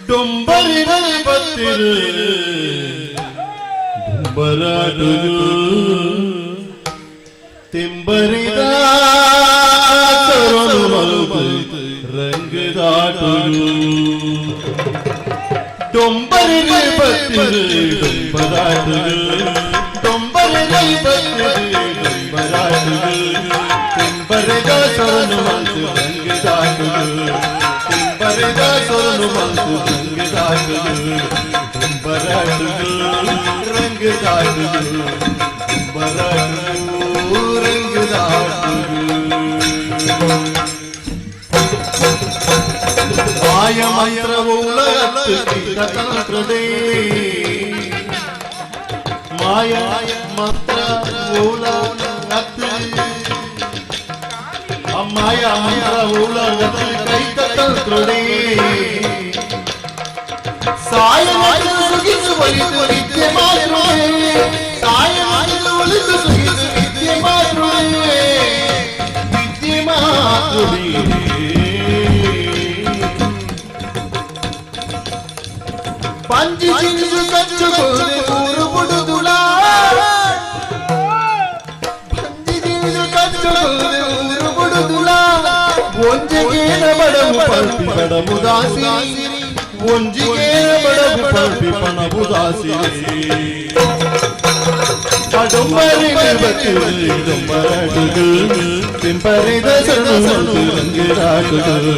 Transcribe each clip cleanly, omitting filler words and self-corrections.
ಡೊಂಬರಿನಲ್ಲಿ ಬತ್ತಿರು ದುಂಬರಾಟುಗಳು ತಿಂಬರಿದ ತರುಣ ಮಲುಬೈತು ರಂಗದಾಟುಗಳು ಡೊಂಬರಿನಲ್ಲಿ ಬತ್ತಿರು ದುಂಬರಾಟುಗಳು ಡೊಂಬರಿನಲ್ಲಿ ಬತ್ತಿರು ದುಂಬರಾಟುಗಳು ತಿಂಬರಿದ ತರುಣ ಮಲುಬೈತು ರಂಗದಾಟುಗಳು ತಿಂಬರಿದ ತರುಣ ಮಲುಬೈತು ರಂಗದಾಟುಗಳು ರಂಗದಾಟುಗಳು ರಂಗದಾಟುಗಳು ಮಾಯ ಮಂತ್ರವೂಲೇ ಮಾಯ ಮಂತ್ರವೂಲ ಮಾಯ ಮಂತ್ರವೂಲ ಕೈತ ತಂತ್ರೇ ಸಾಯ ಸುಗಿಸು ಒಲಿದು ವಿದ್ಯೆ ಮಾತೃಳೆ ಸಾಯ ಒಲಿದು ಸುಗಿಸು ವಿದ್ಯೆ ಮಾತೃಳೆ ವಿದ್ಯೆ ಮಾತೃಳೆ ಪಂಚಿ ಚಿಂಜು ಕಚ್ಚುಕೊಳ್ಳೆ ಊರು ಬುಡುದುಳ ಪಂಚಿ ಚಿಂಜು ಕಚ್ಚುಕೊಳ್ಳೆ ಊರು ಬುಡುದುಳ ಒಂಜಗೇನ ಬಡವು ಪಲ್ಪಿ ಬಡವು ದಾಸಿ ಒಂಜಿಗೆ ಬಡವು ಪಲ್ಪಿ ಪಣವು ದಾಸಿ ಡೊಂಬರಿನಲ್ಲಿ ಬತ್ತಿರು ಡೊಂಬರಾಟುಗಳು ತಿಂಪರಿದ ಸಣ್ಣು ರಂಗರಾಟುಗಳು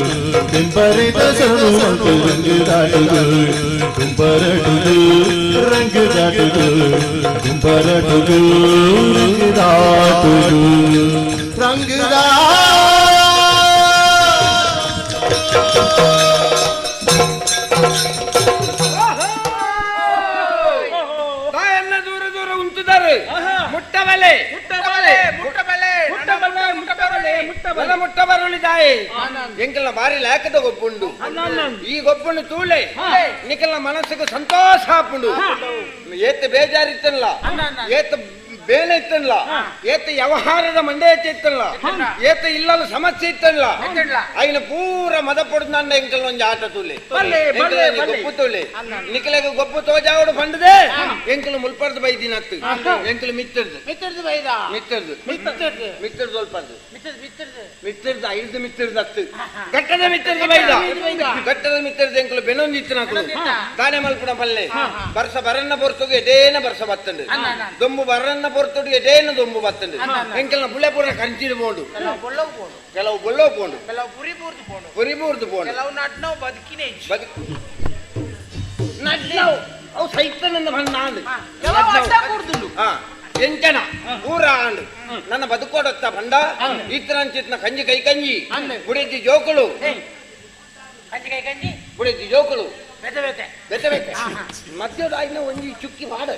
ತಿಂಪರಿದ ಸಣ್ಣು ರಂಗರಾಟುಗಳು ದುಂಬರಾಟುಗಳು ರಂಗರಾಟುಗಳು ದುಂಬರಾಟುಗಳು ರಂಗರಾಟುಗಳು ರಂಗರಾ ಎಂಕಲ್ನ ಬಾರಿ ಲೇಖದ ಗೊಬ್ಬುಂಡು ಈ ಗೊಬ್ಬುಂಡು ತೂಳೆ ನಿಕಲ್ನ ಮನಸ್ಸಿಗೆ ಸಂತೋಷ ಹಾಪುಂಡು ಏತ್ ಬೇಜಾರಿತ್ತಲ್ಲ ಏತ್ ಬೇನೆ ಇತ್ತಲ್ಲ ಏತ ವ್ಯವಹಾರದ ಮಂಡೆ ಇತ್ತಲ್ಲ ಏತ ಇಲ್ಲದ ಸಮಸ್ಯೆ ಇತ್ತಲ್ಲ ಐನ ಪೂರ ಮದ ಪೊಡ್ದು ನನ್ನ ಎಂಕಲ್ ಒಂಜಿ ಆಟ ತೂಲೆ ಗೊಬ್ಬು ತೂಲೆ ನಿಕಲೆಗೆ ಗೊಬ್ಬು ತೋಜಾವಡು ಪಂಡದೆ ಎಂಕಲು ಮುಲ್ಪರ್ದು ಬೈದಿನತ್ತು ಎಂಕಲು ಮಿತ್ತರ್ದು ಸ್ವಲ್ಪರ್ದು ಮಿತ್ತರ್ದು ಐದು ಮಿತ್ತರ್ದು ಹತ್ತು ಗಟ್ಟದ ಮಿತ್ತರ್ದು ಬೈದ ಗಟ್ಟದ ಮಿತ್ತರ್ದು ಎಂಕಲು ಬೆನೊಂದಿತ್ತು ನಾಕು ತಾನೆ ಮಲ್ಪುಣ ಪಲ್ಲೆ ಬರ್ಸ ಬರನ್ನ ಪೊರ್ತುಗೆ ಎಡೇನ ಬರ್ಸ ಬತ್ತಂಡು ದೊಂಬು ಬರನ್ನ ಪೊರ್ತುಡು ಎಡೇನ ದೊಂಬು ಬತ್ತಂಡು ಎಂಕಲ್ನ ಬುಳೆ ಪೂರ ಕಂಚಿಡು ಪೋಂಡು ಕೆಲವು ಬೊಳ್ಳವು ಪೋಂಡು ಪುರಿ ಬೂರ್ದು ಪೋಂಡು ನಡ್ನವು ಅವು ಸೈತನನ್ನ ಬಂದಾಂಡು ಎಂಚನ ಪೂರ ಆಂಡು ನನ್ನ ಬದುಕೋಡತ್ತ ಬಂಡ ಈತರಂಚಿತ್ನ ಕಂಜಿ ಕೈ ಕಂಜಿ ಬುಡಿದ್ದಿ ಜೋಕುಳು ಬುಡಿದ್ದಿ ಜೋಕುಳು ಬೆತೆ ಮಧ್ಯದ ಆಯ್ನ ಒಂಜಿ ಚುಕ್ಕಿ ಮಾಡ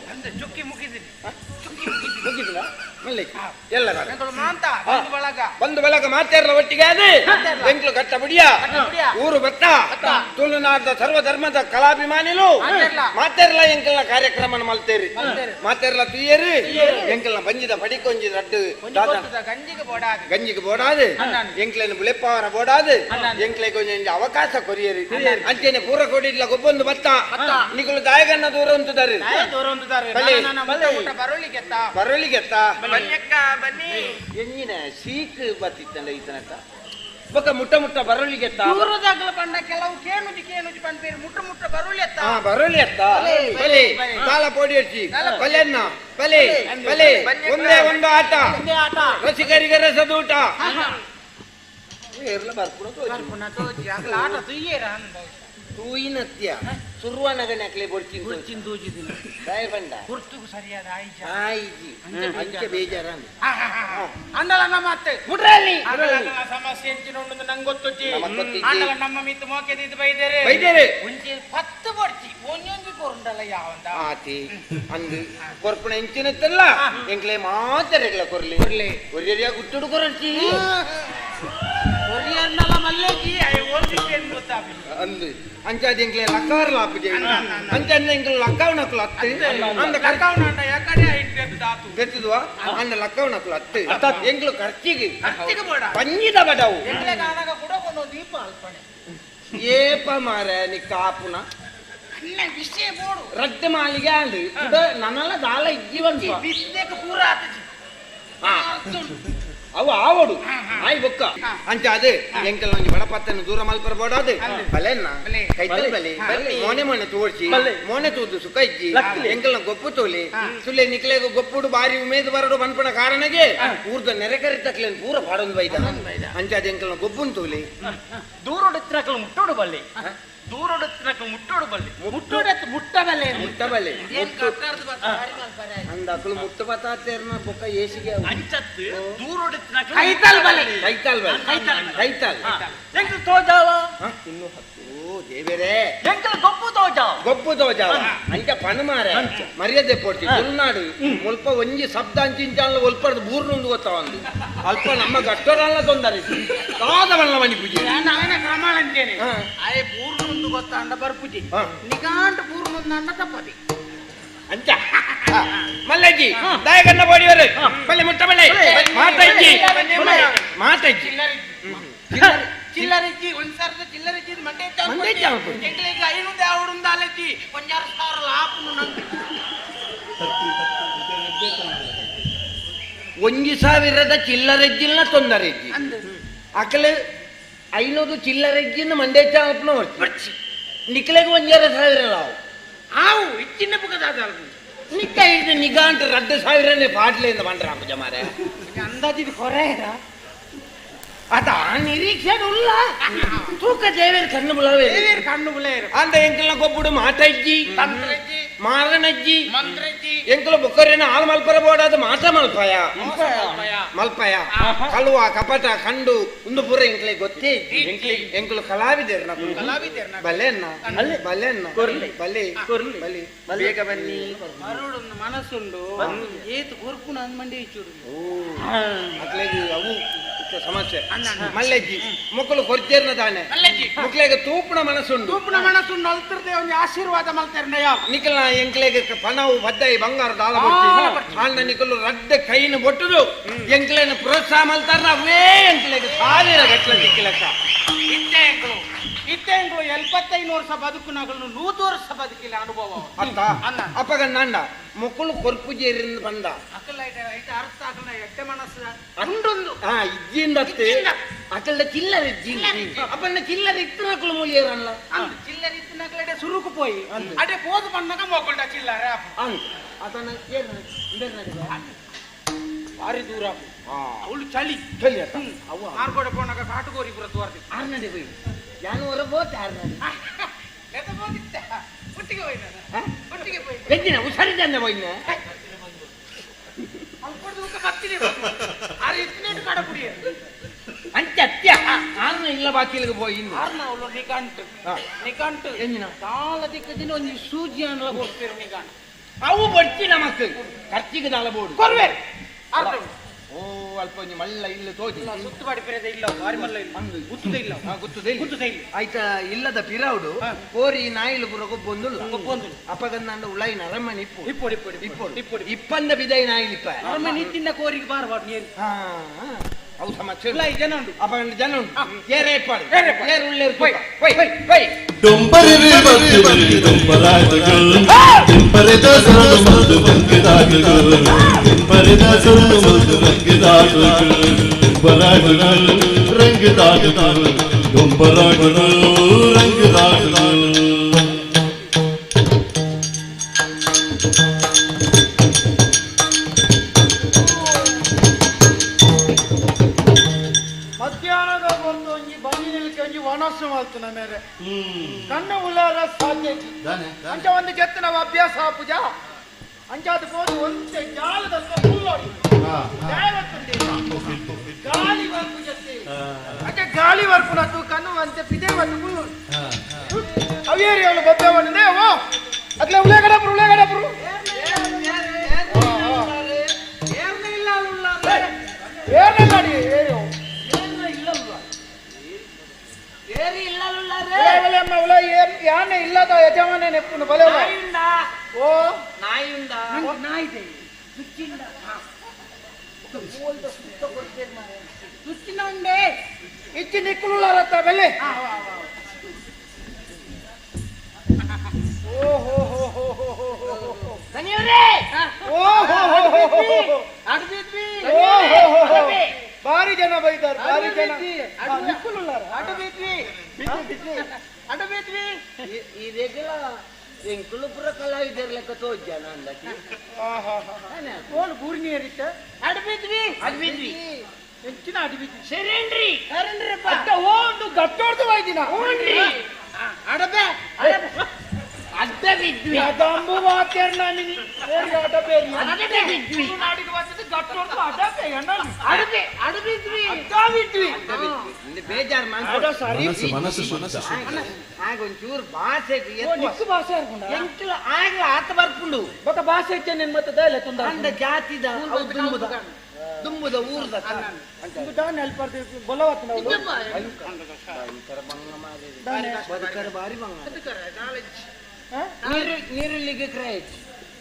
ಚುಕ್ಕಿ ಮುಗಿದಿಲ್ಲ ಎಲ್ಲ ಬಂದು ಬೆಳಗ ಮಾತೇರ್ಲ ಒಟ್ಟಿಗೆ ಅದೇ ಬೆಂಕ್ಲು ಕಟ್ಟ ಬಿಡಿಯ ಊರು ಬತ್ತ ತುಳುನಾಡದ ಸರ್ವಧರ್ಮದ ಕಲಾಭಿಮಾನಿಲು ಮಾತೇರ್ಲ ಎಂಕಲ್ನ ಕಾರ್ಯಕ್ರಮ ಮಲ್ತೇರಿ ಮಾತೇರ್ಲ ತುಯ್ಯರಿ ಎಂಕಲ್ನ ಬಂಜಿದ ಪಡಿಕೊಂಜಿ ರಡ್ಡು ಗಂಜಿಗೆ ಬೋಡಾದು ಎಂಕ್ಲೇನು ಬುಳೆಪ್ಪವರ ಬೋಡಾದು ಎಂಕ್ಲೆ ಕೊಂಚ ಅವಕಾಶ ಕೊರಿಯರಿ ಅಂಚೆನೆ ಪೂರ ಕೊಡಿಡ್ಲ ಗೊಬ್ಬೊಂದು ಬತ್ತ ನಿಕಲು ದಾಯಗನ್ನ ದೂರ ಉಂಟುದಾರೆ ಬರೋಳಿಗೆತ್ತ ಎಂಜಿನ ಸೀಕ್ ಬತ್ತಿತ್ತಂಡ ಈತನಕ ಬೊಕ್ಕ ಮುಟ್ಟ ಮುಟ್ಟ ಬರೋಳಿಗೆತ್ತ ಪಂಡ ಕೆಲವು ಕೇನುಜಿ ಪಂಡ ಮುಟ್ಟ ಬರೋಳಿ ಎತ್ತ ಬಲೆ ಕಾಲ ಪೋಡಿ ಹಚ್ಚಿ ಬಲೆನ್ನ ಬಲೆ ಒಂದೇ ಒಂದು ಆಟ ರಸಿಕರಿಗೆ ರಸದೂಟ ತೂಯಿನತ್ಯ ಸುರ್ವನಗನಕ್ಲೆ ಬೊಡ್ಚಿನ್ ತೂಜಿದಿನ ದಯ ಬಂಡ ಗುರ್ತುಗು ಸರಿಯಾದ ಆಯ್ಜಿ ಅಂಚೆ ಬೇಜಾರನ್ ಅಂಡಲ ನಮ್ಮತ್ತೆ ಮುಡ್ರಲ್ಲಿ ಸಮಸ್ಯೆ ಎಂಚಿನೊಂದು ನಂಗೆ ಗೊತ್ತೊಚ್ಚಿ ಅಂಡಲ ನಮ್ಮ ಮಿತ್ತು ಮೋಕೆದಿದ್ದು ಬೈದೇರೆ ಒಂಚಿ 10 ಬೊಡ್ಚಿ ಒಂಜೊಂಜಿ ಕೊರುಂಡಲ ಯಾವಂದ ಆತಿ ಅಂದು ಕೊರ್ಪುಣ ಎಂಚಿನತ್ತಲ್ಲ ಎಂಕ್ಲೆ ಮಾತರೆಗ್ಲ ಕೊರ್ಲಿ ಒರಿಯರಿಯ ಗುಟ್ಟುಡು ಕೊರಡ್ಚಿ ಒರಿಯರ್ನಲ ಮಲ್ಲೇಜಿ ಅಂದು ಅಂಚಾದಿ ಎಂಕ್ಲೆ ಲಕ್ಕವರ ಲಾಪಿಗೆ ಅಂಚಾದಿ ಎಂಕ್ಲೆ ಲಕ್ಕವನಕ್ಲು ಅತ್ತು ಅಂದ ಲಕ್ಕವನ ಯಾಕಡೆ ಬೆತ್ತಿದ್ವಾ ಅಂದ ಲಕ್ಕವನಕ್ಲು ಅತ್ತು ಎಂಕ್ಲು ಖರ್ಚಿಗೆ ಪಂಜಿದ ಬಡವು ಎಂಕ್ಲೆ ಕಾನಾಗ ಕೂಡ ಒಂದು ದೀಪ ಅಲ್ಪಣೆ ಏಪ ಮಾರ ನಿ ಕಾಪುನ ವಿಷಯ ಬೋಡು ರದ್ದ ಮಾಲಿಗೆ ಆಂಡು ನನ್ನೆಲ್ಲ ದಾಲ ಇಜ್ಜಿ ಬಂತು ಬಿಸ್ನೆಕ್ ಪೂರ ಆತಜಿ ಅವು ಆವಡು ಆಯ್ ಬೊಕ್ಕ ಅಂಚ ಅದು ಎಂಕಲ್ ನಂಗೆ ಬಡಪತ್ತನ್ನು ದೂರ ಮಲ್ಪರ ಬೋಡಾದು ಬಲೆನ್ನ ಕೈತಲ್ ಬಲೆ ಮೋನೆ ಮೋನೆ ತೋಡ್ಸಿ ಮೋನೆ ತೂದು ಸುಖ ಇಜ್ಜಿ ಎಂಕಲ್ನ ಗೊಪ್ಪು ತೋಲಿ ಸುಳ್ಳೆ ನಿಕ್ಲೆಗ ಗೊಪ್ಪುಡು ಬಾರಿ ಉಮೇದು ಬರಡು ಬನ್ಪಣ ಕಾರಣಗೆ ಊರ್ದ ನೆರೆಕರಿ ತಕ್ಲೇನ್ ಪೂರ ಪಾಡೊಂದು ಬೈದ ಅಂಚ ಅದು ಎಂಕಲ್ನ ಗೊಬ್ಬುನ್ ತೋಲಿ ದೂರೊಡತ್ತಿನಕಲು ಮುಟ್ಟೋಡು ಬಲ್ಲೆ ದೂರೊಡತ್ತಿನಕಲು ಮುಟ್ಟೋಡು ಬಲ್ಲೆ ಮುಟ್ಟೋಡತ್ತು ಮುಟ್ಟಬಲ್ಲೆ ಮುಟ್ಟಬಲ್ಲೆ ಅಂದ ಅಕಲು ಮುಟ್ಟ ಬತ್ತಾತೇರ್ನ ಬೊಕ್ಕ ಏಸಿಗೆ ಅಂಚತ್ತು ದೂರೊಡತ್ತಿನಕಲು ಕೈತಲ್ ಬಲ್ಲೆ ಕೈತಾಲ್ ಬಲ್ಲೆ ಕೈತಾಲ್ ಎಂಕಲ್ ತೋಜಾವ ಇನ್ನು ದೇವೇರೆ ಎಂಕಲ್ ಗೊಪ್ಪು ತೋಜಾವ ಗೊಪ್ಪು ತೋಜಾವ ಅಂಚ ಪಣಮಾರೆ ಮರ್ಯಾದೆ ಪೋಡ್ತಿ ತುಳುನಾಡು ಮುಲ್ಪ ಒಂಜಿ ಶಬ್ದ ಅಂಚಿಂಚಾಲ ಒಲ್ಪರ್ದು ಬೂರ್ನೊಂದು ಗೊತ್ತಾವಂದು ಅಲ್ಪ ನಮ್ಮ ಗಟ್ಟೋರಲ್ಲ ತೊಂದರೆ ಕಾದವಲ್ಲ ಮನಿ ಪೂಜೆ ನಾನು ಕ್ರಮಾಳ ಅಂತೇನೆ ಆಯೆ ಪೂರ್ಣೊಂದು ಗೊತ್ತಾಂಡ ಬರ್ಪುಜಿ ನಿಗಾಂಟ ಪೂರ್ಣೊಂದು ಅಂಡ ತಪ್ಪದಿ ಅಂಚ ಮಲ್ಲಜ್ಜಿ ದಾಯಗನ್ನ ಬೋಡಿಯವರು ಬಲ್ಲೆ ಮುಟ್ಟ ಬಲ್ಲೆ ಮಾತಜ್ಜಿ ಮಾತಜ್ಜಿ ಚಿಲ್ಲರಜ್ಜಿ ಒಂದ್ಸಾರದ ಚಿಲ್ಲರಜ್ಜಿ ಮಂಡೆ ಎಂಕ್ಲಿಗೆ ಐನೊಂದು ಯಾವಡುಂದು ಅಲಜ್ಜಿ ಒಂಜಾರು ಸಾವಿರ ಲಾಪನು ನಂಗೆ ಒಂಜಿ ಸಾವಿರದ ಚಿಲ್ಲರೆಜ್ಜಿನ ತೊಂದರೆಜ್ಜಿ ಅಕಲೆ ಐನೂರು ಚಿಲ್ಲರೆಜ್ಜಿನ ಮಂಡೆ ಚಾಪನ ಹೊರ್ಚಿ ನಿಕ್ಲೆಗೆ ಒಂಜಾರ ಸಾವಿರ ನಾವು ಆವು ಇಚ್ಚಿನ ಬುಗದಾದ ನಿಕ್ಕ ಹಿಡಿದು ನಿಗಾಂಟ ರಡ್ಡು ಸಾವಿರನೇ ಪಾಟ್ಲೆಯಿಂದ ಬಂದ್ರ ಜಮಾರೆ ಅಂದಾಜಿದ ಹೊರೆ ಅದ ನಿರೀಕ್ಷೆ ಉಲ್ಲ ತೂಕ ದೇವೇರ್ ಕಣ್ಣು ಬುಳವೇ ಕಣ್ಣು ಬುಲೆ ಅಂದ ಎಂಕಲ್ನ ಗೊಬ್ಬುಡು ಮಾತಜ್ಜಿ ತಂತ್ರಜ್ಜಿ ಮಾರನಜ್ಜಿ ಮಂತ್ರಜ್ಜಿ ಎಂಕಲ ಬೊಕ್ಕರೇನ ಆಲ್ ಮಲ್ಪರ ಬೋಡಾದ ಮಾತ ಮಲ್ಪಯ ಮಲ್ಪಯ ಕಳುವ ಕಪಟ ಕಂಡು ಒಂದು ಪುರ ಎಂಕ್ಲೆ ಗೊತ್ತೇ ಎಂಕಲು ಕಲಾವಿದೇರ್ ಬಲ್ಲೆನ್ನ ಬಲ್ಲೆನ್ನ ಬಲ್ಲೆ ಬಲ್ಲಿ ಬೇಗ ಬನ್ನಿ ಮರುಡೊಂದು ಮನಸ್ಸುಂಡು ಏತು ಕೊರ್ಪುನ ಅಂದ್ ಮಂಡಿ ಇಚ್ಚುಡು ಮಕ್ಳಿಗೆ ಅವು ಸಮಸ್ಯೆ ಮಲ್ಲೆಜ್ಜಿ ಮಕ್ಕಳು ಕೊರ್ಚೇರ್ನ ತಾನೆ ಮಲ್ಲೆಜ್ಜಿ ಮಕ್ಳಿಗೆ ತೂಪುಣ ಮನಸ್ಸುಂಡು ತೂಪುನ ಮನಸ್ಸುಂಡು ಅಲ್ತರ್ದೆ ಒಂದು ಆಶೀರ್ವಾದ ಮಲ್ತಾರ್ನಯ್ಯ ನಿಕಲ್ನ ಎಂಕ್ಲೆಗೆ ಪಣವು ಬದ್ದಾಯಿ ಬಂಗಾರ ದಾಳ ಬಟ್ಟಿ ಆಂಡ ನಿಕಲು ರಡ್ಡ ಕೈನ ಬೊಟ್ಟುದು ಎಂಕ್ಲೆನ ಪ್ರೋತ್ಸಾಹ ಮಲ್ತಾರ ಅವೇ ಎಂಕ್ಲೆಗೆ ಸಾವಿರ ಗಟ್ಟಲ ಸಿಕ್ಕಿಲಕ್ಕ ಇತ್ತೆಂಗಳು 75 ವರ್ಷ ಬದುಕುನಗಳು 100 ವರ್ಷ ಬದುಕಿಲ್ಲ ಅನುಭವ ಅತ್ತ ಅಪ್ಪಗಂಡ ಮಕ್ಕಳು ಕೊರ್ಪುಜೇರಿಂದ ಬಂದ ಅರ್ಥ ಆಗಲ್ಲ ಎಟ್ಟೆ ಮನಸ್ಸು ಅಂಡೊಂದು ಇಜ್ಜಿಂದತ್ತೆ ಅಕಲ್ದ ಚಿಲ್ಲರ್ ಇಜ್ಜಿ ಅಪ್ಪನ ಚಿಲ್ಲರ್ ಇತ್ತು ನಕಲು ಮೂಲಿಯರಲ್ಲ ಚಿಲ್ಲರ್ ಇತ್ತು ನಕಲಡೆ ಸುರುಕು ಪೋಯಿ ಅಡೆ ಪೋದು ಬಂದಾಗ ಮಕ್ಕಳ ಚಿಲ್ಲರ ಅಂತ ಅದನ್ನ ಭಾರಿ ದೂರ ಅವಳು ಚಳಿ ಚಳಿ ಅತ್ತ ಅವು ಆರ್ಗೋಡೆ ಪೋನಾಗ ಕಾಟುಗೋರಿ ಪುರ ತೋರ್ತಿ ಆರ್ನಡೆ ಹೋಯ್ ಯಾನು ಹೊರ ಬೋತೆ ಆರ್ನಡೆ ಎತ್ತ ಬೋದಿತ್ತ ಒಟ್ಟಿಗೆ ಹೋಯ್ನ ಒಟ್ಟಿಗೆ ಹೋಯ್ ಬೆಂಜಿನ ಹುಷಾರಿದ್ದಂದೆ ಹೋಯ್ನ ಅಲ್ಕೊಡ್ದು ಬತ್ತಿದೆ ಆರು ಇತ್ತಿನೇಟು ಕಡಪುಡಿ ಅಂತ್ಯ ಆರ್ನ ಇಲ್ಲ ಬಾಕಿಲಿಗೆ ಹೋಯಿ ಆರ್ನ ಅವಳು ನಿಕಾಂಟ್ ಎಂಜಿನ ಕಾಲ ದಿಕ್ಕದಿನ ಒಂದು ಸೂಜಿ ಅನ್ನಲ ಕೊಡ್ತೀರಿ ನಿಕಾಂಟ್ ಅವು ಬಡ್ತಿ ನಮಕ್ ಖರ್ಚಿಗೆ ದಾಲ ಬೋಡು ಕೊರ್ವೆ ಓ ಅಲ್ಪ ಒಂಜಿ ಮಲ್ಲ ಇಲ್ಲ ತೋಜಿ ಸುತ್ತು ಮಾಡಿ ಪಿರದ ಇಲ್ಲ ಬಾರಿ ಮಲ್ಲ ಇಲ್ಲ ಗುತ್ತುದೇ ಇಲ್ಲ ಗುತ್ತುದೇ ಗುತ್ತುದೇ ಇಲ್ಲ ಆಯ್ತಾ ಇಲ್ಲದ ಪಿರಾವುಡು ಕೋರಿ ನಾಯಿಲು ಪುರ ಗೊಬ್ಬೊಂದು ಅಪಗಂದ ಉಳಾಯಿನ ಅರಮನೆ ಇಪ್ಪೊಡು ಇಪ್ಪಂದ ಬಿದೈ ನಾಯಿಲಿಪ್ಪ ಅರಮನೆ ನಿತ್ತಿಂದ ಕೋರಿಗೆ ಬಾರಬಾರ್ದು ನೀರು ಅವು ಸಮಸ್ಯೆ ಜನ ಉಂಟು ಅಪಗಂಡ ಜನ ಉಂಟು ಏರೆ ಏರ್ಪಾಡು ಏರು ಉಳ್ಳೆ ಪೈ ಡೊಂಬರಿರಿ ಬತ್ತಿರಿ ಡೊಂಬರಾಟಗಳು ಕೆಂಪರೆದ ಸರಳು ಮದ್ದು ಬಂಕಿದಾಟಗಳು ಕೆಂಪರೆದ ಸರಳು ಮದ್ದು ರಂಗಿದಾಟಗಳು ಡೊಂಬರಾಟಗಳು ರಂಗಿದಾಟಗಳು ಡೊಂಬರಾಟಗಳು ರಂಗಿದಾಟಗಳು ಮಧ್ಯಾಹ್ನದ ಒಂದು ಒಂಜಿ ಬಂದಿನಿಲ್ಕೆ ಒಂಜಿ ವನಸ್ಸು ಮಲ್ತನ ಮೇರೆ ಕಣ್ಣು ಉಳ್ಳಾರ ಸಾಧ್ಯ ಅಂಚ ಒಂದು ಕೆತ್ತನವ ಅಭ್ಯಾಸ ಪೂಜಾ ಅಂಚಾದ ಹೋದು ಒಂದೇ ಜಾಲದ ಫುಲ್ಲೋಡಿ ಗಾಳಿ ವರ್ಕು ಜೊತೆ ಅಂಚೆ ಗಾಳಿ ವರ್ಕು ನತ್ತು ಕಣ್ಣು ಅಂತೆ ಪಿದೆ ಒಂದು ಫುಲ್ಲು ಅವೇರಿ ಅವಳು ಬಬ್ಬೆ ಬಂದಿದೆ ಓ ಅದ್ಲೆ ಉಳ್ಳೇಗಡಬ್ರು ಏನಿಲ್ಲ ಏರು ಯಾನೆ ಇಲ್ಲದ ಯಜಮಾನ ನೆಪ್ಪುನು ಬಲೆ ಓ ನಾಯಿದೆ ಸುಚ್ಚಿನ ಉಂಡೆ ಇಚ್ಚಿ ನಿಕ್ಕುಲಾರತ್ತ ಬೆಲೆ ಓಹೋ ಹೋ ಹೋ ಹೋ ಹೋ ಹೋ ಹೋ. ದನಿಯವ್ರೇ ಓಹೋ ಹೋ ಹೋ ಹೋ ಹೋ. ಅಡ್ಬಿದ್ವಿ ಓಹೋ ಹೋ ಹೋ. ಭಾರಿ ಜನ ಬೈತಾರೆ, ಭಾರಿ ಜನ. ಅಡ್ಬಿದ್ವಿ ಅಡ್ಬಿದ್ವಿ ಇದೆಲ್ಲ ಎಂಕುಳು ಪುರ ಕಲಾವಿದರ ಲೆಕ್ಕ ತೋಜನ ಅಂದಕ್ಕೆ ಓಲ್ ಬೂರ್ನಿ ಏರಿತ್ತ ಅಡ್ಬಿದ್ವಿ ಅಡ್ಬಿದ್ವಿ ಹೆಚ್ಚಿನ ಅಡಿಬಿದ್ವಿ. ಸರೇನ್ರಿ ಸರೇನ್ರಿ ಅಡ್ಡ ಒಂದು ಗಟ್ಟೋಡ್ದು ಬೈದಿನ ಹ್ಞೂನ್ರಿ ಅಡಬೆ ಅಡ್ಡ ಬಿದ್ವಿ ಅದಂಬು ಮಾತೇರ್ ನಾನಿನಿ ಬೇರೆ ಅಡ ಬೇರೆ ಅಡ್ಡ ಬಿದ್ವಿ ನಾಡಿಗೆ ಬಂದಿದ್ದು ಗಟ್ಟೋಡ್ದು ಅಡ ಬೇಯಣ್ಣ ಅಡಬೆ ಅಡಬಿದ್ವಿ ಅಡ್ಡ ಬಿದ್ವಿ. ಬೇಜಾರು ಅಡ ಸರಿ ಮನಸ್ಸು ಶುದ್ಧ. ಆಗ ಒಂಚೂರು ಭಾಷೆ ನಿಕ್ಕು ಭಾಷೆ ಇರ್ಕೊಂಡ ಎಂಕ್ಲ ಆಗ್ಲ ಆತ ಬರ್ಕೊಂಡು ಬೊಕ ಭಾಷೆ ಹೆಚ್ಚೆ ನಿನ್ ಮತ್ತೆ ದಯಲೆ ತುಂದ ಅಂದ ಜಾತಿದ ಅವು ದುಂಬುದ ದುಂಬುದ ಊರ್ದ ದಾನ್ ಹೆಲ್ಪರ್ ಬೊಲವತ್ ನಾವು ಭಯಂಕರ ಭಂಗ ಮಾಡಿ ಬದುಕರ ಬಾರಿ ಭಂಗ ನೀರುಳ್ಳಿಗೆ ಕ್ರೈಟ್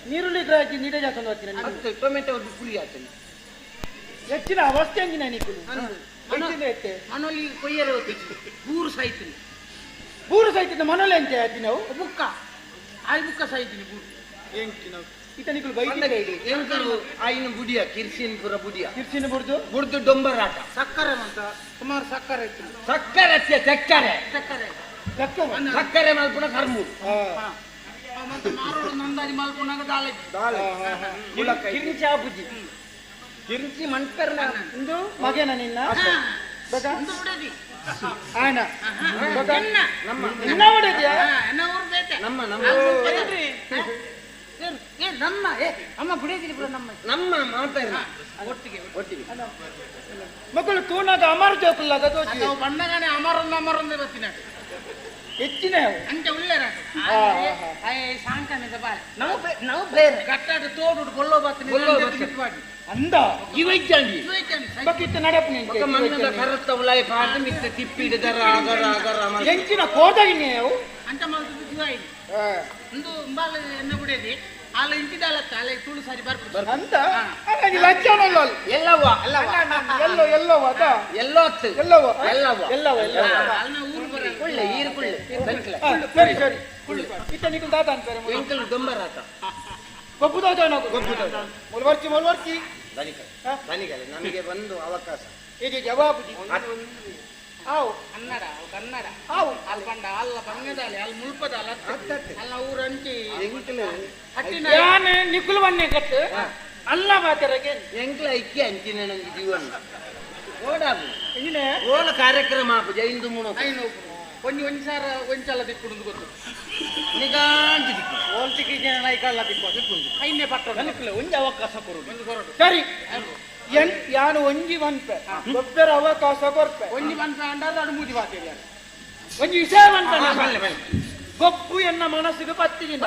ನೀರುಳ್ಳಿ ಗ್ರಾಹಕಿ ನೀಡೇ ಜಾಕೊಂಡು ಹೋಗ್ತೀನಿ ಮತ್ತೆ ಟೊಮೆಟೊ ಪುಳಿ ಆಗ್ತದೆ ಹೆಚ್ಚಿನ ಅವಸ್ಥೆ ಅಂಗಿನ ನಿಕ್ಕುಲು ಹೆಚ್ಚಿನ ಎತ್ತೆ ಮನೋಲಿ ಕೊಯ್ಯರೆ ಹೋಗ್ತಿತ್ತು ಊರು ಸಾಯ್ತೀನಿ ಬೂರು ಸಹಿತ ಮನೋಲೆ ಅಂತ ಹೇಳ್ತೀನಿ ನಾವು ಬುಕ್ಕ ಆಯ್ ಬುಕ್ಕ ಸಾಯ್ತೀನಿ ಬೂರು ಎಂಟಿನ ಈತ ನಿಕ್ಕುಲು ಬೈಕಿಂದ ಹೇಳಿ ಎಂಕರು ಆಯ್ನ ಬುಡಿಯ ಕಿರ್ಸಿನ ಪುರ ಬುಡಿಯ ಕಿರ್ಚಿನ ಬುಡ್ದು ಬುಡ್ದು ಡೊಂಬರಾಟ ಸಕ್ಕರೆ ಅಂತ ಸುಮಾರು ಸಕ್ಕರೆ ಇತ್ತು ಸಕ್ಕರೆ ಚಕ್ಕರೆ ಸಕ್ಕರೆ ಸಕ್ಕರೆ ಮಲ್ಪುಣ ಕರ್ಮೂರು ಮತ್ತೆ ಮಾರೋಡು ನಂದಾಜಿ ಮಲ್ಕೊಂಡಾಗ ದಾಳೆ ದಾಳೆ ಕಿರ್ಚಿ ಆಪುಜಿ ಕಿರ್ಸಿ ಮಂಟರ್ನ ಇಂದು ಮಗೇನ ನಿನ್ನ ಬಗ ಆಯ್ನ ಬಗ ನಮ್ಮ ನಿನ್ನ ಹೊಡೆದ್ಯಾ ನಮ್ಮ ನಮ್ಮ ನಮ್ಮ ಅಮ್ಮ ಬಿಡೇದಿರಿ ಬಿಡ ನಮ್ಮ ನಮ್ಮ ಮಾತಾಡ ಒಟ್ಟಿಗೆ ಒಟ್ಟಿಗೆ ಮಕ್ಕಳು ತೂನಾಗ ಅಮರ ಜೋಕಲ್ಲಾಗ ತೋಚಿ ನಾವು ಬಂದಗಾನೆ ಅಮರೊಂದೇ ಬರ್ತೀನಿ ಹೆಚ್ಚಿನ ಅಂತೆ ಉಳ್ಳೇರ ಸಾಂಕಾನಿದ ಬಾಯ್ ನಾವು ಬೇರೆ ಕಟ್ಟಾಡ ತೋಡು ಗೊಲ್ಲೋ ಬರ್ತೀನಿ ಅಂದ ಇವೈಜಾಂಡಿ ಬಕ್ಕಿತ್ತ ನಡಪ್ ఒక మన్నద కరత ఉలై పాట మిత్త తిప్పిడ దర అగర అగర ಎಂಚಿನ ಕೋದಗಿನಿ ಅವು ಅಂತ ಮಲ್ತು ಜುವಾಯಿ ಒಂದು ಬಾಲ ಎನ್ನ ಬಿಡೇದಿ ಆಲ ಇಂತಿದಾಲ ತಾಲೆ ತುಳು ಸಾರಿ ಬರ್ಪ ಅಂತ ಅಲ್ಲ ಲಚ್ಚನಲ್ಲ ಎಲ್ಲವ ಎಲ್ಲೋ ಎಲ್ಲವ ಅದ ಎಲ್ಲೋತ್ತು ಎಲ್ಲವ ಎಲ್ಲವ ಎಲ್ಲವ ಎಲ್ಲವ ಅಲ್ನ ಊರು ಬರ ಕುಳ್ಳೆ ಈರು ಕುಳ್ಳೆ ಸರಿ ಸರಿ ಇತ್ತ ನಿಕು ದಾತ ಅಂತಾರೆ ಎಂಕಲ್ ಡೊಂಬರಾತ ಗೊಬ್ಬುದಾಜ ನಾವು ಗೊಬ್ಬುದಾಜ ಮೊಲ್ವರ್ಚಿ ಬನಿಗಲೆ ನಮಗೆ ಒಂದು ಅವಕಾಶ ಇದು ಜವಾಬು ಆವು ಕನ್ನಡ ಕನ್ನಡ ಆವು ಅಲ್ಲಿ ಬಂಡ ಅಲ್ಲ ಬಂಗದಾಲೆ ಅಲ್ಲಿ ಮುಲ್ಪದಾಲ ಅಲ್ಲ ಊರಂಟಿ ಹಟ್ಟಿನ ಯಾನೆ ನಿಕುಲು ವನ್ನೆ ಕಟ್ಟು ಅಲ್ಲ ಮಾತರಗೆ ಎಂಕ್ಲ ಐಕ್ಯ ಅಂಚಿನ ನಂಗೆ ಜೀವನ ಓಡಾಬು ಇನ್ನೇ ಓಲ ಕಾರ್ಯಕ್ರಮ ಆಪು ಜೈಂದು ಮುಣೋ ಒಂಜಿ ಸಾರ ಒಂಚಲ್ಲ ದಿಕ್ಕುಡು ಗೊತ್ತು ನಿಗಾಂಟಿ ದಿಕ್ಕು ಓಲ್ತಿಗೆ ಜನ ನಾಯ್ಕಲ್ಲ ದಿಕ್ಕುಂಡು ಐನ್ನೇ ಪಟ್ಟ ನಿಕುಲು ಒಂಜಿ ಅವಕಾಶ ಕೊಡು ಸರಿ ಯಾನು ಒಂಜಿ ಮನ್ಪೆ ಗೊಬ್ಬರ ಅವಕಾಶ ಕೊರ್ಪೆ ಒಂಜಿ ಮನ್ಪೆ ಅಂಡಾದ ಅದು ಮೂಜಿ ಬಾತಿಲ್ಲ ಒಂಜಿ ವಿಷಯ ಮನ್ಪೆ ಗೊಬ್ಬು ಎನ್ನ ಮನಸ್ಸಿಗೆ ಪತ್ತಿನಿಂದ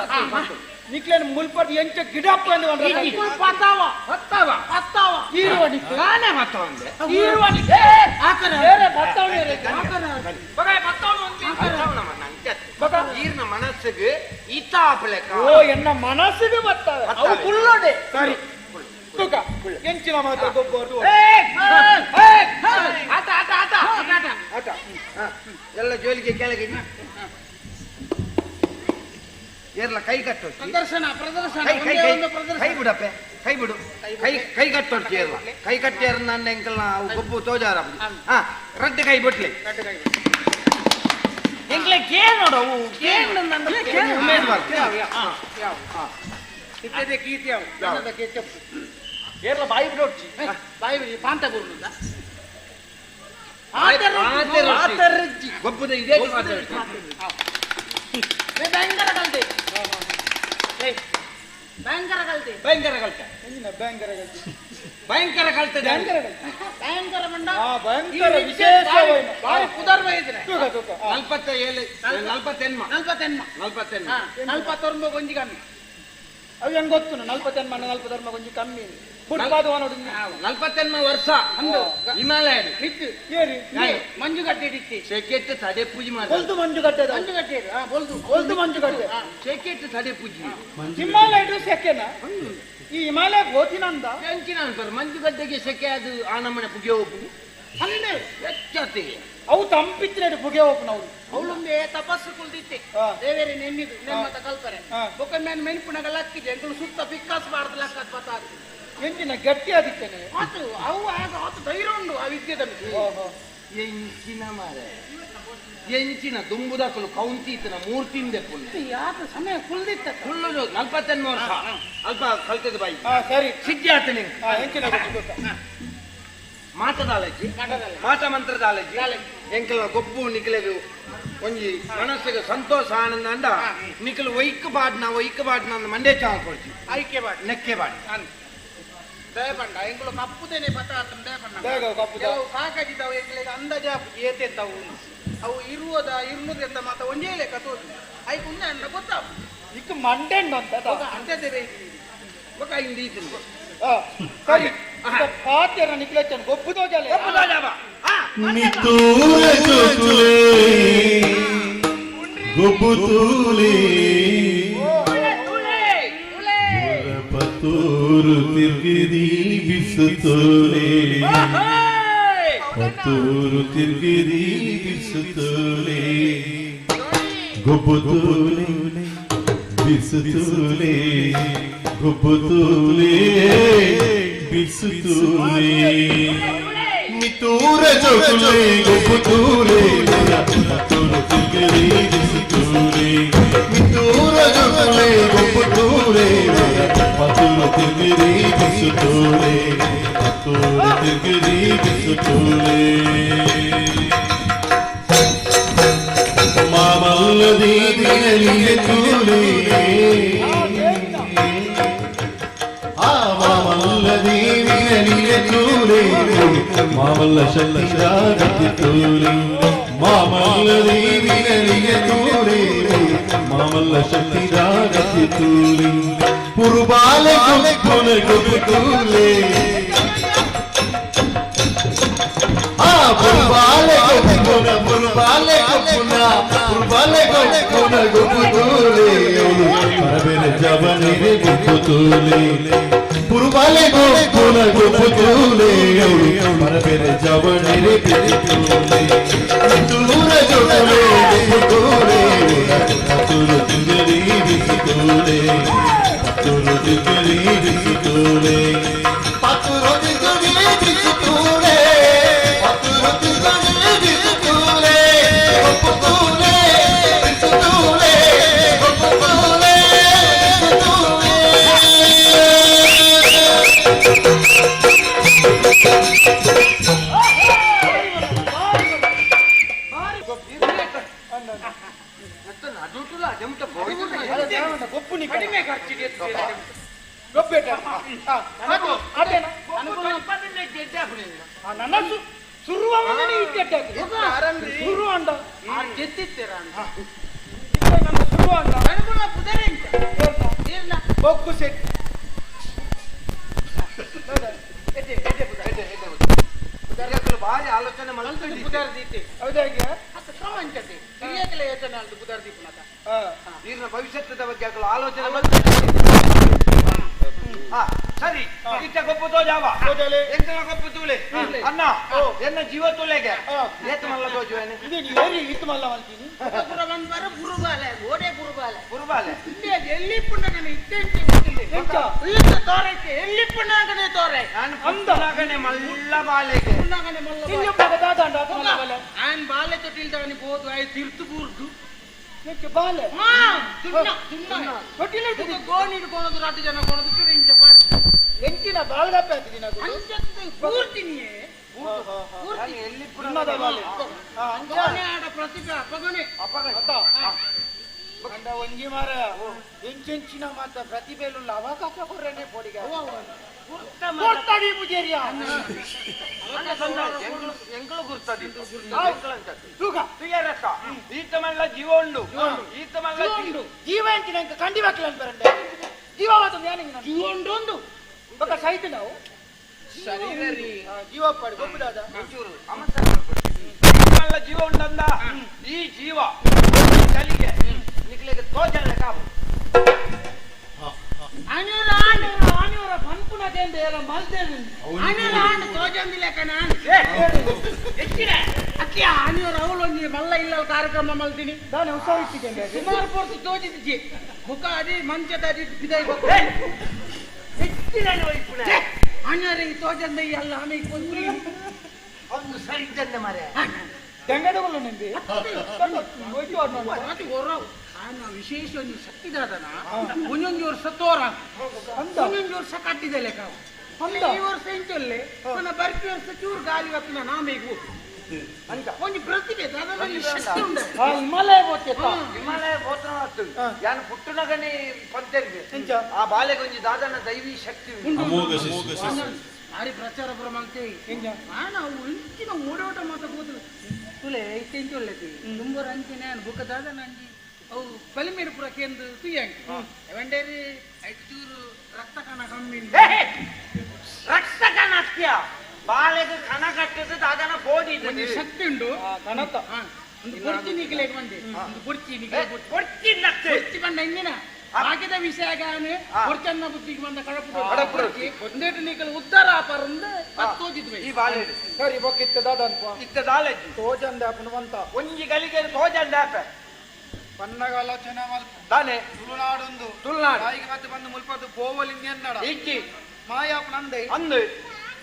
ನಿಕ್ಲೇನು ಮುಲ್ಪದ ಎಂಚ ಗಿಡಪ್ಪ ಅಂದ್ರೆ ಪತ್ತಾವ ಪತ್ತಾವ ಪತ್ತಾವ ಈರುವ ನಿಕ್ಕು ನಾನೇ ಪತ್ತಾವ ಅಂದ್ರೆ ಈರುವ ನಿಕ್ಕು ಬೇರೆ ಪತ್ತವನೇ ಬಗ ಪತ್ತವನು ಬಗ ಈರ್ನ ಮನಸ್ಸಿಗೆ ಈತಾಪಲೆಕ ಓ ಎನ್ನ ಮನಸ್ಸಿಗೆ ಬರ್ತವೆ ಅವು ಕುಳ್ಳೋಡೆ ಸರಿ ತೂಕ ಎಂಚಿನ ಮಾತ ಗೊಬ್ಬರು ಆಟ ಆಟ ಆಟ ಆಟ ಆಟ ಎಲ್ಲ ಜೋಲಿಗೆ ಕೆಳಗೆ ಏರ್ಲ ಕೈ ಕಟ್ಟೋ ಪ್ರದರ್ಶನ ಪ್ರದರ್ಶನ ಕೈ ಬಿಡಪ್ಪೆ ಕೈ ಬಿಡು ಕೈ ಕಟ್ಟೋಡ್ತಿ ಏರ್ಲ ಕೈ ಕಟ್ಟಿಯಾರ ನನ್ನ ಎಂಕಲ್ ಗೊಬ್ಬು ತೋಜಾರ ಹಾ ರಡ್ಡೆ ಕೈ ಬಿಟ್ಲಿ ಎಂಕ್ಲೆ ಕೇಳ್ ನೋಡವು ಕೇಳ್ ಉಮೇದ್ವಾರ್ ಇತ್ತದೆ ಕೀತಿ ಅವು ಏರ್ಲ ಬಾಯಿ ಬಿಡೋಡ್ಚಿ ಬಾಯಿ ಬಿಡಿ ಪಾಂತ ಗುರುದ ಗೊಬ್ಬುದ ಇದೇ ಭಯಂಕರ ಕಲ್ತೆ ಭಯಂಕರ ಕಲ್ತೆ ಭಯಂಕರ ಕಲ್ತೆ ಭಯಂಕರ ಕಲ್ತೆ ಭಯಂಕರ ಮಂಡ ಭಯಂಕರ ವಿಶೇಷ ಬಾರಿ ಕುದರ್ವ ಇದ್ರೆ ತೂಕ ತೂಕ 47 ಗೊಂಜಿ ಕಮ್ಮಿ ಅವು ಹೆಂಗ್ ಗೊತ್ತು 40 ಕೊಂಚ ಕಮ್ಮಿ ಫುಟ್ಪಾತ್ ನೋಡಿ 47 ವರ್ಷ ಅಂದು ಹಿಮಾಲಯ ಏರಿ ಮಂಜುಗಡ್ಡೆ ಇಡಿತಿ ಸೆಕೆಟ್ ತಡೆ ಪೂಜೆ ಮಾಡಿ ಬೊಲ್ದು ಮಂಜುಗಡ್ಡೆ ಮಂಜುಗಡ್ಡೆ ಬೊಲ್ದು ಮಂಜುಗಡ್ಡೆ ಸೆಕೆಟ್ ತಡೆ ಪೂಜೆ ಹಿಮಾಲಯ ಸೆಕೆನ ಈ ಹಿಮಾಲಯ ಗೋತಿನಂದ ಹೆಂಚಿನ ಅಂತಾರೆ ಮಂಜುಗಡ್ಡೆಗೆ ಸೆಕೆ ಅದು ಆ ನಮ್ಮನೆ ಪುಗೆ ಹೋಗು ಅಲ್ಲೇ ಎಚ್ಚತೆ ಅವು ತಂಪಿತ್ತಿನ ಬುಗೆ ಹೋಗ್ನ ಅವ್ರು ಅವಳೊಂದೇ ತಪಸ್ಸು ಕುಲ್ದಿತ್ತೆ ದೇವೇರಿ ನೆನ್ನಿದು ನೆಮ್ಮತ ಕಲ್ಪರೆ ಬೊಕ್ಕ ಮೇಲೆ ಮೆನ್ಪುಣಗ ಲಕ್ಕಿದೆ ಎಂತಳು ಸುತ್ತ ಬಿಕ್ಕಾಸ್ ಬಾರ್ದು ಲಕ್ಕ ಬತ್ತಾದು ಎಂಚಿನ ಗಟ್ಟಿ ಆದಿತ್ತೇನೆ ಅದು ಅವು ಆಗ ಅವತ್ತು ಧೈರ್ಯ ಉಂಡು ಆ ವಿದ್ಯೆದ ಎಂಚಿನ ಮಾರೆ ಎಂಚಿನ ದುಂಬುದಕ್ಕಲು ಕೌಂತೀತನ ಮೂರ್ತಿಂದೆ ಪುಣ್ಯ ಯಾಕೆ ಸಮಯ ಕುಲ್ದಿತ್ತ ಫುಲ್ಲು 48 ವರ್ಷ ಅಲ್ಪ ಕಲ್ತದ ಬಾಯಿ ಸರಿ ಸಿದ್ಧಿ ಆತ ನಿಂಗೆ ಎಂಚಿನ ಗೊತ್ತ ಮಾತದಾಲಜಿ ಮಾತ ಮಂತ್ರದಾಲಜಿ ಎಂಕಲ ಗೊಬ್ಬು ನಿಖಲೆಗು ಒಂಜಿ ಮನಸ್ಸಿಗೆ ಸಂತೋಷ ಆನಂದ ಅಂದ ನಿಖಲು ಒಯ್ಕ ಬಾಡ್ನ ಮಂಡ್ಯ ಚಾವ ಕೊಡ್ತಿ ಐಕೆ ಬಾಡಿ ನೆಕ್ಕೆ ಬಾಡಿ ದಯಪಂಡ ಎಂಗಳು ಕಪ್ಪುದೇನೆ ಪತಾತ ದಯಪಂಡ ಬೇಗ ಕಪ್ಪುದ. ಕೆಲವು ಸಾಕಾಗಿದ್ದಾವೆ ಎಂಗಳಿಗೆ ಅಂದಾಜ ಏತೆಂತವು ಅವು ಇರುವುದೆಂತ ಮಾತ ಒಂದೇ ಲೆಕ್ಕ ತೋಜು ಐಕು ಉಂಡೆ ಅಂದ ಗೊತ್ತಾವು ಇಕ್ಕ ಮಂಡೆಂಡು ಅಂತ ಅಂತ್ಯತೆ ಬೇಕು ಬೊಕ ಹಿಂದಿ ತಿಂದು ಸರಿ ಪಾತ್ಯರ ನಿಕ್ಲೆಚ್ಚನ್ ಗೊಬ್ಬುದೋ ಜಲೆ ನಿತ್ತೂರ ಚೋಕುಲೆ ಗೊಬ್ಬುತೂಲೆ ಪತ್ತೂರು ತಿರ್ಗಿರಿ ಬಿಸುತ್ತೋಲೆ ಪತ್ತೂರು ತಿರ್ಗಿರಿ ಬಿಸುತ್ತೋಲೆ ಗೊಬ್ಬುತೂಲೆ ಬಿಸುತ್ತೋಲೆ ಗೊಬ್ಬುತೂಲೆ ಬಿಸುತ್ತೂಲೆ ನಿತ್ತೂರ ಚೌಕುಲೆ ಗೊಬ್ಬುತೂಲೆ ಪತ್ತೂರು ತಿರ್ಗಿರಿ ಬಿಸುತ್ತೋಲೆ ನಿತ್ತೂರ ಚೌಕುಲೆ ಗೊಬ್ಬುತೂಲೆ ಪತ್ತೂರು ತಿರ್ಗಿರಿ ಬಿಸುತ್ತೋಲೆ ಪತ್ತೂರು ತಿರ್ಗಿರಿ ಬಿಸುತ್ತೋಲೆ ಮಾಮಲ್ಲದಿ ದಿನಲಿಗೆ ತೂಲೆ ಮಾಮಲ್ಲದಿ ದಿನಲಿಗೆ ತೂಲೆ ಮಾಮಲ್ಲ ಶಕ್ತಿ ತೂಲೆ ಮಾಮಲ್ಲದಿ ದಿನಲಿಗೆ ತೂಲೆ ಮಾಮಲ್ಲ ಶಕ್ತಿ ತೂಲೆ ಪುರುಬಾಲೆ ಕೊನೆ ತೂಲೆ ಪುರುಬಾಲೆ ಗೊಬ್ಬುತೂಲೆ ಪರಬೇರೆ ಜವನಿಗೆ ಗೊಬ್ಬುತೂಲೆ ಪುರುಬಾಲೆ ಗೊಬ್ಬುತೂಲೆ ಪರಬೇರೆ ಜವನಿಗೆ ಗೊಬ್ಬುತೂಲೆ ದೂರ ಜೋಟಲೆ ಗೊಬ್ಬುತೂಲೆ ಹತ್ತೂರು ತಿಂಗರಿ ಬಿಸುತ್ತೂಲೆ ಹತ್ತೂರು ತಿಂಗರಿ ಬಿಸುತ್ತೂಲೆ ಪತ್ತೂರು ತಿಂಗರಿ ಬಿಸುತ್ತೂಲೆ ಪತ್ತೂರು ತಿಂಗರಿ ಬಿಸುತ್ತೂಲೆ ಗೊಬ್ಬುತೂಲೆ ಬಿಸುತ್ತೂಲೆ ಗೊಬ್ಬುತೂಲೆ ಗೊಬ್ಬು ನಿ ಕಡಿಮೆ ಖರ್ಚಿಗೆ ಗೊಬ್ಬೆಟ ನನ್ನ ಸುರುವ ಮನೆ ಇಟ್ಟೆ ಸುರು ಅಂಡ ಗೆದ್ದಿತ್ತೀರ ನನ್ನ ಸುರು ಅಂಡ ಅನುಗುಣ ಕುದರೆ ಇಲ್ಲ ಬೊಕ್ಕು ಸೆಟ್ ಭಾರಿ ಆಲೋಚನೆ ಮಾಡ್ತೀವಿ ಬುಧಾರ್ದೀತೆ ಹೌದಾಗಿ ಅದು ಪ್ರಪಂಚತೆ ಹಿರಿಯಕಲೆ ಯೋಚನೆ ಅಲ್ದು ಬುಧಾರ್ದೀಪನಕ ನೀರಿನ ಭವಿಷ್ಯದ ಬಗ್ಗೆ ಆಲೋಚನೆ ಸರಿ ಇಷ್ಟ ಗೊಬ್ಬುತೋ ಜಾವ ಎಂತನ ಗೊಬ್ಬುತೂಲೆ ಅನ್ನ ಎನ್ನ ಜೀವ ತೂಲೆಗೆ ಏತ್ ಮಲ್ಲ ತೋಜುವೇನೆ ಇತ್ತು ಮಲ್ಲ ಮಾಡ್ತೀನಿ ಬಂದ್ಬಾರ ಬುರುಬಾಲೆ ಗೋಡೆ ಬುರುಬಾಲೆ ಬುರುಬಾಲೆ ಎಲ್ಲಿ ಪುಣ್ಣಗನೆ ಇತ್ತೆಂಚ ತೋರೈತೆ ಎಲ್ಲಿ ಪುಣ್ಣಗನೆ ತೋರೈ ನಾನು ಅಂದನೆ ಮಲ್ಲ ಬಾಲೆಗೆ ಪುಣ್ಣಗನೆ ಮಲ್ಲ ಆನ್ ಬಾಲೆ ತೊಟ್ಟಿಲ್ದವನಿ ಬೋದು ಆಯ್ ತಿರ್ತು ಬೂರ್ದು ಬಾಲೆ ತೊಟ್ಟಿಲ ಗೋಣಿ ಹಿಡ್ಕೊಳೋದು 2 ಜನ ಕೊಡೋದು ಚುರಿಂಚ ಪಾರ್ಸಿ ಎಂಟಿನ ಬಾಳ್ಗಪ್ಪ ಆಗ್ತಿದ್ದೀನಿ ಪೂರ್ತಿನಿಯೇ ಎಲ್ಲಿ ಆಡ ಪ್ರತಿಭೆ ಅಪಗಣೆ ಅಂದ ಒಂಜಿ ಮಾರ ಎಂಚೆಂಚಿನ ಮಾತ ಪ್ರತಿಭೆಲು ಅವಕಾಶ ಕೊಡ್ರೇನೆ ಪೋಡಿಗೆ ಕೊಡ್ತಾಡಿ ಮುಜೇರಿಯ ಎಂಗಳು ಗುರ್ತದಿ ತೂಗ ತುಯರಕ್ಕ ಈತ ಮಲ್ಲ ಜೀವ ಉಂಡು ಈತ ಮಲ್ಲ ಜೀವ ಎಂಚಿನ ಕಂಡಿ ಬಾಕಿಲ್ಲ ಬರಂಡೆ ಜೀವ ಮಾತೊಂದು ಯಾನಿಂಗ್ ಜೀವ ಉಂಡು ಬೊಕ್ಕ ಸಹಿತ ನಾವು ಶರೀರರಿ ಜೀವ ಪಡಿ ಗೊಬ್ಬುದಾದ ಒಂಚೂರು ಮಲ್ಲ ಜೀವ ಉಂಡಂದ ಈ ಜೀವ ಚಲಿಗೆ ನಿಕ್ಲೆಗೆ ತೋಜಲ್ಲ ಕಾಬು ಆನೆಯವರ ಪಂಪುನದೆಂದು ಎಲ್ಲ ಮಲ್ದೇನು ಆನೆಯವರ ತೋಜಂದಿಲ್ಲ ಕಣ ಹೆಚ್ಚಿನ ಮುಖ್ಯ ನೀವು ಅವಳು ಒಂದು ಮಲ್ಲ ಇಲ್ಲ ಕಾರ್ಯಕ್ರಮ ಮಲ್ತೀನಿ ದಾನೆ ಉತ್ಸವಿಸಿದ್ದೇನೆ ಸುಮಾರು ಪೋರ್ಸು ತೋಜಿದ್ದಿ ಮುಖ ಅದಿ ಮಂಚದ ಅದಿ ಬಿದೈ ಅಣ್ಣರೇ ತೋಜಂದ ಎಲ್ಲ ಆಮೇಲೆ ಕೊಂದ್ರಿ ಒಂದು ಸರಿ ಇದ್ದಂತೆ ಮಾರೆ ಗಂಗಡಗಳು ನಿಂದಿ ವಿಶೇಷ ಒಂದು ಶಕ್ತಿದಾದನ ಒಂದೊಂದು ಸತ್ತೋರ ಒಂದೊಂದು ವರ್ಷ ಕಟ್ಟಿದೆ ಲೆಕ್ಕ ಈ ವರ್ಷ ಇಂಚೊಲ್ಲೆ ನನ್ನ ಬರ್ತಿ ವರ್ಷ ಚೂರು ಗಾಳಿ ಹೊತ್ತಿನ ನಾಮೇಗು ಒಂದು ಪ್ರತಿಭೆ ಅದರಲ್ಲಿ ಶಕ್ತಿ ಉಂಟು ಹಿಮಾಲಯ ಹೋಗ್ತೇತ ಹಿಮಾಲಯ ಗೋತ್ರ ಯಾನು ಪುಟ್ಟನಗನಿ ಪಂತೇರ್ಗೆ ಆ ಬಾಲೆಗೊಂಜಿ ದಾದನ ದೈವಿ ಶಕ್ತಿ ಉಂಟು. ಅಮೋಘ ಶಿಷ್ಯ ಭಾರಿ ಪ್ರಚಾರ ಪ್ರಮಾಣತೆ ನಾನು ಅವು ಇಂಚಿನ ಓಡೋಟ ಮಾತ ಹೋದ್ರು ತುಲೆ ಇಂಚೊಲ್ಲೆತಿ ತುಂಬರ ಅಂಚಿನ ಬುಕ್ಕದಾದ ನಂಜಿ ಅವು ಬಲಿಮೇರು ಪುರ ಕೇಂದ್ರ ತುಯ್ಯಂಗಿ ಎವಂಡೇರಿ ಐದು ಚೂರು ರಕ್ತ ಕಣ ಕಮ್ಮಿ ರಕ್ತ ಕಣತ್ಯ ಬಾಲೆಗೆ ಕಣ ಕಟ್ಟಿದ್ದು ದಾದನ ಬೋಡಿ ಒಂದು ಶಕ್ತಿ ಉಂಟು ಕಣತ ಒಂದು ಕುರ್ಚಿ ನಿಕ್ಲೆ ಬಂದೆ ಒಂದು ಕುರ್ಚಿ ನಿಕ್ಲೆ ಕೊಡ್ತಿನ್ನತ್ತೆ ಕುರ್ಚಿ ಬಂದ ಹೆಂಗಿನ ಆಗಿದ ವಿಷಯಗಾನೆ ಕುರ್ಚನ್ನ ಬುದ್ಧಿಗೆ ಬಂದ ಕಡಪು ಒಂದೇಟು ನಿಕಲ್ ಉದ್ದಾರ ಪರಂದ ಹತ್ತೋಜಿದ್ವಿ ಈ ಬಾಲೆ ಸರಿ ಬೊಕ್ಕಿತ್ತ ದಾದನ್ ಇತ್ತ ದಾಲೆಜ್ಜಿ ತೋಜಂದ ಅಪನವಂತ ಒಂಜಿ ಗಲಿಗೆ ತೋಜಂದಾಪ ಪನ್ನಗ ಆಲೋಚನೆ ಮಲ್ಪ ದಾನೆ ತುಳುನಾಡೊಂದು ತುಳುನಾಡು ತಾಯಿಗೆ ಮತ್ತೆ ಬಂದು ಮುಲ್ಪದ್ದು ಗೋವಲಿಂದ ಎನ್ನಡ ಇಜ್ಜಿ ಮಾಯಾಪನಂದೆ ಅಂದು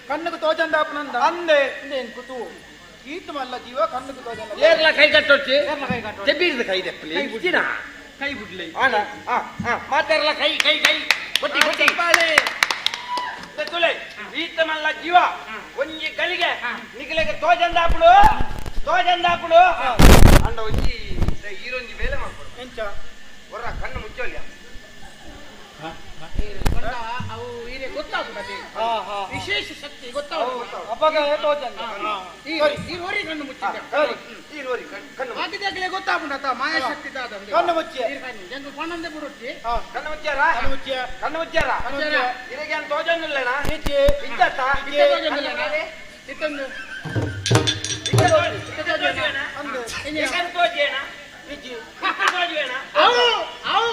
ಕಣ್ಣುకు ತೋಜಂದ ಅಪನಂದ ಅಂದೆ ಇಂದೇನ್ ಕುತು ಈತು ಮಲ್ಲ ಜೀವ ಕಣ್ಣುకు ತೋಜಂದ ಏರ್ಲ ಕೈ ಕಟ್ಟೊಚ್ಚಿ ಚೆಬ್ಬಿರ್ದ ಕೈ ದೆಪ್ಪಲಿ ಇಜ್ಜಿನ ಕೈ ಬಿಡ್ಲಿ ಆನ ಮಾತಾರಲ್ಲ ಕೈ ಕೈ ಕೈ ಕೊಟ್ಟಿ ಕೊಟ್ಟಿ ಬಾಳೆ ತುಲೆ ಈತ ಮಲ್ಲ ಜೀವ ಒಂಜಿ ಗಲಿಗೆ ನಿಖಿಲೆಗೆ ತೋಜಂದಾಪುಡು ಅಂಡ ಒಂಜಿ ಈರೊಂಜಿ ಬೇಲೆ ಮಾಡ್ಕೊಡು ಎಂಚ ಹೊರ ಕಣ್ಣು ಮುಚ್ಚೋಲ್ಯ ಅವು ಹೀರೆ ಗೊತ್ತಾಗ್ತದೆ ವಿಶೇಷ ಶಕ್ತಿ ಗೊತ್ತಾಗ ಅಪ್ಪಗ ತೋಜಂದ ಈ ಹೊರಿ ಕಣ್ಣು ಮುಚ್ಚಿದ್ದ ಈರೋರಿ ಕಣ್ಣು ಆಗಿದಾಗಲೇ ಗೊತ್ತಾಗ್ಬಿಡತ್ತ ಮಾಯಾಶಕ್ತಿ ಕಣ್ಣು ಮುಚ್ಚಿ ಜಂಗು ಪಣ್ಣಂದೆ ಬಿಡುತ್ತಿ ಕಣ್ಣು ಮುಚ್ಚಾರ ಕಣ್ಣು ಮುಚ್ಚಿ ಕಣ್ಣು ಮುಚ್ಚಾರ ಮುಚ್ಚಾರ. ಇರಗೆ ಅಂತ ತೋಜಂದಿಲ್ಲಣ್ಣ ಈಚೆ ಇದ್ದತ್ತ ಇತ್ತೊಂದು ಅಂದು ತೋಜೇಣ ಈಚೆ ತೋಜೇಣ ಅವು ಅವು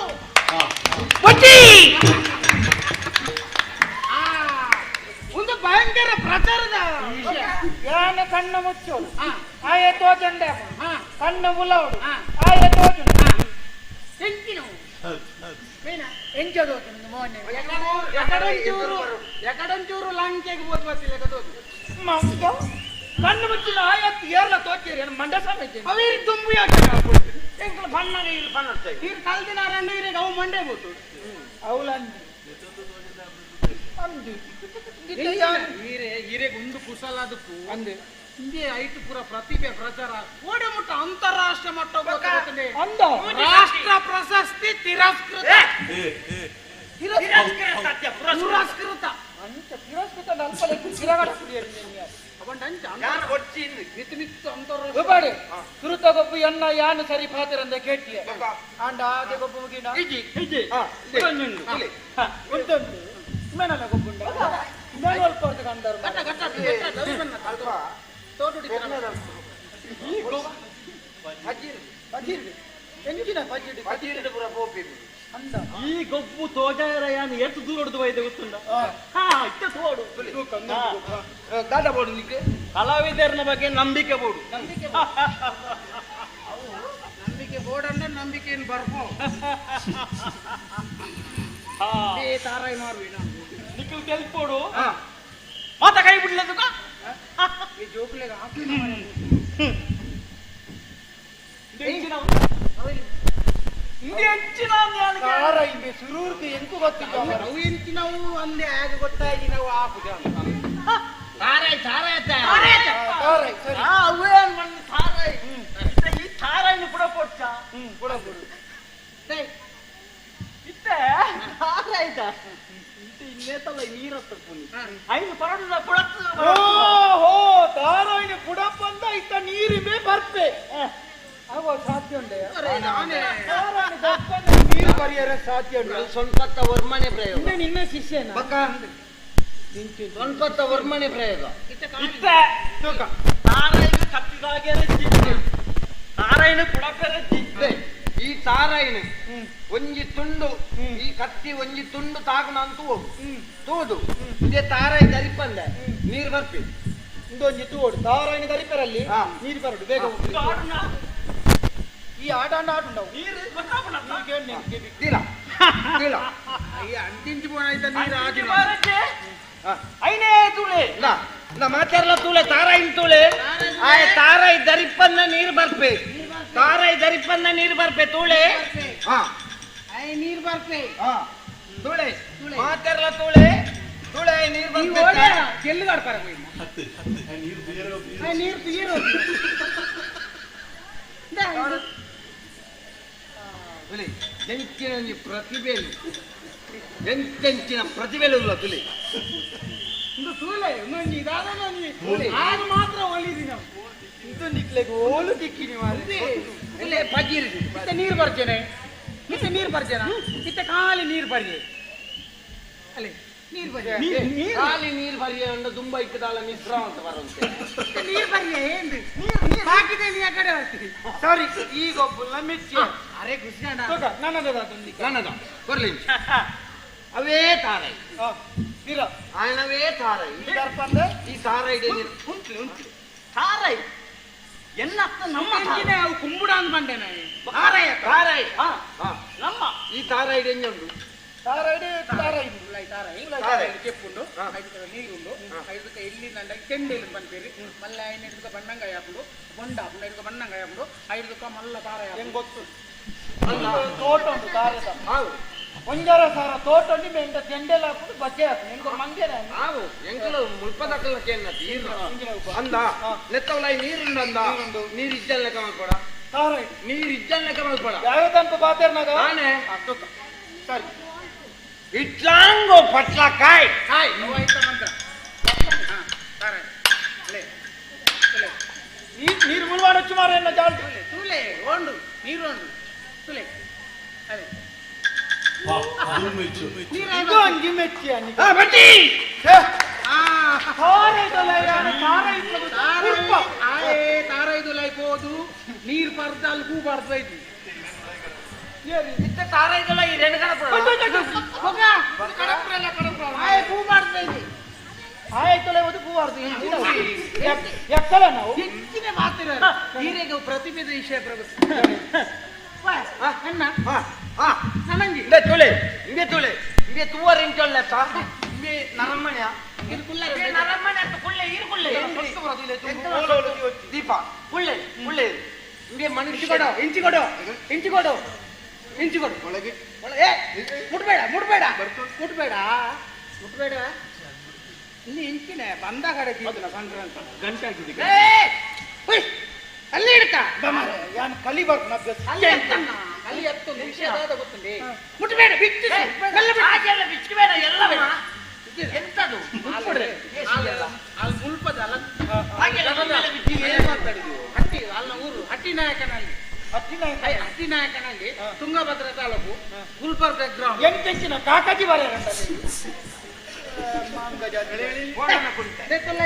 ಒಂದು ಭಯಂಕರ ಪ್ರಚಾರದ ವಿಷಯ ಯಾನ ಕಣ್ಣು ಮುಚ್ಚೋಳು ಹಾ ಆಯ ತೋಜಂದ ಹಾ ಕಣ್ಣು ಮುಲವಡು ಹಾ. ಆಯ ತೋಜಂದ ಹೆಂಚಿನ ಎಂಚದು ಮೋನೆ ಎಕಡಂಚೂರು ಲಂಕೆಗೆ ಹೋದ್ ಬರ್ತಿಲ್ಲ ಕದೋದು ಮಂಗ ಕಣ್ಣು ಮುಚ್ಚಿನ ಆಯತ್ತು ಏರ್ಲ ತೋಚಿರಿ ಮಂಡ ಸಮೇತ ಅವೇರಿ ತುಂಬು ಯೋಚನೆ ಆಗ್ಬಿಡ್ತು ಎಂಕಲ ಬಣ್ಣಗೆ ಇಲ್ಲಿ ಬಣ್ಣತ್ತೆ ನೀರು ಕಲ್ದಿನ ರಂಡು ಇರಿಗೆ ಅವು ಮಂಡೆ ಬೋತು ಅವಲಂದಿ ಅಂದು ಹೀರೆ ಒಂದು ಕುಶಲದಕ್ಕೂ ಅಂದು ಹಿಂದೆ ಐಟು ಪುರ ಪ್ರತಿಭೆ ಪ್ರಚಾರ ಓಡೆ ಮುಟ್ಟ ಅಂತಾರಾಷ್ಟ್ರ ಮಟ್ಟ ಗೊತ್ತಾಗುತ್ತದೆ ಅಂದ ರಾಷ್ಟ್ರ ಪ್ರಶಸ್ತಿ ತಿರಸ್ಕೃತ ಸತ್ಯ ಪುರಸ್ಕೃತ ಅಂಚ ತಿರಸ್ಕೃತ ನಲ್ಪಲೆ ತಿರಗಡ ಕುಡಿಯರಿ ನಿನ್ನೆ ಅವಂಡಂಚ ಯಾರು ಹೊಚ್ಚಿಂದು ಮಿತ್ತು ಮಿತ್ತು ಅಂತಾರಾಷ್ಟ್ರ ಗೋಪಾಡಿ ಸುರುತ ಗೊಬ್ಬು ಎನ್ನ ಯಾನು ಸರಿ ಪಾತಿರಂದ ಕೇಟಿಯ ಆಂಡ ಆದೆ ಗೊಬ್ಬು ಮುಗಿನ ಇಜ್ಜಿ ಉಂಟುಂಟು ಮೇನಲ್ಲ ಗೊಬ್ಬುಂಡ ನಾನು ಅಲ್ಪ ಹೊರತು ಕಂಡರು ಗಟ್ಟ ಗಟ್ಟ ಅಲ್ಪ ತೋಟುಡಿ ಬಜೀರ್ಡಿ ಎಂಚಿನ ಬಜೀರ್ಡಿ ಪಜಿಡಿದ ಪುರ ಗೋಪಿ ಅಂದ ಈ ಗೊಬ್ಬು ತೋಜಾರಯಾನು ಎಷ್ಟು ದೂರ ಹೊಡೆದು ಒಯ್ದೆ ಗೊತ್ತುಂಡ ಹಾ ಇತ್ತ ತೋಡು ದಾದ ಬೋಡು ನಿಕ್ಕೆ ಕಲಾವಿದರ ಬಗ್ಗೆ ನಂಬಿಕೆ ಬೋಡು ನಂಬಿಕೆ ಬೋರ್ಡ್ ಅಂದ್ರೆ ನಂಬಿಕೆ ಏನು ಬರ್ಬೋ ತಾರಾಯಿ ಮಾರುವಿ ನಾನು ನಿಖಿಲ್ ತೆಲ್ಪೋಡು ಮಾತ ಕೈ ಬಿಡ್ಲದು ಈ ಜೋಕ್ಲೆಗೆ ಹಾಕಿ ಹೆಚ್ಚಿನ ಕಾರ ಹಿಂದೆ ಸುರೂರ್ತಿ ಎಂಕು ಗೊತ್ತಿಲ್ಲ ಅವು ಎಂತಿ ನಾವು ಅಂದೆ ಆಗ ಗೊತ್ತಾಗಿ ನಾವು ಆಪುಜ ತಾರಾಯಿ ತಾರಾಯಿ ಕಾರ ಸರಿ ಅವೇನ್ ಮಣ್ಣು ತಾರಾಯಿ ಈ ತಾರಾಯಿನ ಕೂಡ ಕೊಡ್ಚ ಕೊಡ ಕೊಡು ಇತ್ತೆ ತಾರಾಯ್ತ ಇನ್ನೇತಲ್ಲ ನೀರತ್ತ ಪುನಿ ಐದು ಪರಡದ ಕೊಡತ್ತು ಓಹೋ ತಾರಾಯಿನ ಪುಡಪ್ಪ ಅಂತ ಇತ್ತ ನೀರಿಮೆ ಬರ್ಪೆ ಆಗೋ ಸಾಧ್ಯ ಉಂಡೆ ತಾರಾಯಿನ ದಪ್ಪನ ನೀರು ಬರಿಯರ ಸಾಧ್ಯ ಉಂಟು ಸೊಂಪತ್ತ ವರ್ಮನೆ ಪ್ರಯೋಗ ನಿನ್ನ ಶಿಷ್ಯನ ಬಕ್ಕ ಸೊಂಪತ್ತ ವರ್ಮನೆ ಪ್ರಯೋಗ ಇತ್ತೆ ತಾರಾಯಿನ ಕತ್ತಿದಾಗೆ ಜಿತ್ತೆ ತಾರಾಯಿನ ಕುಡಪೆರೆ ಜಿತ್ತೆ ಈ ತಾರಾಯಿನ ಒಂಜಿ ತುಂಡು ಈ ಕತ್ತಿ ಒಂಜಿ ತುಂಡು ತಾಗುನ ಅಂತ ತೂದು ಇದೇ ತಾರಾಯಿ ದರಿಪಂದೆ ನೀರು ಬರ್ಪಿ ಇಂದೊಂದು ತೂಡು ತಾರಾಯಣ ದರಿಪರಲ್ಲಿ ಹಾ. ನೀರು ಬರಡು ಬೇಗ ಹೋಗ್ಲಿ. ಈ ಆಟ ಆಡುಂಡವು ದಿಲ ದಿಲ ಅಯ್ಯ ಅಂತಿಂಚು ಬೋನಾಯ್ತ ನೀರು ಆದಿನ ಐನೇ ತೂಲೆ ನಾ ನಾ ಮಾತಾಡಲ್ಲ ತೂಲೆ ತಾರಾಯಿನ ತೂಲೆ ಆಯ ತಾರಾಯಿ ದರಿಪ್ಪನ್ನ ನೀರು ಬರ್ಪೆ ತಾರಾಯಿ ದರಿಪ್ಪನ್ನ ನೀರು ಬರ್ಪೆ ತೂಳೆ ಹಾ ಅಯ್ಯ ನೀರು ಬರ್ಪೆ ಹಾ ತೂಳೆ ಮಾತಾಡಲ್ಲ ತೂಳೆ ತೂಳೆ ನೀರು ನೀವು ಬರ್ಪೆ ಗೆಲ್ಲುಗಾಡ್ಪಾರ ನೀರು ನೀರು ತುಲೆ ಎಂಚಿನ ಪ್ರತಿಭೆಲು ಎಂತೆಂಚಿನ ಪ್ರತಿಭೆಲು ತುಲೆ ಒಂದು ತೂಲೆ ಇನ್ನೊಂದು ಇದಾದ ಆಗ ಮಾತ್ರ ಒಲಿದಿ ನಾವು ಇಂದೊಂದಿಕ್ಲೆಗೆ ಓಲು ದಿಕ್ಕಿನಿ ಮಾರಿ ಇಲ್ಲೇ ಬಜ್ಜಿರಿ ಇತ್ತ ನೀರು ಬರ್ತೇನೆ ಇತ್ತ ನೀರು ಬರ್ತೇನ ಇತ್ತ ಖಾಲಿ ನೀರು ಬರ್ರಿ ಅಲ್ಲೇ ನೀರು ಬರ್ರಿ ಖಾಲಿ ನೀರು ಬರಿಯ ಅಂಡ ತುಂಬಾ ಇಕ್ಕದಾಲ ಮಿಶ್ರ ಅಂತ ಬರುವಂತೆ ನೀರು ಬರ್ರಿ ಏನು ಹಾಕಿದೆ ನೀ ಆ ಕಡೆ ಹೋಗ್ತೀವಿ ಸಾರಿ ಈಗ ಒಬ್ಬ ಮೆಚ್ಚಿ ಅರೆ ಖುಷಿ ಅಣ್ಣ ನನ್ನದೊಂದಿಗೆ ನನ್ನದ ಬರ್ಲಿ ಅವೇ ತಾರಾಯಿ ನೀರ ఆయనవే ತಾರಾಯಿ ಈ ದರ್ಪಂದ ಈ ತಾರಾಯಿ ಉಂಟ್ಲಿ ಉಂಟ್ಲಿ ತಾರಾಯಿ ಎನ್ನ ನಮ್ಮ ಎಂಚಿನ ಅವು ಕುಂಬುಡ ಅಂತ ಬಂದೆ ನಾನು ತಾರಾಯಿ ತಾರಾಯಿ ಹಾ ನಮ್ಮ ಈ ತಾರಾಯಿ ಎಂಜುಂಡು ತಾರಾಯಿಡೆ ತಾರಾಯಿ ತಾರಾಯಿ చెప్పుండు ఐదుక నీరుండు ఐదుక ఎల్లి నండ చెండేలు పనిపేరి మళ్ళీ ఆయన ఎదుక బన్నంగా యాపుడు బొండ అప్పుడు ఎదుక బన్నంగా యాపుడు ఐదుక మళ్ళీ ತಾರಾಯಿ ಹೆಂಗ್ ಗೊತ್ತು ತೋಟ ಉಂಟು ತಾರದ ಒಂಜಾರ ಸಾರ ತೋಟ ಉಂಟು ಮೆಂಟ ತೆಂಡೆಲ್ಲ ಹಾಕೊಂಡು ಬಜ್ಜೆ ಹಾಕೊಂಡು ಹೆಂಗ ಮಂಗೇನ ఆవు ఎంకలు ముల్పదక్కలకి తీరు అందా నెత్తవలై నీరుండు అందా నీరు ఇజ్జల్ లెక్క మల్పడ ತಾರಾಯಿ నీరు ఇజ్జల్ లెక్క మల్పడ ಯಾವ್ದಂತ ಬಾತೇರ್ನಾಗ ఆనే ಸರಿ ఇట్లాంగో పట్లకాయ్ హాయ్ నువ్వు అయితే మంత్ర ತಾರಾಯಿ ಲೇ ತುಲೆ ನೀರು ಮುಳ್ವಾಡೊಚ್ಚು ಮಾರ ಎನ್ನ ಜಾಲ್ತು ತುಲೆ ಓಂಡು ನೀರು ಓಂಡು ತುಲೆ ಅದೇ ಇದು ಅಂಗಿ ಮೆಚ್ಚಿ ಅನ್ನಿ బట్టి తారైదులైపోదు నీరు పడతాలు పూ పడుతుంది ఇంత తారాయిదల ఈ రెండు కనపడ పూ పడుతుంది ಆಯ್ತಲೆ ಒಂದು ಪೂವಾರ್ದು ಎಕ್ಕಲ ನಾವು ಹೆಚ್ಚಿನ ಮಾತ್ರ ನೀರಿಗೆ ಪ್ರತಿಭೆದ ವಿಷಯ ಪ್ರಭು ಅಣ್ಣ ನನಂಗೆ ఇందే తూలే ఇందే తూలే ఇందే తువ్వర్ ఇంటోళ్ళ ఇందే నరమ్మణ్య ಇದು ಕುಲ್ಲ నరమ్మని అంత కుళ్ళే ఈరుకుళ్ళే దీప పుల్లే పుల్లే ఇందే మనిషి ಇಂಚಿಕೊಡು ಇಂಚಿಕೊಡು ಇಂಚಿಕೊಡು ಇಂಚಿಕೊಡು ಒಳಗೆ ಏ ಮುಟ್ಬೇಡ ಮುಟ್ಬೇಡ ಮುಟ್ಬೇಡ ಮುಟ್ಬೇಡ ಇಲ್ಲಿ ಇಂಚಿನ ಬಂದ ಕಡೆ ತೀರ್ತಿಲ್ಲ ಸಂಕ್ರಾಂತಿ ಗಂಟೆ ಹಾಕಿದ್ದೀವಿ ಅಲ್ಲಿ ಇಡ್ಕ ಯಾನ್ ಕಲಿಬಾರ್ದು ನಬ್be ಅಲ್ಲಿ ಎತ್ತಣ್ಣ ಅಲ್ಲಿ ಎತ್ತು ವಿಷಯ ಗೊತ್ತುಂಡಿ ಮುಟ್ಬೇಡ ಬಿಚ್ಚು ಹಾಗೆಲ್ಲ ಬಿಚ್ಚಬೇಡ ಎಲ್ಲ ಎಂತದು ಅಲ್ಲಿ ಮುಲ್ಪದ ಅಲ್ಲ ಹಾಗೆಲ್ಲ ಮೇಲೆ ಬಿಚ್ಚಿ ಮಾತಾಡಿದ್ವಿ ಹಟ್ಟಿ ಅಲ್ಲ ಊರು ಹಟ್ಟಿ ನಾಯಕನಲ್ಲಿ ಹಟ್ಟಿ ನಾಯಕನಲ್ಲಿ ತುಂಗಭದ್ರಾ ತಾಲೂಕು ಗುಲ್ಬರ್ಗ ಗ್ರಾಮ ಎಂಟೆಂಚಿನ ಕಾಕಾಜಿ ಬಾರೆ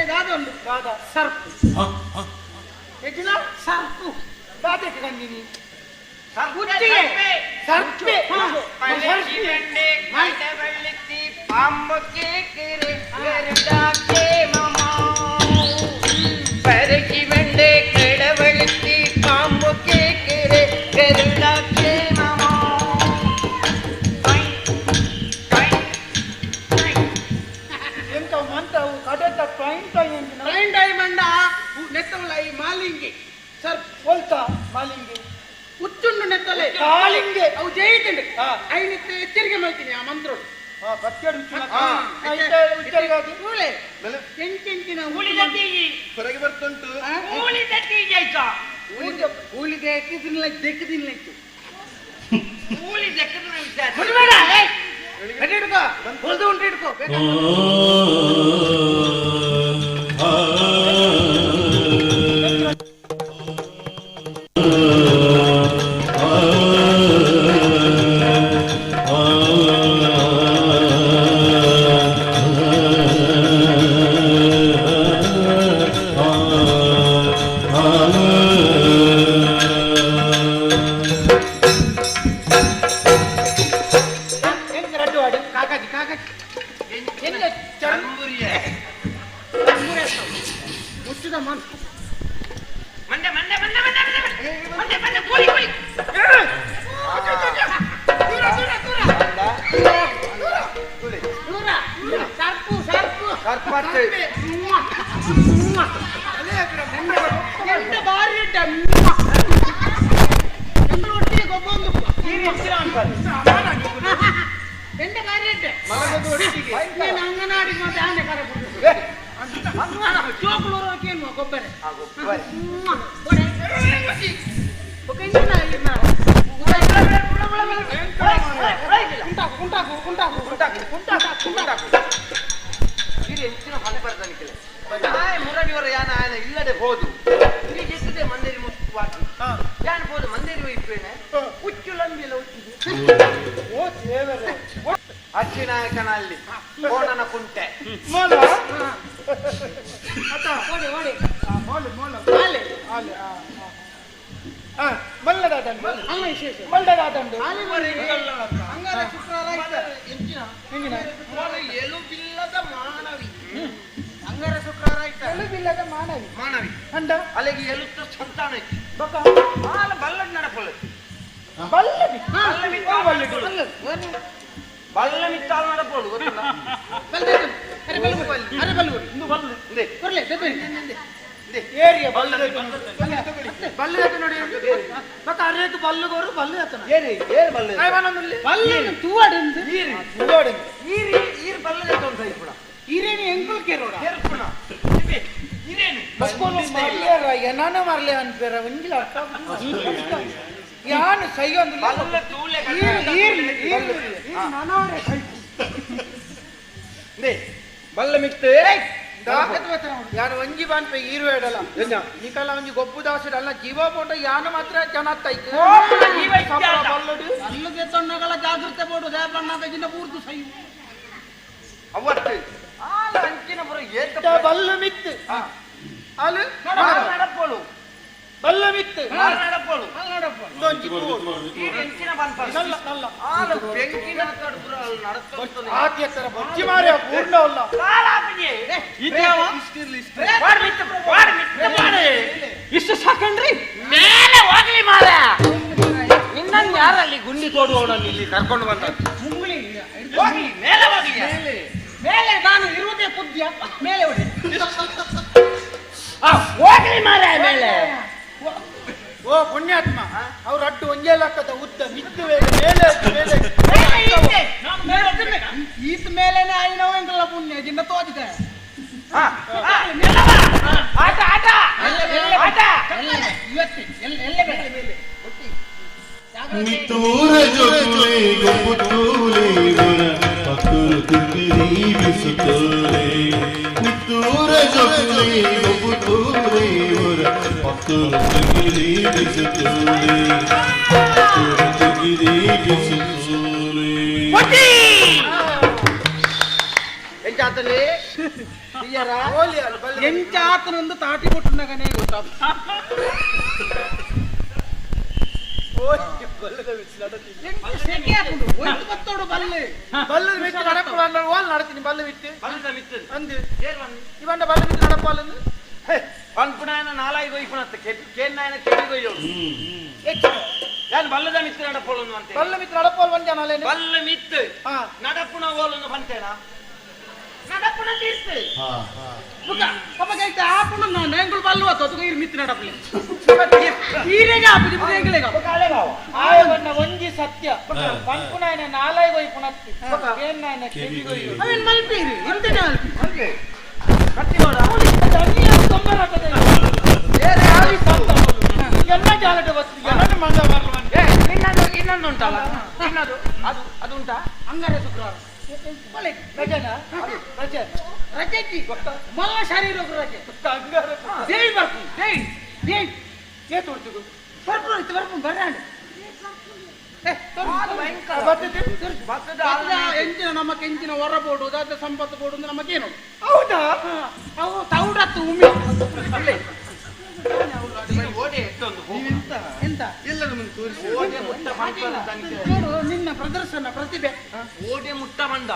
ಇದೊಂದು ಸರ್ಪು ಹೆಚ್ಚಿನ ಸರ್ಪು ದಾದಕ್ಕೆ ಕಂದಿನಿ ಹುಚ್ಚಿಗೆ ಸರ್ಪೆ ಪರಕಿ ಬೆಂಡೆ ಕಡೆ ಬೆಳ್ಳಿತ್ತಿ ಪಾಂಬಕ್ಕೆ ಕೆರೆ ಎರಡಕ್ಕೆ ಮಮ ಪರಕಿ ಬೆಂಡೆ ಕಡೆ ಬೆಳ್ಳಿತ್ತಿ ಪಾಂಬಕ್ಕೆ ಕೆರೆ ಎರಡಕ್ಕೆ ಮಮ ಎಂತ ಮಂತವು ಕಡೆತ ಪಾಯಿಂಟ್ ಟ್ರೈನ್ ಡೈಮಂಡ ನೆತ್ತವಲೈ ಮಾಲಿಂಗಿ ಸರ್ಪ್ ಹೋಲ್ತಾ ಮಾಲಿಂಗಿ ಹುಚ್ಚುಂಡು ನೆತ್ತಲೆ ಕಾಲಿಂಗೆ ಅವು ಜಯಿತಂಡು ಐನಿತ್ತು ಎಚ್ಚರಿಕೆ ಮಾಡ್ತೀನಿ ಆ ಮಂತ್ರೋಡು ಬತ್ತೆಡು ಎಂಚಿನ ಹೊರಗೆ ಬರ್ತುಂಟು ಉಳಿದ ಎಕ್ಕಿದಿಲ್ಲ ದೆಕ್ಕದಿಲ್ಲೈತು ಹಿಡ್ಕೋ ಹೊಲ್ದು ಉಂಟು ಹಿಡ್ಕೋ ರಡ್ಡು ಆಡಿ ಕಾಕಾಜಿ ಕಾಕಾಜಿ ಚಂಬುರಿಯ ಕರ್ಪತ್ತೆ ಎಂತ ಬಾರಿ ಇಟ್ಟ ಒಟ್ಟಿಗೆ ಗೊಬ್ಬೊಂದು ಎಂತ ಬಾರಿ ಇಟ್ಟೆ ನೀನು ಅಂಗನವಾಡಿ ಮತ್ತೆ ಆನೆ ಕರೆ ಚೋಕ್ಳೂರಕ್ಕೆ ಗೊಬ್ಬರ ಹೆಚ್ಚಿನ ಫಲಪರಿಸಲಿಕ್ಕಿಲ್ಲ ಮುರಡಿಯವರ ಯಾನ ಆಯನ ಇಲ್ಲದೆ ಹೋದು ಈಗ ಎಷ್ಟದೆ ಮಂದಿರಿ ಮುಖ್ಯವಾಗಿ ಯಾನ್ ಹೋದು ಮಂದಿರಿ ವೈಪೇನೆ ಹುಚ್ಚು ಲಂಬಿಲ್ಲ ಹುಚ್ಚಿದೆ ಅಚ್ಚಿನಾಯಕನಲ್ಲಿ ಕೋಣನ ಕುಂಟೆ ಮಲ್ಲದಾದಂಡು ಅಂಗಾರ ಶುಕ್ರವಾರ ಎಲುಬಿಲ್ಲದ ಮಾನವಿ ಅಂಗಾರ ಶುಕ್ರವಾರ ಎಲುಬಿಲ್ಲದ ಮಾನವಿ ಮಾನವಿ ಅಂಡ ಅಲ್ಲಿಗೆ ಎಲುತ್ತ ಸಂತಾನ ಬಕ ಬಲ್ಲಡ್ ನಡಪೊಳ್ಳು ಬಲ್ಲದಿ ಬಲ್ಲ ಮಿತ್ತಾಲ್ ನಡಪೊಳ್ಳು ಗೊತ್ತಿಲ್ಲ ಏರಿಯ ಬಲ್ಲದ ನೋಡಿ ಬಕ ಅರೇತು ಬಲ್ಲಗೋರು ಬಲ್ಲು ಆತನ ಏರಿ ಏರ್ ಬಲ್ಲ ಬಲ್ಲನ್ನು ತೂವಾಡೆಂದು ಈರ್ ಬಲ್ಲದ ಅಂತ ಇಪ್ಪುಡ ಈರೇನು ಎಂಕುಲ್ ಕೇರೋಡ ಕೇರ್ಪುಣ ಈರೇನು ನಾನು ಮರ್ಲೆ ಅನ್ಪೇರ ಒಂಜಿಲ ಯಾನು ಸೈಯೊಂದು ಬಲ್ಲ ತೂಲೆ ಬಲ್ಲ ಮಿತ್ತೆ ಯಾರು ಒಂಜಿ ಬಾನ್ಪೆ ಈರುವೇಡಲ್ಲ ನೀಕಲ್ಲ ಒಂಜಿ ಗೊಬ್ಬು ದಾಸಡಲ್ಲ ಜೀವ ಪೋಟ ಯಾನು ಮಾತ್ರ ಚೆನ್ನಾಗ್ತಾಯ್ತು ಬಲ್ಲಡು ಅಲ್ಲದೆ ತೊಣ್ಣಗಳ ಜಾಗೃತೆ ಬೋಡು ದೇವಣ್ಣಗಿನ ಪೂರ್ತು ಸೈ ಅವತ್ತು ಅಂಚಿನ ಪುರ ಏತ ಬಲ್ಲು ಮಿತ್ತು ಅಲು ನಡಪೋಳು ಬಲ್ಲ ಮಿತ್ತು ನಡಪೋಳು ಒಂಜಿ ಹೆಂಚಿನ ಬಂದ್ಪಲ್ಲ ನಲ್ಲ ಆಲು ಬೆಂಕಿನ ಕಡುಪುರ ನಡತ್ತೊಂದು ಆತಿ ಹತ್ತಿರ ಬೊಚ್ಚಿ ಮಾರಿ ಪೂರ್ಣ ಅಲ್ಲ ಇಷ್ಟು ಸಾಕಂಡ್ರಿ ಮೇಲೆ ಹೋಗ್ಲಿ ಮಾರ ನಿನ್ನನ್ನು ಯಾರಲ್ಲಿ ಗುಂಡಿ ತೋಡುವವನನ್ನು ಇಲ್ಲಿ ಕರ್ಕೊಂಡು ಬಂದ ಹೋಗ್ಲಿ ಮೇಲೆ ಹೋಗ್ಲಿ ಮೇಲೆ ನಾನು ಇರುವುದೇ ಪುದ್ಯ ಮೇಲೆ ಹೊಡೆ ಹೋಗ್ಲಿ ಮಾರ ಮೇಲೆ ಓ ಪುಣ್ಯಾತ್ಮ ಅವ್ರ ಅಡ್ಡು ಒಂಜೇ ಲೆಕ್ಕದ ಉದ್ದ ಮಿತ್ತು ಮೇಲೆ ಈತ ಮೇಲೆನೆ ಆಯ್ನವ ಎಂಕಲ್ಲ ಪುಣ್ಯ ಜಿನ್ನ ತೋಜಿದೆ ಆಟ ಆಟ ಆಟ ಇವತ್ತಿ ಎಲ್ಲೇ ಮೇಲೆ ಮಿತ್ತೂರ ಜೊತೆ ಗೊಬ್ಬುತ್ತೂಲೆ ಪಕ್ಕರು ತಿರುಗಿ ಬಿಸುತ್ತೂಲೆ ಮಿತ್ತೂರ ಜೊತೆ ಗೊಬ್ಬುತ್ತೂಲೆ ಪಕ್ಕರು ತಿರುಗಿ ಬಿಸುತ್ತೂಲೆ ಪಕ್ಕರು ತಿರುಗಿ ಬಿಸುತ್ತೂಲೆ ಎಂಚಾತಲಿ ಎಂಚ ಆತನೊಂದು ತಾಟಿ ಕೊಟ್ಟನಗನೇ ಗೊತ್ತ ಬತ್ತೋಡು ಬಲ್ಲೆ ಬಲ್ಲದ ಮಿತ್ತು ನಡಪು ವಾಲ್ ನಡತೀನಿ ಬಲ್ಲ ಮಿತ್ತು ಬಲ್ಲದ ಮಿತ್ತು ಅಂದು ಏರ್ ಬಂದು ಇವಂಡ ಬಲ್ಲ ಮಿತ್ತು ನಡಪಾಲಂದು ಪನ್ಪುನಾಯನ ನಾಲಾಯಿ ಕೊಯ್ಪುನತ್ತ ಕೇನ್ನಾಯನ ಕೆಡಿ ಕೊಯ್ಯೋಡು ಯಾನ್ ಬಲ್ಲದ ಮಿತ್ತು ನಡಪೋಳನ್ನು ಅಂತ ಬಲ್ಲ ಮಿತ್ತು ನಡಪಾಲ್ ಒಂಜ ನಾಲೇನು ಬಲ್ಲ ಮಿತ್ತು ಹಾ ನಡಪುನ ಓಲನ್ನು ಬಂತೇನ ನಡಪುನ ತೀರ್ತು ಪಪ್ಪಗೈತೆ ಆಪುಣ ನೆಂಗುಳು ಬಲ್ಲು ಅತ್ತು ಇರ್ ಮಿತ್ರ ನಡಪಲಿ ಈರೆಗೆ ಆಪುಜಿ ಎಂಗಲೆಗ ಆಯವನ್ನ ಒಂಜಿ ಸತ್ಯ ಪನ್ಪುನಾಯನ ನಾಲಾಯಿ ಹೋಯ್ ಪುನತ್ತಿ ಕೇನ್ನಾಯನ ಕೆಡಿ ಹೋಯ್ ಅವೇನ್ ಮಲ್ಪೀರಿ ಎಂತನೇ ಮಲ್ಪಿ ಕಟ್ಟಿ ನೋಡ ಎಲ್ಲ ಜಾಲಟ ಬತ್ತು ಎಲ್ಲ ಮಂಗ ಬರ್ಲು ಇನ್ನೊಂದು ಉಂಟಲ್ಲ ಇನ್ನದು ಅದು ಉಂಟಾ ಅಂಗಾರ ಶುಕ್ರವಾರ ರಜನ ರಜೆ ರಜೆಜ್ಜಿ ಮಲ್ಲ ಶರೀರ ರಜೆ ಅಂಗಾರ ದೇವಿ ಬರ್ಕು ದೇವಿ ಏತ್ ಹೊಡ್ತಿಗು ಬರ್ಪು ಇತ್ತು ಬರ್ಪು ಬರ್ರಾಂಡ್ ಎಂಚಿನ ನಮ್ಮ ಕೆಂಚಿನ ಹೊರ ಬೋಡು ಅದ ಸಂಪತ್ತು ಬೋಡು ಅಂದ್ರೆ ನಮಗೇನು ಹೌದಾ ಅವು ತೌಡತ್ತು ಉಮ್ಮಿ ಓಡಿ ಎಷ್ಟೊಂದು ಎಂತ ಎಲ್ಲರ ಮುಂದೆ ತೋರಿಸಿ ಓಡಿ ಮುಟ್ಟ ಬಂದ ನೋಡು ನಿನ್ನ ಪ್ರದರ್ಶನ ಪ್ರತಿಭೆ ಓಡಿ ಮುಟ್ಟ ಬಂದ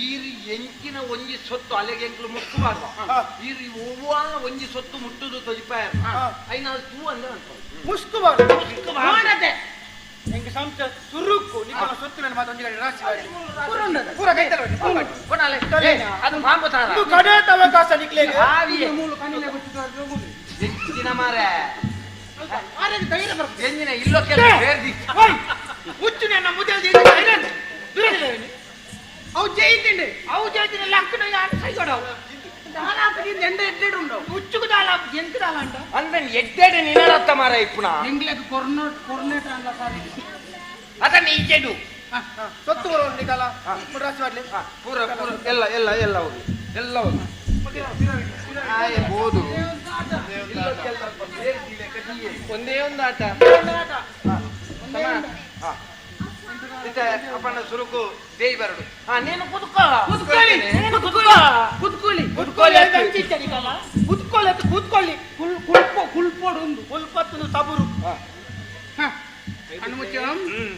ಈರಿ ಎಂಚಿನ ಒಂಜಿ ಸೊತ್ತು ಅಲೆಗೆ ಎಂಕ್ಲು ಮುಟ್ಟಬಾರ್ದು ಈರಿ ಒವ್ವಾನ ಒಂಜಿ ಸೊತ್ತು ಮುಟ್ಟುದು ತೊಜಿಪಾಯ ಐನ ತೂ ಅಂದ್ರೆ ಮುಸ್ಕುಬಾರ್ದು ಮಾಡದೆ ನಿಂಗೆ ಸಂಸ ಸುರುಕು ನಿನ್ನ ಸೊತ್ತು ಮಾತು ಒಂದು ಕಡೆ ರಾಶಿ ಪೂರ ಕೈತಲ್ಲ ಅದು ಪಾಂಪು ತರ ಇದು ಕಡೆ ಅವಕಾಶ ನಿಕ್ಲೇಗೆ ಮೂಲು ಕಣ್ಣಿನ ಗೊತ್ತಿದ್ದು ಹೆಚ್ಚಿನ ಮಾರೆ ಆರೆಗೆ ಧೈರ್ಯ ಬರ್ತದೆ ಎಂಜಿನ ಇಲ್ಲೋ ಕೆಲಸ ಬೇರ್ದಿ ಹುಚ್ಚು ನನ್ನ ಮುದ್ದೆ ಅವು ಜೈತಿಂಡೆ ಅವು ಜೈತಿನ ಲಕ್ಕನ ಯಾರು ಸೈಗಡವು దాలాపుకి ఎండ ఎడ్డేడు ఉండవు ఉచ్చుకు దాలాపు ఎంత దాలంట అందన్ ఎడ్డేడు నిన్నడత్త మార ఇప్పున ఇంగ్లకు కొర్నేట్ అన్న సారి అతని ఇచ్చేడు ಸೊತ್ತು ಬರೋದು ನಿಕಲ ఇప్పుడు ರಾಶಿ ಮಾಡ್ಲಿ ಪೂರ ಪೂರ ಎಲ್ಲ ಹೋಗಿ ಎಲ್ಲ ಹೋಗಿ ಆಯ್ ಬೋದು ಒಂದೇ ಒಂದು ಆಟ ಅಪ್ಪನ ಸುರುಕು ದೇಯಿ ಬರಡು ನೀನು కుల్పోడు కుల్పత్తును తబురు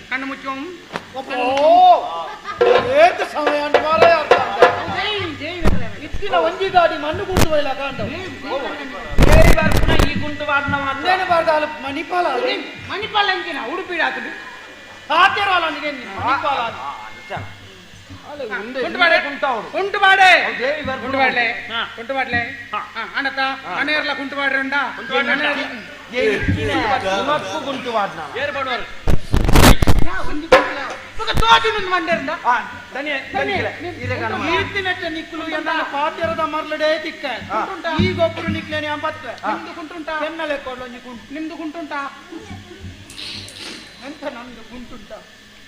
కన్ను ముత్యం ఏంటి సమయాన్ని మాలే ఇచ్చిన వంజి గాడి మన్ను గుంటు పోయేలాగా అంటావు ఈ గుంటు వాడిన నేను పడతాను మణిపాల అంకిన ఉడిపిడి అతడు ఆచారాలని మణిపాల కుంటువాడే అన్నత అనేర్ల కుంటువాడు ఉండా గుంటు వాడిన ఒక తోటి నుండి మండేరుండా కీర్తినట్టు నిక్కులు ఎంత పాత్యರದ మరలడే తిక్క ఈ గొప్పలు నిక్కులేని అంపత్క నిందుకుంటుంటా ఎన్నలెక్కడో నిందుకుంటుంటా ఎంత నందుకుంటుంటా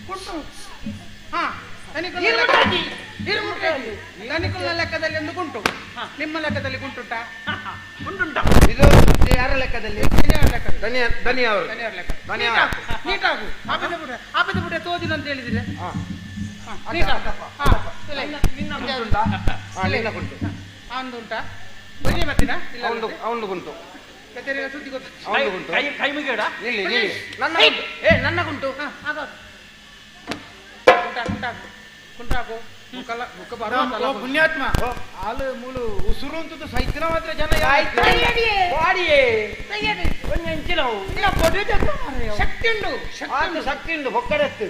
కుంటు ಧನಿಕುಲ ಲೆಕ್ಕದಲ್ಲಿ ಎಂದುకుంಟು ನಿಮ್ಮ ಲೆಕ್ಕದಲ್ಲಿ ಗುಂಟುಂಟಾ ಗುಂಟುಂಟಾ ಇದು ಯಾರ ಲೆಕ್ಕದಲ್ಲಿ ಧನಿ ಅವರು ನೀಟಾಗು ಆಪದ ಬಿಟ್ಟೆ ತೋದಿನ ಅಂತ ಹೇಳಿದ್ರೆ ಅಂದುಂಟಾ ಬರೀ ಮತ್ತಿನ ಅವನು ಗುಂಟು ಸುದ್ದಿ ಗೊತ್ತು ಅವನು ಗುಂಟು ಕೈ ಮುಗಿಯೋಡ ನನ್ನ ಗುಂಟು ಕುಂಟಾಕು ಪುಣ್ಯಾತ್ಮ ಹಾಲು ಮೂಲು ಉಸುರು ಅಂತ ಸೈತಿನ ಮಾತ್ರ ಜನ ಶಕ್ತಿ ಉಂಟು ಹೊಕ್ಕಡೆತ್ತು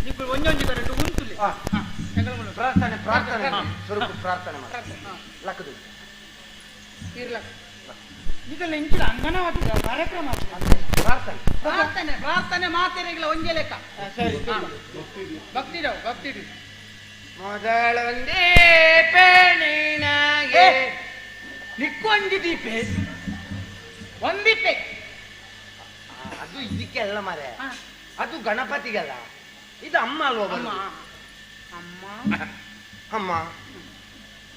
ఇప్పుడు ಒಂಜೊಂಜಿ ಕರೆಂಟ್ ಉಂಟುಲಿ ಪ್ರಾರ್ಥನೆ ಸ್ವರೂಪ ಪ್ರಾರ್ಥನೆ ಲಕ್ಕದು ಇದೆಲ್ಲ ಇಂಚಿನ ಅಂಗನವಾಡಿ ಕಾರ್ಯಕ್ರಮ ಪ್ರಾರ್ಥನೆ ಮಾತೆರೆಗಳ ಒಂದೇ ಲೆಕ್ಕ ಸರಿ ಭಕ್ತಿಡು ಮೊದಲೊಂದೇ ಪೇಣಿನಾಗೆ ನಿಕ್ಕೊಂದಿ ದೀಪೆ ಒಂದಿಪ್ಪೆ ಅದು ಇದಕ್ಕೆಲ್ಲ ಮರೆ ಅದು ಗಣಪತಿಗಲ್ಲ ಇದು ಅಮ್ಮ ಅಲ್ವಾ ಅಮ್ಮ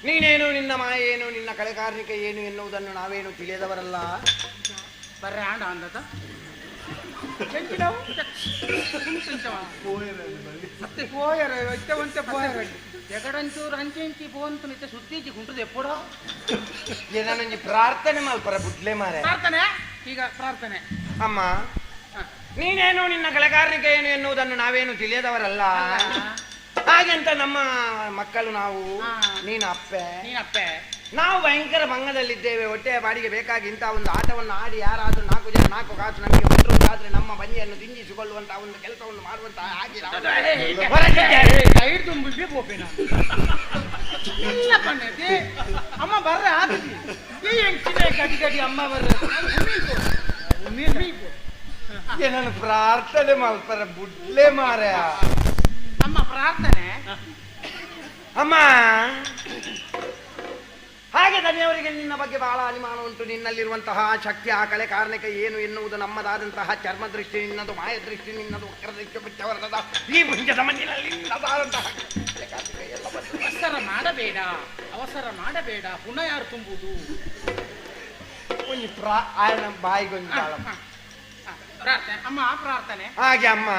ನೀನೇನು ನಿನ್ನ ಮಾಯೇನು ನಿನ್ನ ಕಳೆಕಾರ್ಣಿಕ ಏನು ಎನ್ನುವುದನ್ನು ನಾವೇನು ತಿಳಿಯದವರಲ್ಲ ಬರ್ರೆ ಆಂಡ ಅಂದದ ಮತ್ತೆ పోయారు వచ్చే పోయారండి ఎక్కడంచూరు అంచెంచి పోంతునితే సుత్తించి ఉంటుంది ఎప్పుడో ಏನಾನು ಪ್ರಾರ್ಥನೆ ಮಲ್ಪರ ಬುಡ್ಲೆ ಮಾರೆ ಪ್ರಾರ್ಥನೆ ಈಗ ಪ್ರಾರ್ಥನೆ ಅಮ್ಮ ನೀನೇನು ನಿನ್ನ ಕಳೆಕಾರ್ಣಿಕ ಏನು ಎನ್ನುವುದನ್ನು ನಾವೇನು ತಿಳಿಯದವರಲ್ಲ ಹಾಗೆಂತ ನಮ್ಮ ಮಕ್ಕಳು ನಾವು ನೀನಪ್ಪೆ ನಾವು ಭಯಂಕರ ಭಂಗದಲ್ಲಿದ್ದೇವೆ ಹೊಟ್ಟೆಯ ಬಾಡಿಗೆ ಬೇಕಾಗಿ ಇಂಥ ಒಂದು ಆಟವನ್ನು ಆಡಿ ಯಾರಾದ್ರೂ 4 ಜನ 4 ಕಾಸು ನಮಗೆ ಕೊಟ್ಟರೆ ನಮ್ಮ ಬನ್ನಿಯನ್ನು ದಿಂಜಿಸಿಕೊಳ್ಳುವಂತಹ ಒಂದು ಕೆಲಸವನ್ನು ಮಾಡುವಂತಹ ಹಾಗೆ ಅಮ್ಮ ಬರ್ರ ಗಡಿ ಅಮ್ಮ ಬರ್ರ ನಾನು ಪ್ರಾರ್ಥನೆ ಮಲ್ಪರ ಬುಡ್ಲೆ ಮಾರ ಅಮ್ಮ ಪ್ರಾರ್ಥನೆ ಅಮ್ಮ ಹಾಗೆ ಧನ್ಯವರಿಗೆ ನಿನ್ನ ಬಗ್ಗೆ ಬಹಳ ಅನುಮಾನ ಉಂಟು ನಿನ್ನಲ್ಲಿರುವಂತಹ ಶಕ್ತಿ ಆ ಕಲೆ ಕಾರಣಕ ಏನು ಎನ್ನುವುದು ನಮ್ಮದಾದಂತಹ ಚರ್ಮ ದೃಷ್ಟಿ ನಿನ್ನದು ಮಾಯ ದೃಷ್ಟಿ ನಿನ್ನದು ವಕ್ರ ದೃಷ್ಟಿ ಬಿಟ್ಟವರದ ಈ ಪುಂಜದ ಮಣ್ಣಿನಲ್ಲಿ ನಿನ್ನದಾದಂತಹ ಅವಸರ ಮಾಡಬೇಡ ಪುನಃ ಯಾರು ತುಂಬುವುದು ಬಾಯಿಗೊಂದು ಅಮ್ಮ ಪ್ರಾರ್ಥನೆ ಹಾಗೆ ಅಮ್ಮ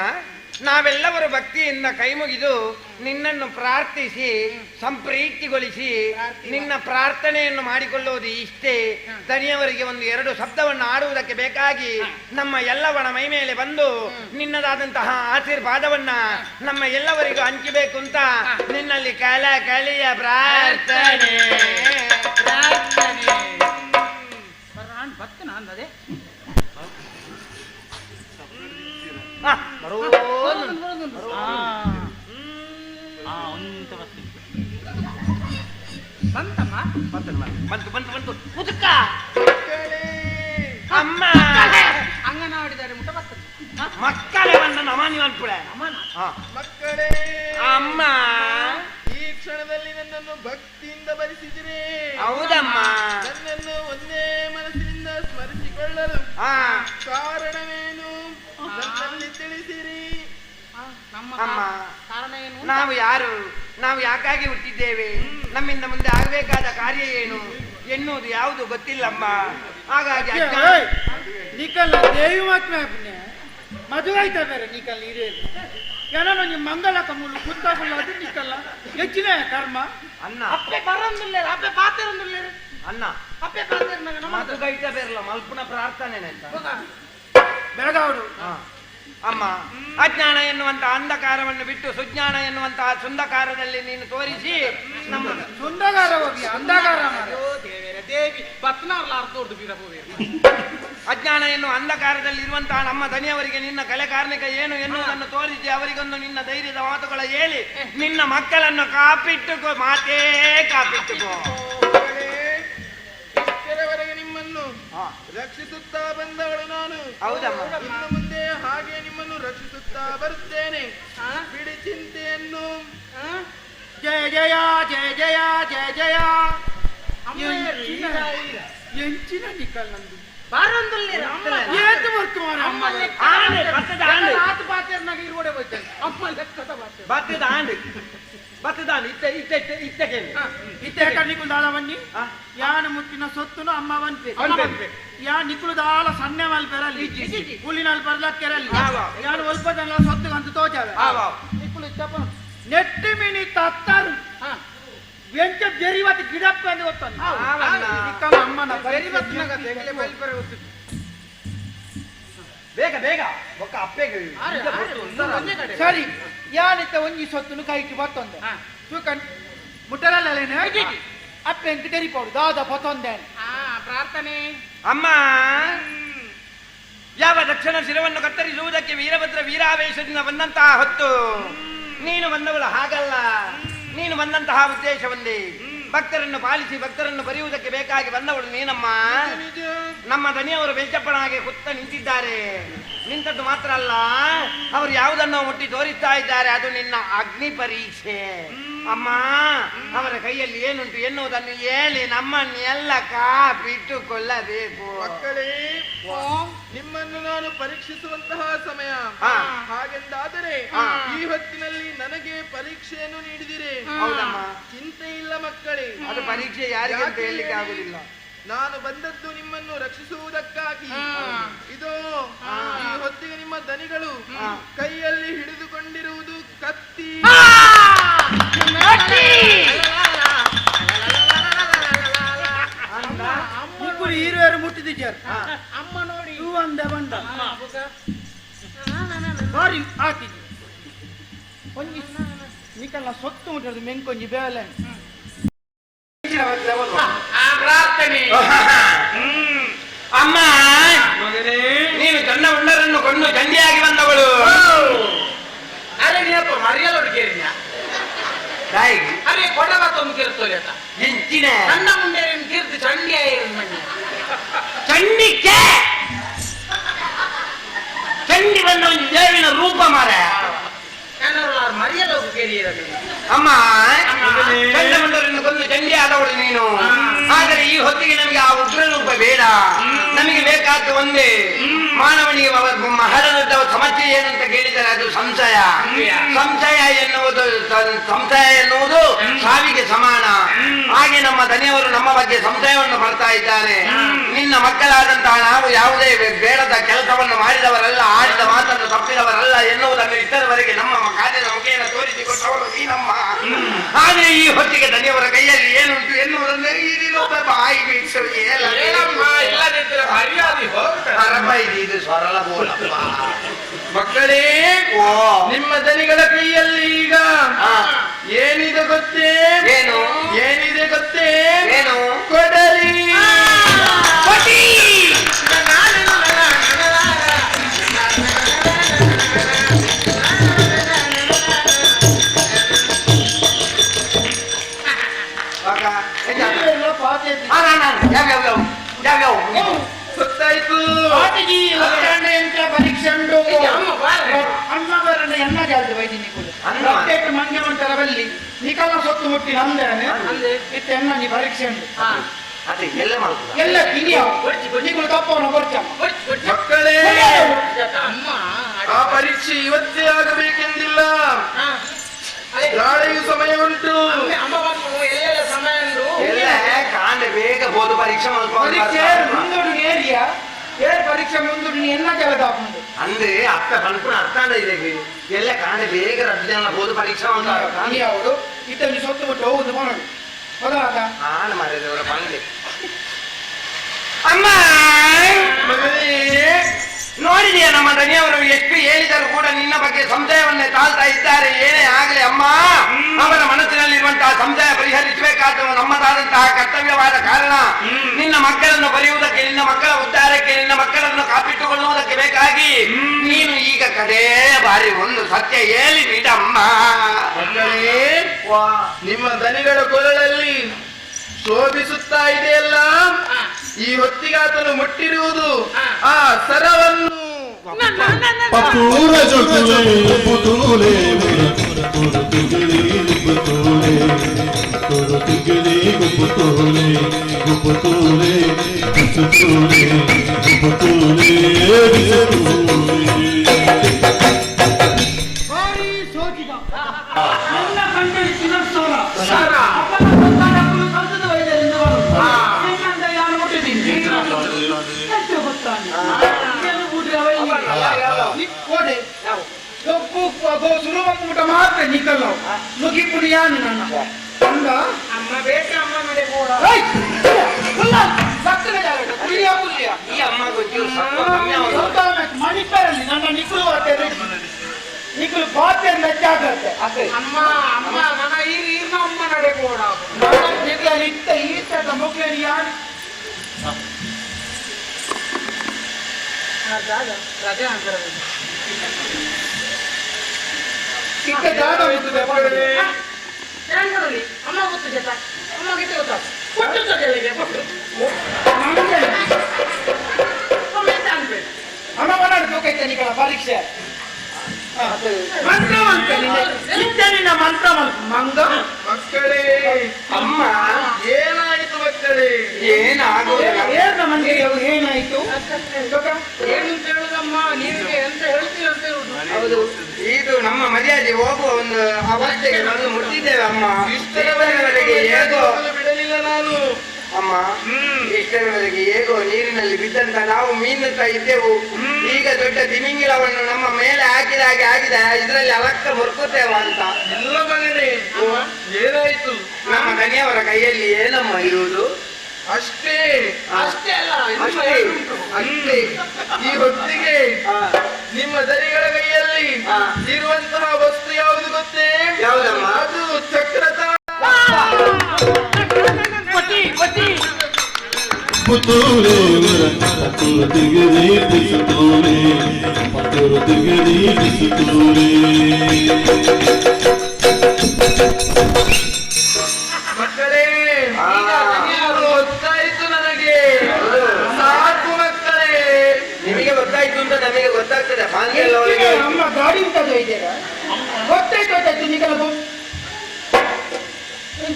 ನಾವೆಲ್ಲವರು ಭಕ್ತಿಯಿಂದ ಕೈ ಮುಗಿದು ನಿನ್ನನ್ನು ಪ್ರಾರ್ಥಿಸಿ ಸಂಪ್ರೀತಿಗೊಳಿಸಿ ನಿನ್ನ ಪ್ರಾರ್ಥನೆಯನ್ನು ಮಾಡಿಕೊಳ್ಳುವುದು ಇಷ್ಟೇ ದನಿಯವರಿಗೆ ಒಂದು 2 ಶಬ್ದವನ್ನು ಆಡುವುದಕ್ಕೆ ಬೇಕಾಗಿ ನಮ್ಮ ಎಲ್ಲವನ ಮೈ ಮೇಲೆ ಬಂದು ನಿನ್ನದಾದಂತಹ ಆಶೀರ್ವಾದವನ್ನ ನಮ್ಮ ಎಲ್ಲವರಿಗೂ ಹಂಚಬೇಕು ಅಂತ ನಿನ್ನಲ್ಲಿ ಕಳೆಯ ಪ್ರಾರ್ಥನೆ ಭಕ್ತನ ಅಂದದೆ ಒಂತ ಬರ್ತೀನಿ. ಬಂತಮ್ಮ ಬಂತು ಮುದುಕ ಅಮ್ಮ ಅಂಗನವಾಡಿದಾರೆ ಮುಟ್ಟ ಬರ್ತದೆ ಮಕ್ಕಳೇ ಬಂದ ನಮಾನಿ ಅನ್ಪುಳೆ ಮಕ್ಕಳೇ, ಅಮ್ಮ ಈ ಕ್ಷಣದಲ್ಲಿ ನನ್ನನ್ನು ಭಕ್ತಿಯಿಂದ ಭರಿಸಿದಿರಿ. ಹೌದಮ್ಮ. ನನ್ನನ್ನು ಒಂದೇ ಮನಸ್ಸಿನಿಂದ ಸ್ಮರಿಸಿಕೊಳ್ಳಲು ಕಾರಣವೇನು ನನ್ನಲ್ಲಿ ತಿಳಿಸಿರಿ. ಅಮ್ಮ, ಕಾರಣ ಏನು? ನಾವು ಯಾರು, ನಾವು ಯಾಕಾಗಿ ಹುಟ್ಟಿದ್ದೇವೆ, ನಮ್ಮಿಂದ ಮುಂದೆ ಆಗಬೇಕಾದ ಕಾರ್ಯ ಏನು ಎನ್ನುವುದು ಯಾವುದು ಗೊತ್ತಿಲ್ಲಮ್ಮ. ಹಾಗಾಗಿ ನೀಕಲ್ಲ ದೇವಿ ಮಾತ್ಮೆ ಮದುವೆ ಆಯ್ತಾ ಬೇರೆ ನೀಕಲ್ಲ ಹಿರಿಯರು ಏನೋ ನಿಮ್ಮ ಮಂಗಲ ಕಮ್ಮಲು ಕುತ್ತಾಗಲ್ಲ ಅದು ನೀಕಲ್ಲ ಹೆಚ್ಚಿನ ಕರ್ಮ ಅನ್ನ ಅಪ್ಪೆ ಬರಂದಿಲ್ಲ ಅಪ್ಪೆ ಪಾತಿರಂದಿಲ್ಲ ಅನ್ನ ಅಪ್ಪೆ ಪಾತಿರ ಮದುವೆ ಐತ ಬೇರಲ್ಲ ಮಲ್ಪುನ ಪ್ರಾರ್ಥನೆ ಅಂತ ಬೆಳಗಾವಡು. ಅಮ್ಮ, ಅಜ್ಞಾನ ಎನ್ನುವಂತ ಅಂಧಕಾರವನ್ನು ಬಿಟ್ಟು ಸುಜ್ಞಾನ ಎನ್ನುವಂತಹ ಸುಂದಕಾರದಲ್ಲಿ ನೀನು ತೋರಿಸಿ ನಮ್ಮ ಸುಂದಗಾರ ಹೋಗಿ ಅಂಧಕಾರ ದೇವಿ ಬತ್ನಾರ್ಲಾರ್ದೋರ್ದು ಬೀರಬೋವೆ. ಅಜ್ಞಾನ ಎನ್ನುವ ಅಂಧಕಾರದಲ್ಲಿ ಇರುವಂತಹ ನಮ್ಮ ದನಿಯವರಿಗೆ ನಿನ್ನ ಕಲೆ ಕಾರ್ಮಿಕ ಏನು ಎನ್ನುವುದನ್ನು ತೋರಿಸಿ ಅವರಿಗೊಂದು ನಿನ್ನ ಧೈರ್ಯದ ಮಾತುಗಳ ಹೇಳಿ ನಿನ್ನ ಮಕ್ಕಳನ್ನು ಕಾಪಿಟ್ಟುಕೋ, ಮಾತೇ ಕಾಪಿಟ್ಟುಕೋ. ಇಷ್ಟರವರೆಗೆ ನಿಮ್ಮನ್ನು ರಕ್ಷಿಸುತ್ತಾ ಬಂದವಳು ನಾನು. ಹೌದಮ್ಮ. ಇನ್ನು ಮುಂದೆ ಹಾಗೆ ನಿಮ್ಮನ್ನು ರಕ್ಷಿಸುತ್ತಾ ಬರುತ್ತೇನೆ. ಬಿಡಿ ಚಿಂತೆಯನ್ನು. ಜಯ ಜಯ ಜಯ ಜಯ ಜಯ ಜಯ. ಎಂಚಿನ ನಿಕ್ಕಲ್ ನಂದು ಏತು ವರ್ತಮಾನ ಅಮ್ಮ ಆತು ಪಾತಿರ್ನಾಗ ಇರ್ಬೋಡೆ ಹೋಯ್ತೇನೆ ಅಮ್ಮ ಲೆಕ್ಕದ ಪಾತಿರ್ ಬತ್ತದ ಆಂಡ್ ಬತ್ತದ ಆಂಡ್ ಇತ್ತಕ್ಕೆ ಇತ್ತೆ ನಿಕ್ಕುಲು ದಾದ ಬನ್ನಿ ಯಾನ ಮುಟ್ಟಿನ ಸೊತ್ತುನು ಅಮ್ಮ ಬಂತೆ ಯಾ ನಿಕ್ಕುಲು ದಾಲ ಸಣ್ಣ ಮಲ್ಪೆರಲ್ಲಿ ಹುಲ್ಲಿನಲ್ಲಿ ಬರ್ಲಕ್ಕೆರಲ್ಲಿ ಯಾನು ಒಲ್ಪ ಜನ ಸೊತ್ತು ಅಂತ ತೋಚಾವೆ ನಿಕ್ಕುಲು ಇತ್ತಪ್ಪ ನೆಟ್ಟಿ ಮಿನಿ ತತ್ತಾರು ಎಂಚ ಬೆರಿವತ್ತು ಗಿಡಪ್ಪ ಅಂತ ಗೊತ್ತಾನೆ ಅಮ್ಮನ ಬೆರಿವತ್ತಿನಾಗ ಬೇಗ ಬೇಗ ಒಕ್ಕ ಅಪ್ಪೆಗೆ ಸರಿ ಯಾನಿತ್ತ ಒಂಜಿ ಸೊತ್ತುನು ಕೈಟಿ ಬತ್ತೊಂದೆ ತೂಕನ್ ಮುಟ್ಟರಲ್ಲೇನೆ ಅಪ್ಪೆ ಎಂಕ ತೆರಿಪೋಡು ದಾದ ಬತ್ತೊಂದೆ ಪ್ರಾರ್ಥನೆ. ಅಮ್ಮ, ಯಾವ ದಕ್ಷಿಣ ಶಿರವನ್ನು ಕತ್ತರಿಸುವುದಕ್ಕೆ ವೀರಭದ್ರ ವೀರಾವೇಶದಿಂದ ಬಂದಂತಹ ಹೊತ್ತು ನೀನು ಬಂದವಳು ಹಾಗಲ್ಲ. ನೀನು ಬಂದಂತಹ ಉದ್ದೇಶ ಒಂದೇ, ಭಕ್ತರನ್ನು ಪಾಲಿಸಿ ಭಕ್ತರನ್ನು ಬರೆಯುವುದಕ್ಕೆ ಬೇಕಾಗಿ ಬಂದವಳು ನೀನಮ್ಮ. ನಮ್ಮ ದನಿಯವರು ಬೆಂಚಪ್ಪನಾಗೆ ಕುತ್ತ ನಿಂತಿದ್ದಾರೆ. ನಿಂತದ್ದು ಮಾತ್ರ ಅಲ್ಲ, ಅವರು ಯಾವುದನ್ನು ಮುಟ್ಟಿ ತೋರಿಸ್ತಾ ಇದ್ದಾರೆ, ಅದು ನಿನ್ನ ಅಗ್ನಿ ಪರೀಕ್ಷೆ. ಅಮ್ಮ, ಅವರ ಕೈಯಲ್ಲಿ ಏನುಂಟು ಎನ್ನುವುದನ್ನು ಹೇಳಿ ನಮ್ಮನ್ನೆಲ್ಲ ಕಾಪಿಟ್ಟುಕೊಳ್ಳಬೇಕು. ಮಕ್ಕಳೇ, ನಿಮ್ಮನ್ನು ನಾನು ಪರೀಕ್ಷಿಸುವಂತಹ ಸಮಯ. ಹಾಗೆಂದಾದರೆ ಈ ಹೊತ್ತಿನಲ್ಲಿ ನನಗೆ ಪರೀಕ್ಷೆಯನ್ನು ನೀಡಿದಿರಿ. ಹೌದಮ್ಮ. ಚಿಂತೆ ಇಲ್ಲ ಮಕ್ಕಳೇ, ಅದು ಪರೀಕ್ಷೆ ಯಾರಿಗೆ ಅಂತ ಹೇಳಲಿಕ್ಕೆ ಆಗುದಿಲ್ಲ. ನಾನು ಬಂದದ್ದು ನಿಮ್ಮನ್ನು ರಕ್ಷಿಸುವುದಕ್ಕಾಗಿ. ಇದು ಈ ಹೊತ್ತಿಗೆ ನಿಮ್ಮ ದನಿಗಳು ಕೈಯಲ್ಲಿ ಹಿಡಿದುಕೊಂಡಿರುವುದು ಕತ್ತಿ. ಹಿರಿಯರು ಮುಟ್ಟಿದ್ದಾರೆ. ಅಮ್ಮ ನೋಡಿ ಇವು ಅಂದೆ ಬಂದ ಬಾರಿ ಹಾಕಿದ್ದು ಒಂಜಿ ನಿಕಲ್ಲ ಸೊತ್ತು ಮುಟ್ಟದು ಮೆಂಕೊಂಜಿ ಬೇಲೆ ಪ್ರಾರ್ಥನೆ. ಅಮ್ಮ, ನೀನು ಚಂದ ಉಂಡರನ್ನು ಕೊಂಡು ಚಂಡಿಯಾಗಿ ಬಂದವಳು. ಅರೆ ನೀನಪ್ಪ ಮರಿಯಲೊಟ್ಟಿಗೆ ತಾಯಿಗೆ ಅರೆ ಕೊಡಬತ್ತೊಂದು ಕಿರ್ತೋಲೆ ಅಂತ ಹೆಂಚಿನ ಸಣ್ಣ ಮುಂಡೆ ಕೀರ್ತಿ ಚಂಡಿ ಚಂಡಿಕೆ ಚಂಡಿ ಬಂದ ಒಂದು ದೇವಿನ ರೂಪ ಮಾರ ಮರಿಯಲ್ಲ ಕೇಳಿರೋದು. ಅಮ್ಮ, ಚಂಡಮಂಡಲನ್ನು ಕೊಂದು ಚಂಡಿ ಆದವಳು ನೀನು. ಆದರೆ ಈ ಹೊತ್ತಿಗೆ ನಮಗೆ ಆ ಉಗ್ರ ರೂಪ ಬೇಡ. ನಮಗೆ ಬೇಕಾದ ಒಂದೇ ಮಾನವನಿಗೆ ಮಹರದ ಸಮಸ್ಯೆ ಏನಂತ ಕೇಳಿದರೆ ಅದು ಸಂಶಯ. ಸಂಶಯ ಎನ್ನುವುದು ಸಾವಿಗೆ ಸಮಾನ. ಹಾಗೆ ನಮ್ಮ ದನಿಯವರು ನಮ್ಮ ಬಗ್ಗೆ ಸಂಶಯವನ್ನು ಮಾಡ್ತಾ ಇದ್ದಾರೆ. ನಿನ್ನ ಮಕ್ಕಳಾದಂತಹ ನಾವು ಯಾವುದೇ ಬೇಡದ ಕೆಲಸವನ್ನು ಮಾಡಿದವರಲ್ಲ, ಆಡಿದ ಮಾತನ್ನು ತಪ್ಪಿದವರಲ್ಲ ಎನ್ನುವುದನ್ನು ಇಷ್ಟರವರೆಗೆ ನಮ್ಮ ಕಾರ್ಯದ ಮುಖೇನ ತೋರಿಸಿಕೊಟ್ಟವರು ನೀನಮ್ಮ. ಆದರೆ ಈ ಹೊತ್ತಿಗೆ ದನಿಯವರ ಕೈಯಲ್ಲಿ ಏನುಂಟು ಎನ್ನುವುದನ್ನು ಬಾಯಿಗೆ ಇದು ಸರಳ ಬೋಲಪ್ಪ. ಮಕ್ಕಳೇ, ನಿಮ್ಮ ದನಿಗಳ ಕೈಯಲ್ಲಿ ಈಗ ಏನಿದೆ ಗೊತ್ತೇ? ಏನು ಏನಿದೆ ಗೊತ್ತೇ? ಏನು? ಕೊಡಲಿ. ಸಾಧ್ಯತೆ ಯಾವ್ಯಾವ ಗೊತ್ತಾಯ್ತು. ಪರೀಕ್ಷೆ ಉಂಟು ಅಮ್ಮ ಬರಣ್ಣ ಎನ್ನ ಜಾತಿ ವೈದ್ಯ ನಿಕುಲು ಮಂಗೆ ಮಂಟರ ಬಲ್ಲಿ ನಿಕಲ ಸೊತ್ತು ಮುಟ್ಟಿ ನಂದೇನೆ ಇತ್ತು ಎನ್ನ ನೀ ಪರೀಕ್ಷೆ ಉಂಟು ಅದೇ ಎಲ್ಲ ಮಾಡ್ತಾರೆ ಎಲ್ಲ ಕಿನಿಯ ನಿಕುಲು ತಪ್ಪವನು ಬರ್ಚ ಮಕ್ಕಳೇ, ಆ ಪರೀಕ್ಷೆ ಇವತ್ತೇ ಆಗಬೇಕೆಂದಿಲ್ಲ, ನಾಳೆಯೂ ಸಮಯ ಉಂಟು. ಎಲ್ಲ ಕಾಂಡೆ ಬೇಗ ಬೋದು ಪರೀಕ್ಷೆ ಪರೀಕ್ಷೆ ಮುಂದೂಡು ಏರಿಯಾ ಏರ್ ಪರೀಕ್ಷೆ ಮುಂದೂಡು ನೀ ಎನ್ನ ಕೆಲದ ಅಂದ್ರೆ ಅರ್ಥ ಪನ್ಪುಣ ಅರ್ಥ ಇದೆ ಎಲ್ಲ ಕಾಂಡೆ ಬೇಗ ರಜನ ಬೋದು ಪರೀಕ್ಷೆ ಅವರು ಇದ್ದಲ್ಲಿ ಸೊತ್ತು ಬಿಟ್ಟು ಹೋಗುದು ಮಾಡೋದು ಮೊದಲಾದ ಆನ ಮಾರಿದವರ ಬಂಗ್ಲೆ ಅಮ್ಮ ಮಗನೇ, ನೋಡಿದೆಯಾ ನಮ್ಮ ದನಿಯವರು ಎಷ್ಟು ಹೇಳಿದರೂ ಕೂಡ ನಿನ್ನ ಬಗ್ಗೆ ಸಂಶಯವನ್ನೇ ತಾಳ್ತಾ ಇದ್ದಾರೆ. ಏನೇ ಆಗಲಿ ಅಮ್ಮ, ಅವರ ಮನಸ್ಸಿನಲ್ಲಿರುವಂತಹ ಸಂಶಯ ಪರಿಹರಿಸಬೇಕಾದ ನಮ್ಮದಾದಂತಹ ಕರ್ತವ್ಯವಾದ ಕಾರಣ ನಿನ್ನ ಮಕ್ಕಳನ್ನು ಬರೆಯುವುದಕ್ಕೆ, ನಿನ್ನ ಮಕ್ಕಳ ಉದ್ಧಾರಕ್ಕೆ, ನಿನ್ನ ಮಕ್ಕಳನ್ನು ಕಾಪಿಟ್ಟುಕೊಳ್ಳುವುದಕ್ಕೆ ಬೇಕಾಗಿ ನೀನು ಈಗ ಕಡೇ ಬಾರಿ ಒಂದು ಸತ್ಯ ಹೇಳಿ ಬಿಡಮ್ಮ. ಮಕ್ಕಳೇ, ನಿಮ್ಮ ದನಿಗಳ ಕೊರಳಲ್ಲಿ ಶೋಭಿಸುತ್ತಾ ಇದೆಯಲ್ಲ, ಈ ಹೊತ್ತಿಗಾತನು ಮುಟ್ಟಿರುವುದು ಆ ಸರವನ್ನು. ಪತ್ತೂರ ಜೊಟ್ಟುಲೆ ಪುತೂಲೆ ತುರುತಿಗಿರಿ ಪುತೂಲೆ ತುರುತಿಗಿರಿ ಗುಪ್ಪುತೂಲೆ ಗುಪ್ಪುತೂಲೆ ಬಿಸುತೂಲೆ ಗುಪ್ಪುತೂಲೆ ಭಾರಿ ಸೋಜಿಗ ಎಲ್ಲ ಕಂಡಲ್ಲಿ ಚಿನ್ನಸ್ತಾರ ಕಲ್ತದ ವೈದ್ಯರಿಂದ ಬರುದು ಯಾರು ಮುಟ್ಟಿದ್ದೀನಿ ಎಷ್ಟು ಗೊತ್ತಾನೆ ಕೋಡೆ ಒಪ್ಪು ಶುರು ಬಂದ್ಬಿಟ್ಟ ಮಾತ್ರ ನಿಕಲ್ಲ ಮುಗಿ ಪುಡಿಯಾನು ನನ್ನ ಅಂದ ಅಮ್ಮ ಬೇಕೆ ಅಮ್ಮ ನಡೆ ಕೂಡ ಸಕ್ಕರೆ ಪುಳಿಯ ಪುಲ್ಯ ಈ ಅಮ್ಮ ಗೊತ್ತಿಲ್ಲ ಸ್ವಲ್ಪ ಕಮ್ಮಿ ಆಗೋದು. ಮಣಿಪರಲ್ಲಿ ನನ್ನ ನಿಕುಲು ಆಗ್ತದೆ ನಿಕುಲು ಬಾತ್ಯ ಮೆಚ್ಚಾಗತ್ತೆ ಅಮ್ಮ ಅಮ್ಮ ನನ್ನ ಈರ್ನ ಅಮ್ಮ ನಡೆ ಕೂಡ ಇತ್ತ ಈತ ಮುಖ್ಯನಿ ಯಾರು ರಜೆ ಅಂತಾರೆ ಇತ್ತ ಜಾಗ ಇರ್ತದೆ ಮಗಳೇ. ಹೇಳಿ ಅಮ್ಮ ಗೊತ್ತು ಜತ ಅಮ್ಮ ಗಿಟ್ಟ ಗೊತ್ತ ಕೊಟ್ಟು ಜೊತೆಗೆ ಕೊಟ್ಟು ನಮ್ಗೆ ಅಮ್ಮ ಎಂತ ಅನ್ಬೇಕು ಹಣ ಮಾಡಾಡು ತೂಕೈತೆ ನಿಕಲ ಪರೀಕ್ಷೆ ಮಂತ್ರವಂತ ನಿನ್ನ ಮಂತ್ರ ಮಂಗ ಮಕ್ಕಳೇ, ಅಮ್ಮ ಏನಾಯಿತು ಮಕ್ಕಳೇ? ಏನಾಗೋದಿಲ್ಲ. ಏನ ಮಂದಿಗೆ ಏನಾಯ್ತು ಏನು ಅಂತ ಹೇಳುದಮ್ಮ ನೀರಿಗೆ ಎಂತ ಹೇಳ್ತೀವಿ ಅಂತ ಹೇಳುದು ಹೌದು, ಇದು ನಮ್ಮ ಮರ್ಯಾದೆ ಹೋಗುವ ಒಂದು ಅವಸ್ಥೆಗೆ ಬಂದು ಮುಟ್ಟಿದ್ದೇವೆ ಅಮ್ಮ. ಇಷ್ಟರವರೆಗೆ ಹೇಗೋ ಬಿಡಲಿಲ್ಲ ನಾನು. ಅಮ್ಮ, ಇಷ್ಟರವರೆಗೆ ಹೇಗೋ ನೀರಿನಲ್ಲಿ ಬಿದ್ದಂತ ನಾವು ಮೀನುತ್ತಾ ಇದ್ದೆವು. ಈಗ ದೊಡ್ಡ ತಿಮಿಂಗಿಲವನ್ನು ನಮ್ಮ ಮೇಲೆ ಹಾಕಿದ ಹಾಗೆ ಆಗಿದೆ, ಇದರಲ್ಲಿ ಅಲಕ್ಕ ಮುರ್ಕುತ್ತೇವ ಅಂತ. ಇಲ್ಲ ಮಗನೇ, ಏನಾಯ್ತು? ನಮ್ಮ ದನಿಯವರ ಕೈಯಲ್ಲಿ ಏನಮ್ಮ ಇರುವುದು? ಅಷ್ಟೇ ಅಷ್ಟೇ ಅಲ್ಲ ಅಷ್ಟೇ ಅಷ್ಟೇ. ಈ ಹೊತ್ತಿಗೆ ನಿಮ್ಮ ದನಿಗಳ ಕೈಯಲ್ಲಿ ಇರುವಂತಹ ವಸ್ತು ಯಾವುದು ಗೊತ್ತೇ? ಯಾವುದಮ್ಮ? ಅದು ಚಕ್ರತಾಳ. ಪುತೂಲೆ ತುರುತಿಗಿರಿ ಬಿಸುತೂಲೆ ತುರುತಿಗಿರಿ ಬಿಸುತೂಲೆ ಮಕ್ಕಳೇ, ಈಗ ದನಿಯರು ಗೊತ್ತಾಯಿತು ನನಗೆ. ಸಾಕು ಮಕ್ಕಳೇ. ನಿಮಗೆ ಗೊತ್ತಾಯ್ತು ಅಂತ ನಮಗೆ ಗೊತ್ತಾಗ್ತದೆ. ಹಾಗೆ ಎಲ್ಲ ಒಳಗೆ ನಮ್ಮ ಗಾಡಿ ಉಂಟದು ಇದ್ದೀರಾ ಗೊತ್ತಾಯ್ತು ಗೊತ್ತಾಯ್ತು ನಿಕಲ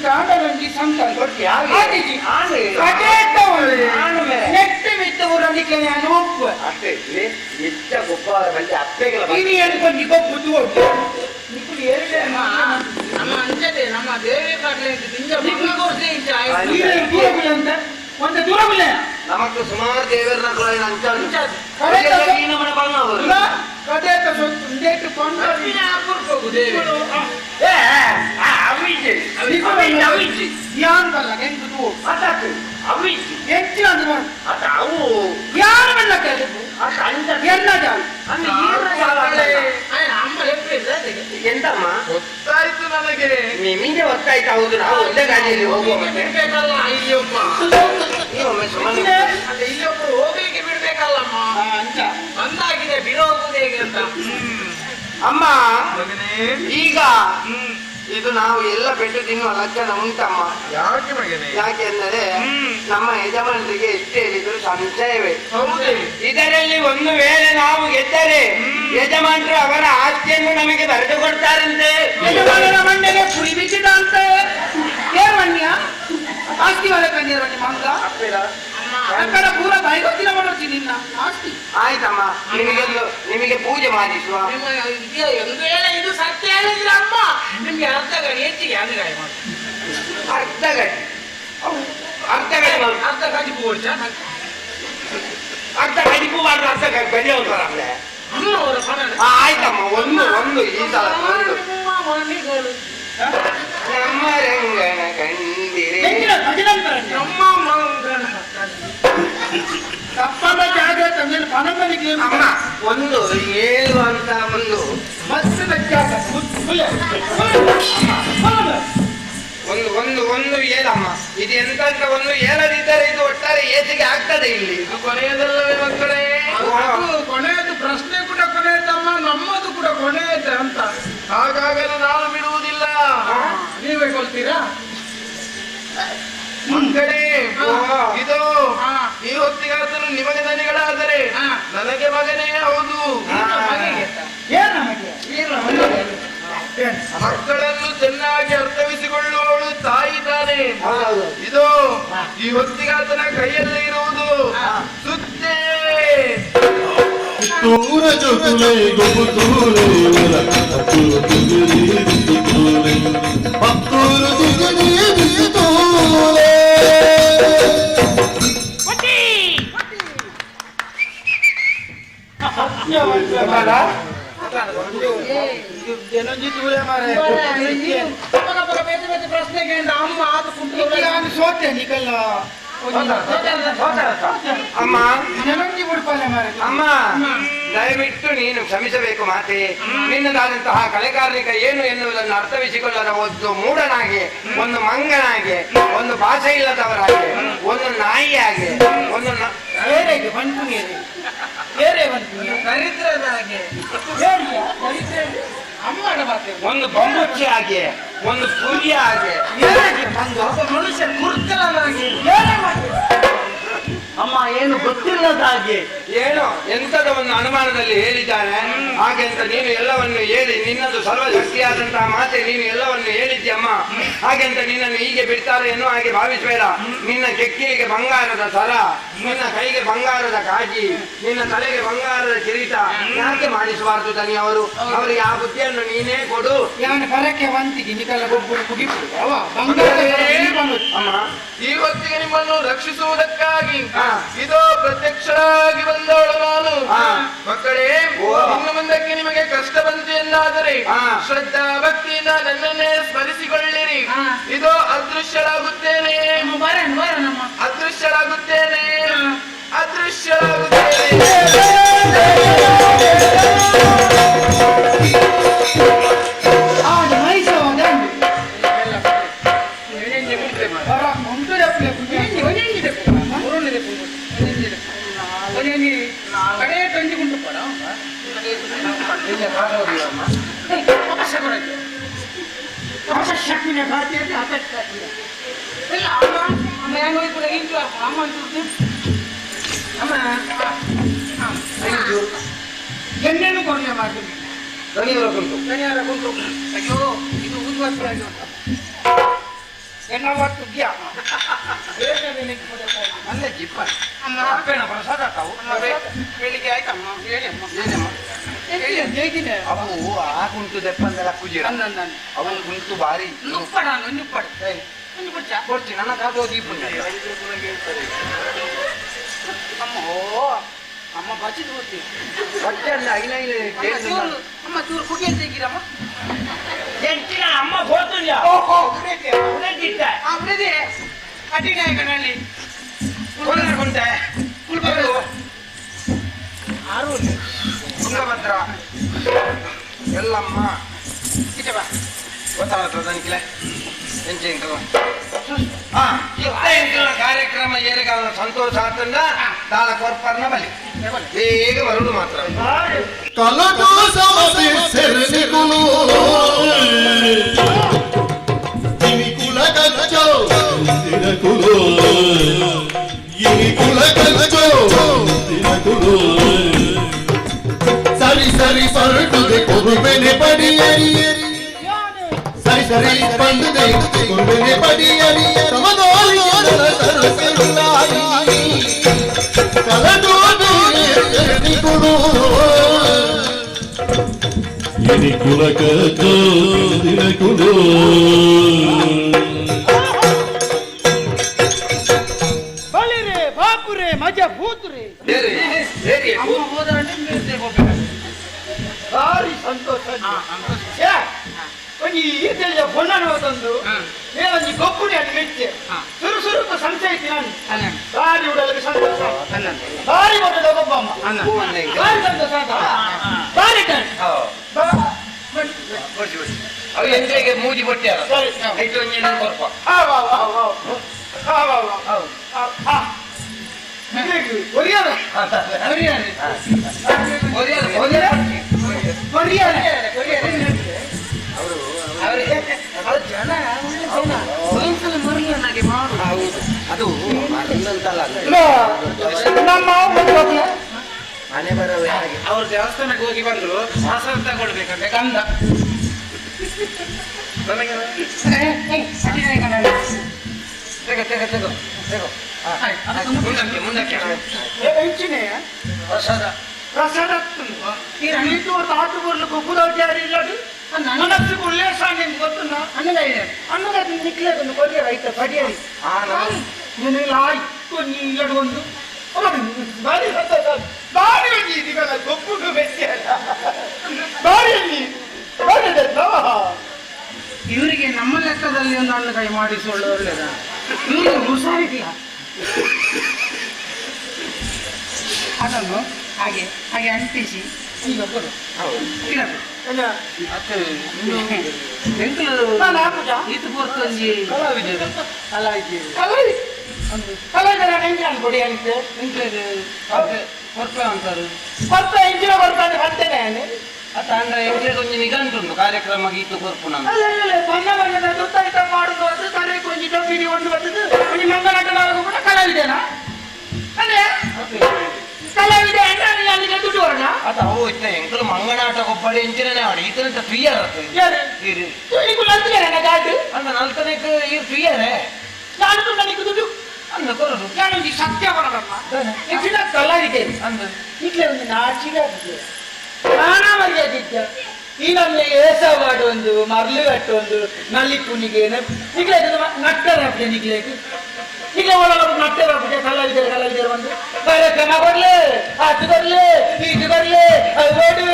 ಕಾಂಡರಂಗಿ ಸಂಕಲ್ ಕೊಡ್ತೀಯ? ಹಾಗೆ ಆನೆ. ನೆಟ್ಟು ಬಿತ್ತು ಊರಲ್ಲಿಗೆ ನಾನು ಒಪ್ಪು ಅಷ್ಟೇ ಇಲ್ಲೇ ಹೆಚ್ಚ ಗೊಬ್ಬ ಬಂದು ಅತ್ತೆಗೆಲ್ಲ ನೀನು ಹೇಳ್ಕೊಂಡು ಗೊಬ್ಬುದು ಒಪ್ಪು ನಿಕುಲು ಎರಡೇ ನಮ್ಮ ಅಂಚತೆ ನಮ್ಮ ದೇವಿ ಕಾಟ್ಲೆ ನಿಂಜ ಮಕ್ಕಳು ಇಂಚ ದೂರಬಿಲ್ಲ ಅಂತ ಒಂದು ದೂರಬಿಲ್ಲ ನಮಕ್ ಸುಮಾರು ದೇವರನ್ನ ಅಂಚಾಲು ನಮ್ಮ ಬಂದವರು ಕದೇತ ಸೊತ್ತು ndettu ಕೊಂಡು ಹಾಕುರ್ಬೇಕು ದೇವಿ ಅವಿಜಿ ಯಾನ್ ಬಲ್ಲ ಎಂಟು ಅದಾತು ಅವಿಜಿ ಎಂಟು ಅಂದ್ರೆ ಅದಾವು ಯಾರು ಬಲ್ಲ ಕೇಳಿದ್ರು ಅದ ಅಂಜ ಎಲ್ಲ ಜಾಗ ಅಂದ್ರೆ ಈರ್ನ ಜಾಲ ಅಮ್ಮ ಲೆಪ್ಪಿಲ್ಲ ಎಂತಮ್ಮ ಗೊತ್ತಾಯ್ತು ನನಗೆ. ನಿಮಗೆ ಗೊತ್ತಾಯ್ತು. ಹೌದು, ನಾವು ಒಂದೇ ಗಾಡಿಯಲ್ಲಿ ಹೋಗುವ ಮತ್ತೆ ಬಿಡ್ಬೇಕಲ್ಲ ಇಲ್ಲೊಬ್ಬ ನೀವೊಮ್ಮೆ ಸುಮ್ಮನೆ ಅದೇ ಇಲ್ಲೊಬ್ರು ಹೋಗ್ಲಿಕ್ಕೆ ಬಿಡ್ಬೇಕಲ್ಲಮ್ಮ ಅಂತ ಬಂದಾಗಿದೆ ಬಿಡೋಗುದು ಹೇಗೆ ಅಂತ ಅಮ್ಮ ಮಗನೇ, ಈಗ ಇದು ನಾವು ಎಲ್ಲ ಪೆಟ್ಟು ತಿನ್ನುವ ಲಕ್ಷಣ ಉಂಟಮ್ಮ. ಯಾಕೆ ಮಗನೇ? ಯಾಕೆಂದರೆ ನಮ್ಮ ಯಜಮಾನರಿಗೆ ಎಷ್ಟು ಹೇಳಿದ್ರು ಸಂಶಯವೇ. ಹೌದೇ? ಇದರಲ್ಲಿ ಒಂದು ವೇಳೆ ನಾವು ಗೆದ್ದರೆ ಯಜಮಾನರು ಅವರ ಆಸ್ತಿಯನ್ನು ನಮಗೆ ಬರೆದು ಕೊಡ್ತಾರಂತೆ. ಯಜಮಾನರ ಮಂಡೆಗೆ ಪುರಿ ಬಿದ್ದಿದ ಅಂತ ಏರ್ವಣ್ಯ ಆಸ್ತಿ ಒಳ ಕಣ್ಣಿರೋಣಿ ಮಂಗ ಅಕ್ಕಡ ಪೂರ ಬೈಗೊತ್ತಿನ ಮಾಡೋತಿ ನಿನ್ನ ಆಸ್ತಿ. ಆಯ್ತಮ್ಮ, ನಿಮಗೆ ಪೂಜೆ ಮಾಡಿಸುವ. ಒಂದು ವೇಳೆ ಇದು ಸತ್ಯ ಹೇಳಿದ್ರೆ ಅಮ್ಮ ನಿಮ್ಗೆ ಅರ್ಧ ಗಡಿ ಹೆಚ್ಚಿಗೆ ಅನುಗಾಯ ಮಾಡಿ ಅರ್ಧ ಗಡಿ ಅರ್ಧ ಗಡಿ ಅರ್ಧ ಗಡಿ ಪೂರ್ಚ ಅರ್ಧ ಗಡಿ ಪೂ ಮಾಡಿದ್ರೆ ಅರ್ಧ ಗಡಿ ಹೋಗ್ತಾರಲ್ಲ. ಅಮ್ಮ ಅವರ ಪಣ ಆಯ್ತಮ್ಮ, ಒಂದು ಈ ಸಲ ಒಂದು ನಮ್ಮ ರಂಗನ ಕಂಡಿರೆ ನಮ್ಮ ಮಂಗನ ತಪ್ಪದ ಜಾಗ ತಂದೆ ಪಣಮನಿಗೆ ಅಮ್ಮ ಒಂದು ಹೇಳುವಂತ ಒಂದು ಮತ್ಸದ ಜಾಗ ಒಂದು ಹೇಳಮ್ಮ. ಇದು ಎಂತ ಒಂದು ಹೇಳದಿದ್ದರೆ ಇದು ಒಟ್ಟಾರೆ ಏಸಿಗೆ ಆಗ್ತದೆ ಇಲ್ಲಿ. ಇದು ಕೊನೆಯದಲ್ಲವೇ ಮಕ್ಕಳೇ? ಅದು ಕೊನೆಯದು ಪ್ರಶ್ನೆ ಕೂಡ ಕೊನೆಯದಮ್ಮ, ನಮ್ಮದು ಕೂಡ ಕೊನೆಯದ ಅಂತ. ಹಾಗಾಗಲು ನಾನು ಬಿಡುವುದಿಲ್ಲ. ನೀವೇ ಕೊಲ್ತೀರಾ ಮಕ್ಕಳೇ? ಇದು ಹಾ. ಈ ಹೊತ್ತಿಗಾದರೂ ನಿಮಗೆ ದನಿಗಳಾದರೆ ಹಾ. ನನಗೆ ಮಗನೇ ಹೌದು. ಏನ್ ನಮಗೆ ಮಕ್ಕಳನ್ನು ಚೆನ್ನಾಗಿ ಅರ್ಥವಿಸಿಕೊಳ್ಳುವವಳು ತಾಯಿ ತಾನೆ. ಇದು ಈ ಹೊತ್ತಿಗಾತನ ಕೈಯಲ್ಲಿ ಇರುವುದು ಸುತ್ತೇ. ಕಿತ್ತೂರ ಜೊಕುಲೆ ಗೊಬ್ಬುತ್ತೂರೆ ಪತ್ತೂರು ತಿಗರಿ ಬಿಸಿತೂರೆ ಪತ್ತೂರು ತಿಗರಿ ಬಿಸಿತೂರೆ. ಏನೊಂಜಿ ದೂರ ಮಾರೆ ಪ್ರಶ್ನೆಗೆ ಅಮ್ಮ ಅದು ನಾನು ಸೋತೆ ನಿಕಲ್ಲ ಅಮ್ಮ ಏನೊಂಜಿ ಬಿಡ್ಪಲ್ಲೆ ಮಾರೆ ಅಮ್ಮ ದಯವಿಟ್ಟು ನೀನು ಕ್ಷಮಿಸಬೇಕು ಮಾತೆ. ನಿನ್ನದಾದಂತಹ ಕಲೆಗಾರನಿಕ ಏನು ಎನ್ನುವುದನ್ನು ಅರ್ಥವಿಸಿಕೊಳ್ಳದ ಒಂದು ಮೂಢನಾಗಿ, ಒಂದು ಮಂಗನಾಗಿ, ಒಂದು ಭಾಷೆ ಇಲ್ಲದವರಾಗಿ, ಒಂದು ನಾಯಿಯಾಗಿ, ಒಂದು ಏರೆಗೆ ಬಂತು ಏರೇ ಬಂತು ದರಿದ್ರದ ಹಾಗೆ ಅಮ್ಮನ ಮಾತೆ ಒಂದು ಬೊಂಬುಚ್ಚಿ ಆಗಿ, ಒಂದು ಕುರಿಯ ಹಾಗೆ, ಒಬ್ಬ ಮನುಷ್ಯ ಕುರ್ತಲನಾಗಿ ಅಮ್ಮ ಏನು ಗೊತ್ತಿಲ್ಲದ ಹಾಗೆ ಏನು ಎಂತದ ಒಂದು ಅನುಮಾನದಲ್ಲಿ ಹೇಳಿದ್ದಾನೆ. ಹಾಗೆಂತ ನೀನು ಎಲ್ಲವನ್ನು ಹೇಳಿ, ನಿನ್ನದು ಸರ್ವಶಕ್ತಿಯಾದಂತಹ ಮಾತೆ, ನೀನು ಎಲ್ಲವನ್ನು ಹೇಳಿದ್ಯಮ್ಮ. ಹಾಗೆಂತ ನಿನ್ನನ್ನು ಹೀಗೆ ಬಿಡ್ತಾರೆ ಎನ್ನುವ ಹಾಗೆ ಭಾವಿಸಬೇಡ. ನಿನ್ನ ಕೆಕ್ಕಿಗೆ ಬಂಗಾರದ ಸರ, ನಿನ್ನ ಕೈಗೆ ಬಂಗಾರದ ಕಾಜಿ, ನಿನ್ನ ತಲೆಗೆ ಬಂಗಾರದ ಕಿರೀಟ ಯಾಕೆ ಮಾಡಿಸಬಾರದು ದನಿ ಅವರು? ಅವರಿಗೆ ಆ ಬುದ್ಧಿಯನ್ನು ನೀನೇ ಕೊಡು. ಯಾನು ಬರಕ್ಕೆ ಬಂತಿಗೆ ನಿಕಲ್ಲ ಗೊಬ್ಬರು ಮುಗಿಬಿಡು ಅವ ಬಂಗಾರ ಅಮ್ಮ ಈ ಹೊತ್ತಿಗೆ ನಿಮ್ಮನ್ನು ರಕ್ಷಿಸುವುದಕ್ಕಾಗಿ ಹಾ. ಇದು ಪ್ರತ್ಯಕ್ಷರಾಗಿ ಬಂದವಳು ನಾನು. ಹಾ. ಮಕ್ಕಳೇ, ಇನ್ನು ಮುಂದಕ್ಕೆ ನಿಮಗೆ ಕಷ್ಟ ಬಂತು ಎಂದಾದರೆ ಹಾ. ಶ್ರದ್ಧಾ ಭಕ್ತಿಯಿಂದ ನನ್ನನ್ನೇ ಸ್ಮರಿಸಿಕೊಳ್ಳಿರಿ. ಇದು ಅದೃಶ್ಯರಾಗುತ್ತೇನೆ, ನಮ್ಮ ಅದೃಶ್ಯರಾಗುತ್ತೇನೆ, ಅದೃಶ್ಯರಾಗುತ್ತೇನೆ. ಕಡೆ ಕಂಜಿ ಗುಂಟು ಪಡ ಎಣ್ಣೆನು ಕೊಡಲೆ ಮಾಡಿ ಗಣಿಯರ ಗುಂಟು. ಅಯ್ಯೋ ಇದು ಉದ್ವಾಸಿ ಆಗಿ ಎಣ್ಣವತ್ತು ಗ್ಯಾ ಅಲ್ಲೇ ಜಿಪ್ಪ ಅಪ್ಪೇನ ಪ್ರಸಾದ ತಾವು ಬೆಳಿಗ್ಗೆ ಆಯ್ತಮ್ಮ ಹೇಳಿ ಅಮ್ಮ ಹೇಗಿದೆ ಅವು ಆ ಕುಂಟು ದೆಪ್ಪಂದೆಲ್ಲ ಕುಜಿರ ಅವನು ಕುಂಟು ಬಾರಿ ನುಪ್ಪಡ ನುಪ್ಪಡ ಕೊಡ್ತಿ ನನ್ನ ಕಾದು ದೀಪ ಅಮ್ಮ ಅಮ್ಮ ಬಚ್ಚಿದ್ ಹೋಗ್ತೀವಿ ಹೊಟ್ಟೆ ಅಲ್ಲ ಐನೈಲೆ ಅಮ್ಮ ಚೂರು ಕುಡಿ ಅಂತ ತೆಗೀರಮ್ಮ. ಅಮ್ಮ ಹೋಗ್ತಿದ್ಯಾ ಅವರದೇ ಅಡಿನಾಯಕನಲ್ಲಿ ಕುಂಟೆ ತುಂಗಭದ್ರ ಎಲ್ಲಮ್ಮ ಗೊತ್ತಾಗ್ತದೆ ಎಂಚೆ ಕಾರ್ಯಕ್ರಮ ಏರಿಗ ಸಂತೋಷ ಆತಂದ ತಾಳ ಕೊರ್ಪರ್ನ ಬಲಿ ಬೇಗ ಬರುದು ಮಾತ್ರ ಕಲಟು ಸಮಸ್ಯೆ ಸೆರನಿಗುಳು కరి పండుదే గురువెని పడియని సమదోలిన సరసరులాయి కలదోని నికుడు ఎని కులక దినకుడు ಬಲಿರೆ ಬಾಪುರೆ ಮಜಾ ಭೂತುರೆ ಅಮ್ಮ ಹೋದ್ರಂటే మీరు ಹೋಗ್ಬೇಕು ಭಾರಿ ಸಂತೋಷ ಒಂಜಿ ಈತೆಯ ಬೊಣ್ಣನ ತಂದು ಒಂಜಿ ಗೊಬ್ಬುಡಿ ಅದು ಮೆಚ್ಚೆ ಸುರು ಸುರುಕು ಸಂಚಯಿಸಿ ನಾನು ಭಾರಿ ಉಡಲಿಗೆ ಸಂತೋಷ ಭಾರಿ ಒಡ್ಡದ ಗೊಬ್ಬಮ್ಮ ಭಾರಿ ಸಂತೋಷ ಭಾರಿ ಅವು ಎಂಜಾಯ್ಗೆ ಮೂಜಿ ಕೊಟ್ಟ್ಯಾರ ಐದು ಒಂಜಿ ಕೊರ್ಪ ಅದು ಮನೆ ಬರೋದು ಅವ್ರ ದೇವಸ್ಥಾನಕ್ಕೆ ಹೋಗಿ ಬಂದ್ರು ಪ್ರಸಾದ ತಗೊಳ್ಬೇಕಂತೆ ಗಂಧ ಮುಂದಕ್ಕೆ ಪ್ರಸಾದ ಪ್ರಸಾದ ಈ ರಣೀತು ತಾತು ಬರ್ಲು ಗೊಬ್ಬುದವ್ರು ಇಲ್ಲದು ಮನಸ್ಸು ಉಲ್ಲೇಸಾಂಗ ಗೊತ್ತುಂಡ ಅನ್ನದ ನಿಕ್ಲೇದೊಂದು ಕೊರಿಯ ರೈತ ಪಡಿಯರಿ ನೀನು ಆಯ್ತು ನೀ ಇಲ್ಲಡು ಒಂದು ಬಾರಿ ಬಾರಿ ಇದೀಗಲ್ಲ ಗೊಬ್ಬುದು ಬೆಚ್ಚ ಬಾರಿ ಇವರಿಗೆ ನಮ್ಮ ಲೆಕ್ಕದಲ್ಲಿ ಒಂದು ಹಣ್ಣು ಕೈ ಮಾಡಿಸೊಳ್ಳು ಒಳ್ಳೆದ ಇವರಿಗೆ ಹುಷಾರಿಲ್ಲ ಅದನ್ನು ಹಾಗೆ ಹಾಗೆ ಅಂಟಿಸಿ ಈಗ ಕೊಡು ಇದು ಬರ್ತಂಜಿ ಕೊಡಿ ಅಂತ ಬರ್ತ ಅಂತಾರೆ ಬರ್ತಾ ಇಂಚಿನ ಬರ್ತಾನೆ ಬರ್ತೇನೆ ಅತ್ತ ಅಂದ್ರೆ ಎಂಟ್ರಿಗೆ ಒಂಜಿ ನಿಘಂಟುಂಟು ಕಾರ್ಯಕ್ರಮ ಗೀತು ಕೊರ್ಪು ನಮ್ಮ ಬಣ್ಣ ಬಣ್ಣದ ದುತ್ತಾಯ್ತ ಮಾಡುದು ಅದು ಕರೆ ಕೊಂಚಿ ಡಬ್ಬಿಡಿ ಒಂದು ಬರ್ತದೆ ಒಂದು ಮಂಗನಾಟನಾಗ ಕೂಡ ಕಲಾವಿದೇನಾ ಅದೇ ಕಲಾವಿದೆ ಅಂದ್ರೆ ಅಲ್ಲಿಗೆ ದುಡ್ಡು ಹೊರಡ ಅದ ಅವು ಇತ್ತ ಎಂಕಲು ಮಂಗನಾಟ ಒಬ್ಬಡಿ ಎಂಚಿನೇ ಆಡಿ ಈತನ ಫ್ರೀಯರ್ ಯಾರು ಈಗ ನಲ್ತಿಗೆ ಗಾಡಿ ಅಂದ ನಲ್ತನಕ್ಕೆ ಈ ಫ್ರೀಯರೇ ನಾನು ನನಗೆ ದುಡ್ಡು ಅಂದ ಕೊರಡು ನಾನು ಈ ಸತ್ಯ ಬರಲ್ಲ ಹೆಚ್ಚಿನ ಕಲಾವಿದೆ ಅಂದ ಈಗಲೇ ಒಂದು ನಾಚಿಗೆ ಆಗಿದೆ ನಾನಾ ಮರ್ಯಾದಿದ್ದ ಈ ನಮಗೆ ಏಸವಾಡು ಒಂದು ಮರ್ಲು ಕಟ್ಟು ಒಂದು ನಲ್ಲಿ ಪುನಿಗೆ ಈಗಲೇ ನಟ್ಟರ ಹಾಕ್ತೇನೆ ಈಗ ಒಳಗೆ ನಟ್ಟರ ಹಾಕ್ಬಿಟ್ಟೆ ಕಲಾವಿದರು ಒಂದು ಕಾರ್ಯಕ್ರಮ ಬರ್ಲಿ ಅದು ಬರ್ಲಿ ಇದು ಬರ್ಲಿ ಅದು ಓಡು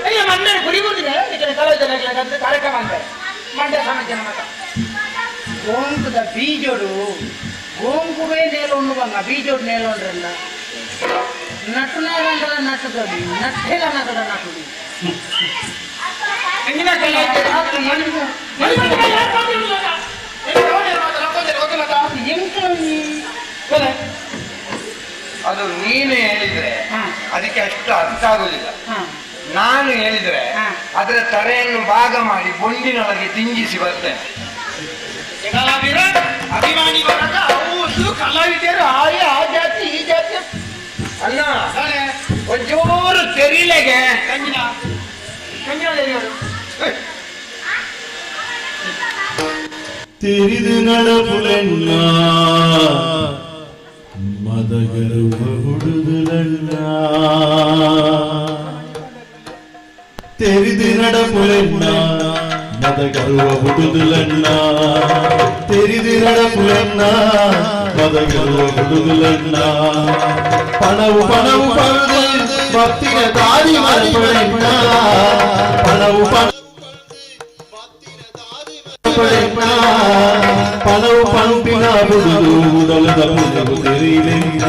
ಅಯ್ಯ ಮಂಡ್ಯ ಗುರಿ ಬಂದಿದೆ ಈಗ ಕಲಾವಿದರು ಕಾರ್ಯಕ್ರಮ ಅಂತ ಮಂಡ್ಯ ಸಮಾಜ ಮತ ಗೋಂಕುದ ಬೀಜೋಡು ಗೋಂಕುವೇ ನೇಲೊಂಡು ಬಂಗ ಬೀಜೋಡು ನೇಲೊಂಡ್ರಲ್ಲ ನಟನೆ ಗಂಟದ ನಟದಡಿ ನಟ್ಟೆಲ ನಗದ ನಟುಡಿ ಅದು ನೀನು ಹೇಳಿದ್ರೆ ಅದಕ್ಕೆ ಅಷ್ಟು ಅರ್ಥ ಆಗುದಿಲ್ಲ ನಾನು ಹೇಳಿದ್ರೆ ಅದರ ತಲೆಯನ್ನು ಭಾಗ ಮಾಡಿ ಬೊಂಡಿನೊಳಗೆ ತಿಂಜಿಸಿ ಬರ್ತೇನೆ ಅಭಿಮಾನಿ ಬರಕ ಅವು ಕಲಾವಿದರು ಆ ಜಾತಿ ಈ ಜಾತಿ ಅಲ್ಲ ಒಂಚೂರು ತೆರಿಲೆಗೆ ತಿರಿದು ನಡಪುಲೆನ್ನ ಮದಗರುವ ಹುಡುದುಲಣ್ಣ ತೆರಿದು ನಡಪುಲೆನ್ನ ಮದಗರುವ ಹುಡುದುಲಣ್ಣ ತೆರಿದು ನಡಪುಲೆನ್ನ ಮದಗರುವ ಹುಡುದುಲಣ್ಣ ಪಣವು ಪಣವು ಪಡೆದು ಭಕ್ತಿಯ ದಾರಿ ಮರಪಡೆಣ್ಣ ಪಣವು ಪಣವು ಪಣುಪಿನ ಬುಡುದು ಉದಲದ ಮುನೆವು ತೆರೀಲೆನ್ನ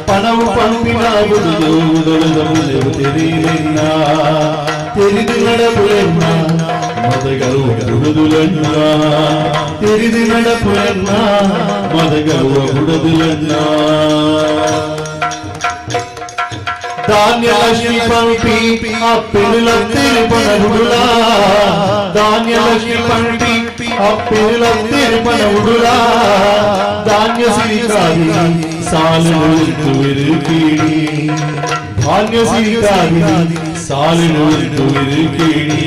ಪಣವು ಪಣುಪಿನ ಬುಡುದು ಉದಲದ ಮುನೆವು ತೆರೀಲೆನ್ನ ತೆರಿದು ನಡಪುಲೆನ್ನ ಮದಗರುವ ಹುಡುದುಲನ್ನ ತೆರಿದು ನಡಪುಲೆನ್ನ ಮದಗರುವ ಹುಡುದುಲನ್ನ ధాన్యలక్ష్మి పంపి అప్పిరులత్తిరుపనవుడులా ధాన్యలక్ష్మి పంపి అప్పిరులత్తిరుపనవుడులా ధాన్యసిరి కాది సాలుడు విరుకిడి ధాన్యసిరి కాది సాలుడు విరుకిడి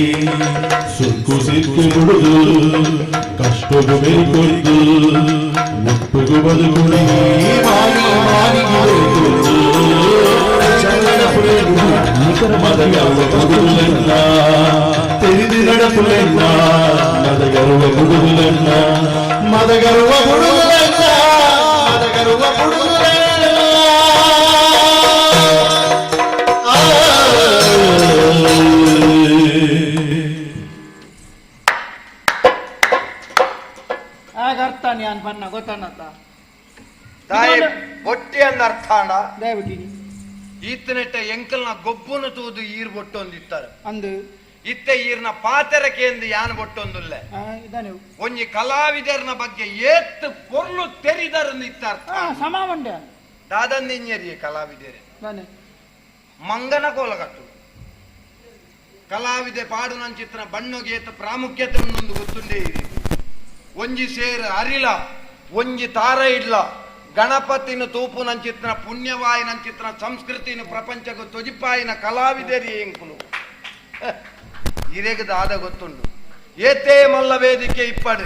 సుక్కుసి తీర్చకూడదు కష్టము మేకొద్దు ముట్టుకు బదుకుని మాని మదగర్వ గుడులన్న తెలిది నడపులన్న మదగర్వ గుడులన్న మదగర్వ గుడులన్న మదగర్వ గుడులన్న ಆಗ ಅರ್ಥ ನಾನು ಬಣ್ಣ ಗೊತ್ತಾನತ್ತ ತಾಯಿ ಬೊಟ್ಟಿ ಅಂದ ಅರ್ಥ ಅಂಡ ದಯವಿಟ್ಟು ಈತನೆಟ್ಟ ಎಂಕಲ್ನ ಗೊಬ್ಬುನ ತೂದು ಈರ್ ಬೊಟ್ಟೊಂದಿತ್ತಾರೆ ಅಂದು ಇತ್ತೆ ಈರ್ನ ಪಾತೆರಕೆಂದು ಯಾನ್ ಬೊಟ್ಟೊಂದುಲ್ಲ ಇದಾನೆ ಒಂಜಿ ಕಲಾವಿದರ್ನ ಬಗ್ಗೆ ಏತ್ ಪೊರ್ಲು ತೆರಿದರನ್ನು ಇತ್ತಾರ್ಥ ಸಮ ಮಂಡ್ಯ ದಾದಂದಿಂಜರಿ ಕಲಾವಿದರೇ ನಾನೆ ಮಂಗನ ಕೋಲಗಟ್ಟು ಕಲಾವಿದೆ ಪಾಡು ನಂಚಿತ್ರ ಬಣ್ಣಗೇತ ಪ್ರಾಮುಖ್ಯತೆ ಒಂದು ಗೊತ್ತುಂಡೇ ಇರಿ ಒಂಜಿ ಸೇರು ಅರಿಲ ಒಂಜಿ ತಾರ ಇಡ್ಲ ಗಣಪತಿನ ತೂಪು ನಂಚಿತ್ರ ಪುಣ್ಯವಾಯಿ ನಂಚಿತ್ರ ಸಂಸ್ಕೃತಿನ ಪ್ರಪಂಚಕ್ಕೆ ತೊಜಿಪಾಯಿನ ಕಲಾವಿದರಿ ಎಂಕುಲು ಇರೆಗದ ಆದ ಗೊತ್ತುಂಡು ಏತೇ ಮಲ್ಲ ವೇದಿಕೆ ಇಪ್ಪಡು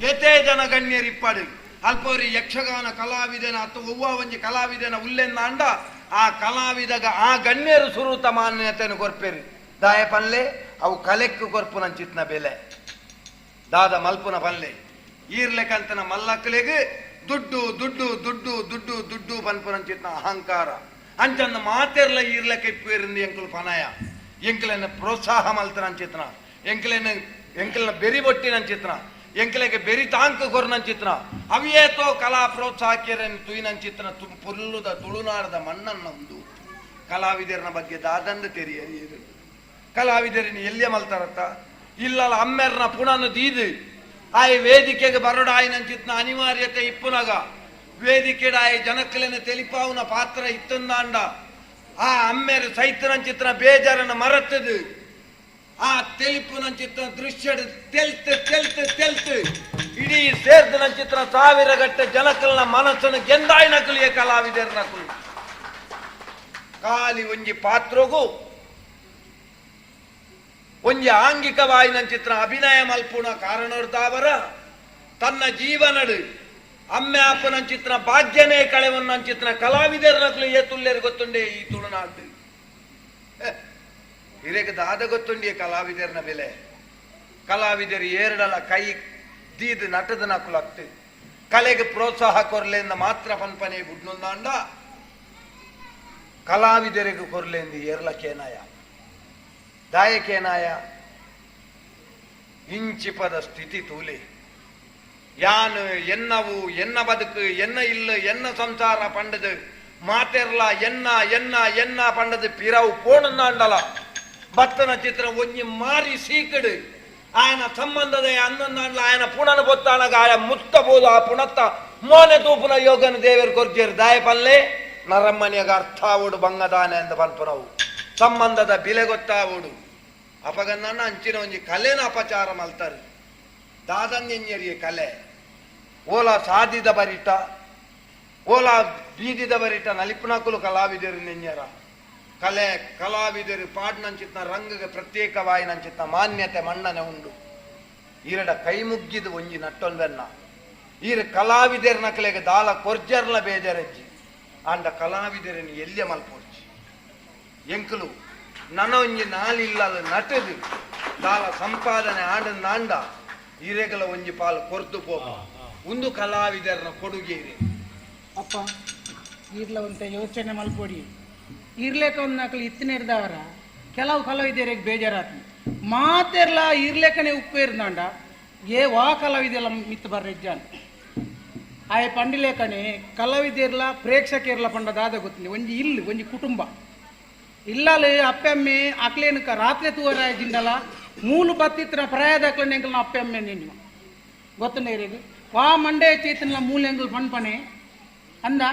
ಏತೇ ಜನಗಣ್ಯರು ಇಪ್ಪಡು ಅಲ್ಪವರಿ ಯಕ್ಷಗಾನ ಕಲಾವಿದನ ಅಥವಾ ಒವ್ವ ಒಂಜಿ ಕಲಾವಿದನ ಉಲ್ಲೆನ್ನ ಅಂಡ ಆ ಕಲಾವಿದಗ ಆ ಗಣ್ಯರು ಸುರುತ ಮಾನ್ಯತೆಯನ್ನು ಕೊರ್ಪೇರು ದಾಯ ಪಲ್ಲೆ ಅವು ಕಲೆಕ್ಕು ಕೊರ್ಪು ನಂಚಿತ್ನ ಬೆಲೆ ದಾದ ಮಲ್ಪುನ ಪಲ್ಲೆ ಈರ್ಲೆಕಂತನ ಮಲ್ಲಕ್ಕಲೆಗೆ ದುಡ್ಡು ದುಡ್ಡು ದುಡ್ಡು ದುಡ್ಡು ದುಡ್ಡು ಪನ್ಪುನಂಚಿತ್ನ ಅಹಂಕಾರ ಅಂಚಂದ ಮಾತೆರ್ಲ ಈರ್ಲೆಕ್ಕ ಇಪ್ಪೇರಿಂದ ಎಂಕುಲು ಪನಯ ಎಂಕಲನ್ನ ಪ್ರೋತ್ಸಾಹ ಮಲ್ತನಂಚಿತ್ನ ಎಂಕಲನ್ನ ಬೆರಿ ಬೊಟ್ಟಿನಂಚಿತ್ನ ಎಂಕಲೆಗೆ ಬೆರಿ ತಾಂಕ ಕೊರ್ನಂಚಿತ್ನ ಅವಿಯೇತೋ ಕಲಾ ಪ್ರೋತ್ಸಾಹಕ್ಯರನ್ನು ತುಯಿನಂಚಿತ್ನ ಪುಲ್ಲುದ ತುಳುನಾಡದ ಮಣ್ಣನ್ನ ಒಂದು ಕಲಾವಿದರನ ಬಗ್ಗೆ ದಾದಂದ ತೆರಿಯರಿಯರು ಕಲಾವಿದರಿನ ಎಲ್ಲಿಯ ಮಲ್ತಾರತ್ತ ಇಲ್ಲಲ್ಲ ಅಮ್ಮೆರ್ನ ಪುಣನು ದೀದು ಆಯ್ ವೇದಿಕೆಗೆ ಬರಡಾಯಿನಂಚಿತ್ನ ಅನಿವಾರ್ಯತೆ ಇಪ್ಪುನಗ ವೇದಿಕೆಡಾಯಿ ಜನಕ್ಕಲಿನ ತೆಲಿಪಾವುನ ಪಾತ್ರ ಇತ್ತಂದಾಂಡ ಆ ಅಮ್ಮೆರು ಸೈತನಂಚಿತ್ನ ಬೇಜಾರನ್ನ ಮರತ್ತದು ಆ ತೆಲಿಪುನಂಚಿತ್ನ ದೃಶ್ಯ ತೆಲ್ತು ತೆಲ್ತು ತೆಲ್ತು ಇಡೀ ಸೇರ್ದನಂಚಿತ್ನ ಸಾವಿರ ಗಟ್ಟೆ ಜನಕ್ಕಲ್ನ ಮನಸ್ಸನ್ನು ಗೆಂದಾಯಿನಕಲಿಯ ಕಲಾವಿದರ್ನಕಲು ಕಾಲಿ ಒಂಜಿ ಪಾತ್ರಗೂ ಒಂಜಿ ಆಂಗಿಕವಾಯಿನಂಚಿತ್ರ ಅಭಿನಯ ಮಲ್ಪುಣ ಕಾರಣರ್ದಾವರ ತನ್ನ ಜೀವನಡು ಅಮ್ಮೆ ಅಪ್ಪನಂಚಿತ್ರ ಭಾಗ್ಯನೇ ಕಳೆವನ್ನಂಚಿತ್ರ ಕಲಾವಿದರ್ನಕ್ಲು ಏತುಲ್ಲೇರು ಗೊತ್ತುಂಡೆ ಈ ತುಳುನಾಡು ಇರೇಗ ದಾದ ಗೊತ್ತುಂಡಿಯ ಕಲಾವಿದರ್ನ ಬೆಲೆ ಕಲಾವಿದರು ಏರಡಲ ಕೈ ದೀದು ನಟದ ನಕುಲು ಆಗ್ತದೆ ಕಲೆಗೆ ಪ್ರೋತ್ಸಾಹ ಕೊರ್ಲೆಂದ ಮಾತ್ರ ಪನ್ಪನೆ ಬುಡ್ನೊಂದಾಂಡ ಕಲಾವಿದರಿಗೆ ಕೊರ್ಲೆಂದು ಏರ್ಲಕ್ಕೇನಾಯ ದಾಯಕೇನಾಯ ಇಂಚಿಪದ ಸ್ಥಿತಿ ತೂಲೆ ಯಾನು ಎನ್ನವು ಎನ್ನ ಬದುಕು ಎನ್ನ ಇಲ್ಲ ಎನ್ನ ಸಂಸಾರ ಪಂಡದು ಮಾತೆರ್ಲ ಎನ್ನ ಎನ್ನ ಎನ್ನ ಪಂಡದು ಪಿರವು ಪೋಣಂದಾಂಡಲ ಭತ್ತನ ಚಿತ್ರ ಒಂಜಿ ಮಾರಿ ಸೀಕಡು ಆಯನ ಸಂಬಂಧದ ಅನ್ನೊಂದಾಂಡ್ಲ ಆಯನ ಪುಣನ ಬೊತ್ತಾನಗ ಆಯ ಮುತ್ತಬೋದು ಆ ಪುಣತ್ತ ಮೋನೆ ತೂಪುನ ಯೋಗನ ದೇವರು ಕೊರ್ಜೇರು ದಾಯ ಪಲ್ಲೆ ನರಮ್ಮನಿಯಾಗ ಅರ್ಥ ಆವೋಡು ಬಂಗದಾನೆ ಅಂತ ಪನ್ಪುನವು ಸಂಬಂಧದ ಬಿಲೆ ಗೊತ್ತಾವೋಡು ಅಪಗನ್ನ ಅಂಚಿನ ಒಂಜಿ ಕಲೆನ ಅಪಚಾರ ಮಲ್ತಾರೆ ದಾದಂಗೆಂಜರಿಯ ಕಲೆ ಓಲ ಸಾದಿದ ಬರಿಟ ಓಲ ಬೀದಿದ ಬರಿಟ ನಲಿಪುನಕುಲು ಕಲಾವಿದರು ನೆಂಜರ ಕಲೆ ಕಲಾವಿದರು ಪಾಡ್ನಂಚಿತ್ನ ರಂಗಗೆ ಪ್ರತ್ಯೇಕವಾಯಿನಂಚಿತ್ನ ಮಾನ್ಯತೆ ಮಣ್ಣನೆ ಉಂಡು ಈರಡ ಕೈ ಮುಗ್ಗಿದು ಒಂಜಿ ನಟ್ಟೊಂದನ್ನ ಈರ ಕಲಾವಿದರ್ನ ಕಲೆಗೆ ದಾಲ ಕೊರ್ಜರ್ಲ ಬೇಜರಜ್ಜಿ ಅಂಡ ಕಲಾವಿದರನ್ನು ಎಲ್ಲಿಯ ಮಲ್ಪೊಡ್ಜಿ ಎಂಕುಲು ನನ್ನ ಒಂಜಿ ನಾಲಿಲ್ಲದ ನಟದು ದಾಲ ಸಂಪಾದನೆ ಆಂಡ ಈರೆಗಲ ಒಂಜಿ ಪಾಲು ಕೊರ್ದು ಪೋಪ ಒಂದು ಕಲಾವಿದರನ ಕೊಡುಗೆ ಇದೆ ಅಪ್ಪ ಈರ್ಲ ಒಂತ ಯೋಚನೆ ಮಲ್ಪೊಡಿ ಇರ್ಲೇಕ ಒಂದು ನಕಲು ಇತ್ತಿನಿರ್ದವರ ಕೆಲವು ಕಲಾವಿದರಿಗೆ ಬೇಜಾರಾತು ಮಾತೆರ್ಲ ಇರ್ಲೇಕನೆ ಉಪ್ಪೇರ್ದಾಂಡ ವಾ ಕಲಾವಿದೆಲ್ಲ ಮಿತ್ತು ಬರ್ರೆಜ್ಜಾನ ಆಯ ಪಂಡಿಲೇಕನೆ ಕಲಾವಿದೆರ್ಲ ಪ್ರೇಕ್ಷಕರ್ಲ ಪಂಡದಾದ ಗೊತ್ತಿಲ್ಲ ಒಂಜಿ ಇಲ್ಲಿ ಒಂಜಿ ಕುಟುಂಬ ಇಲ್ಲಲ್ಲಿ ಅಪ್ಪೆಮ್ಮೆ ಅಕ್ಲೇನಕ ರಾತ್ರಿ ತೂವರ ಜಿಂಡಲ ಮೂಲು ಬತ್ತಿತ್ರ ಪ್ರಾಯದಕ್ಲ ಎಂಕಲ್ನ ಅಪ್ಪೆಮ್ಮೆ ನಿನ್ನ ಗೊತ್ತನೇರಿಗೆ ವಾ ಮಂಡೆ ಚೇತನ ಮೂಲ ಎಂಕಲ್ ಪಣ್ಪನೆ ಅಂದ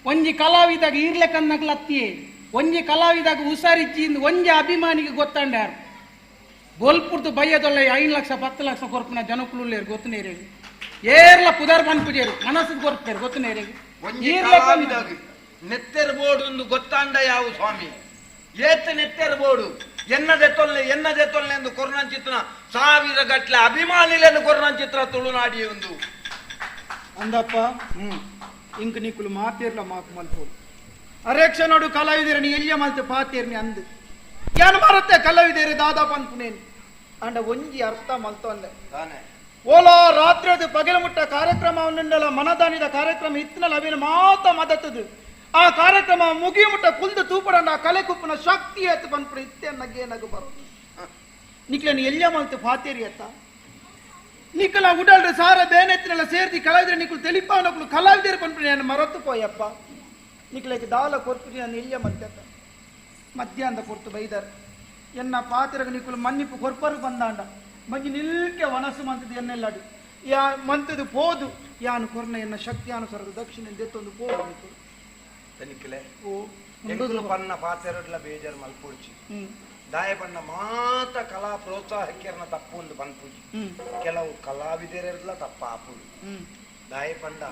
ಒಂಜಿ ಕಲಾವಿದಾಗ ಇರ್ಲೆಕ್ಕನ್ನಕ್ಲ ಅತ್ತಿಯೇ ಒಂಜಿ ಕಲಾವಿದಾಗ ಹುಷಾರಿಚ್ಚಿಂದ ಒಂಜಿ ಅಭಿಮಾನಿಗೆ ಗೊತ್ತಾಂಡ್ಯಾರು ಬೋಲ್ಪುರ್ದು ಬಯ್ಯದೊಳ್ಳೆ 5 ಲಕ್ಷ 10 ಲಕ್ಷ ಕೊರ್ಪುನ ಜನಕ್ಕುಲೇರು ಗೊತ್ತನೇರಿಗೆ ಏರ್ಲ ಪುದರ್ ಪನ್ಪುಜೇರು ಮನಸ್ಸಿಗೆ ಕೊರ್ಪೇರು ಗೊತ್ತನೇರಿಗೆ ನೆತ್ತೆರ್ಬೋಡು ಒಂದು ಗೊತ್ತಾಂಡ ಯಾವ ಸ್ವಾಮಿ ಏತ ನೆತ್ತೆರ್ಬೋಡು ಎನ್ನದೆ ತೊಲ್ಲೆ ಎಂದು ಕೊರ್ನಂಚಿತ್ರ ಸಾವಿರ ಗಟ್ಲೆ ಅಭಿಮಾನಿಲೆಂದು ಕೊರ್ನಂಚಿತ್ರ ತುಳುನಾಡಿ ಒಂದು ಅಂದಪ್ಪ ಇಂಕ್ ನಿಕ್ಕುಲು ಮಾತೇರ್ಲ ಮಾಕು ಮಲ್ಪೋದು ಅರೇಕ್ಷ ನೋಡು ಕಲಾವಿದರನಿ ಎಲ್ಲಿಯ ಮಲ್ತೆ ಪಾತೇರ್ನಿ ಅಂದು ಯಾನು ಮರತ್ತೆ ಕಲಾವಿದರ ದಾದಾ ಪಂಪುನೇನು ಅಂಡ ಒಂಜಿ ಅರ್ಥ ಮಲ್ತೊಂದೆ ಓಲಾ ರಾತ್ರಿ ಅದು ಪಗಲ ಮುಟ್ಟ ಕಾರ್ಯಕ್ರಮವನ್ನೆಲ್ಲ ಮನದಾನಿದ ಕಾರ್ಯಕ್ರಮ ಇತ್ತಿನಲ್ಲ ಅವೇನು ಮಾತ ಮದತದು ಆ ಕಾರ್ಯಕ್ರಮ ಮುಗಿ ಮುಟ್ಟ ಕುಲ್ದು ತೂಪಡಂಡ ಆ ಕಲೆ ಕುಪ್ಪನ ಶಕ್ತಿ ಎತ್ತು ಬಂದ್ಬಿಡು ಇತ್ತೆ ನಗೆ ನಗು ಬರೋದು ನಿಕ್ಲೇನು ಎಲ್ಲಿಯ ಮಲ್ತು ಪಾತೇರಿ ಅತ್ತ ನಿಕ್ಕಲ ಉಡಲ್ರೆ ಸಾರ ಬೇನೆತ್ತಿನೆಲ್ಲ ಸೇರ್ತಿ ಕಲಾವಿದ್ರೆ ನಿಕ್ಕಲು ತೆಲಿಪಾವನಕ್ಕಳು ಕಲಾವಿದರು ಬಂದ್ಬಿಡಿ ನಾನು ಮರತ್ತು ಪೋಯಪ್ಪ ನಿಕ್ಲೆಗೆ ದಾಲ ಕೊರ್ಪುರಿ ನಾನು ಎಲ್ಲಿಯ ಮಲ್ತೆ ಮಧ್ಯಾಹ್ನದ ಕೊರ್ತು ಬೈದಾರೆ ಎನ್ನ ಪಾತಿರಗ ನಿಕ್ಕಲು ಮನ್ನಿಪ್ಪು ಕೊರ್ಪರು ಬಂದಾಂಡ ಮಂಜಿ ನಿಲ್ಕೆ ವನಸ್ಸು ಮಂತದ್ದು ಎನ್ನೆಲ್ಲಾಡು ಯಾ ಮಂತದು ಪೋದು ಯಾನು ಕೊರ್ನ ಎನ್ನ ಶಕ್ತಿಯಾನುಸಾರದ ದಕ್ಷಿಣ ದೆತ್ತೊಂದು ಪೋದು ನಿಕ್ಕಲು ತನಿಖಲೆ ಎಂಕುಲು ಪನ್ನ ಪಾತೆರಡ್ಲ ಬೇಜಾರು ಮಲ್ಪುಡ್ಚಿ ದಾಯ ಪಣ್ಣ ಮಾತ ಕಲಾ ಪ್ರೋತ್ಸಾಹಕ್ಕೆ ತಪ್ಪು ಒಂದು ಬಂದ್ಪುಜಿ ಕೆಲವು ಕಲಾವಿದರೆಲ್ಲ ತಪ್ಪ ಆಪುಡು ದಾಯ ಪಂಡ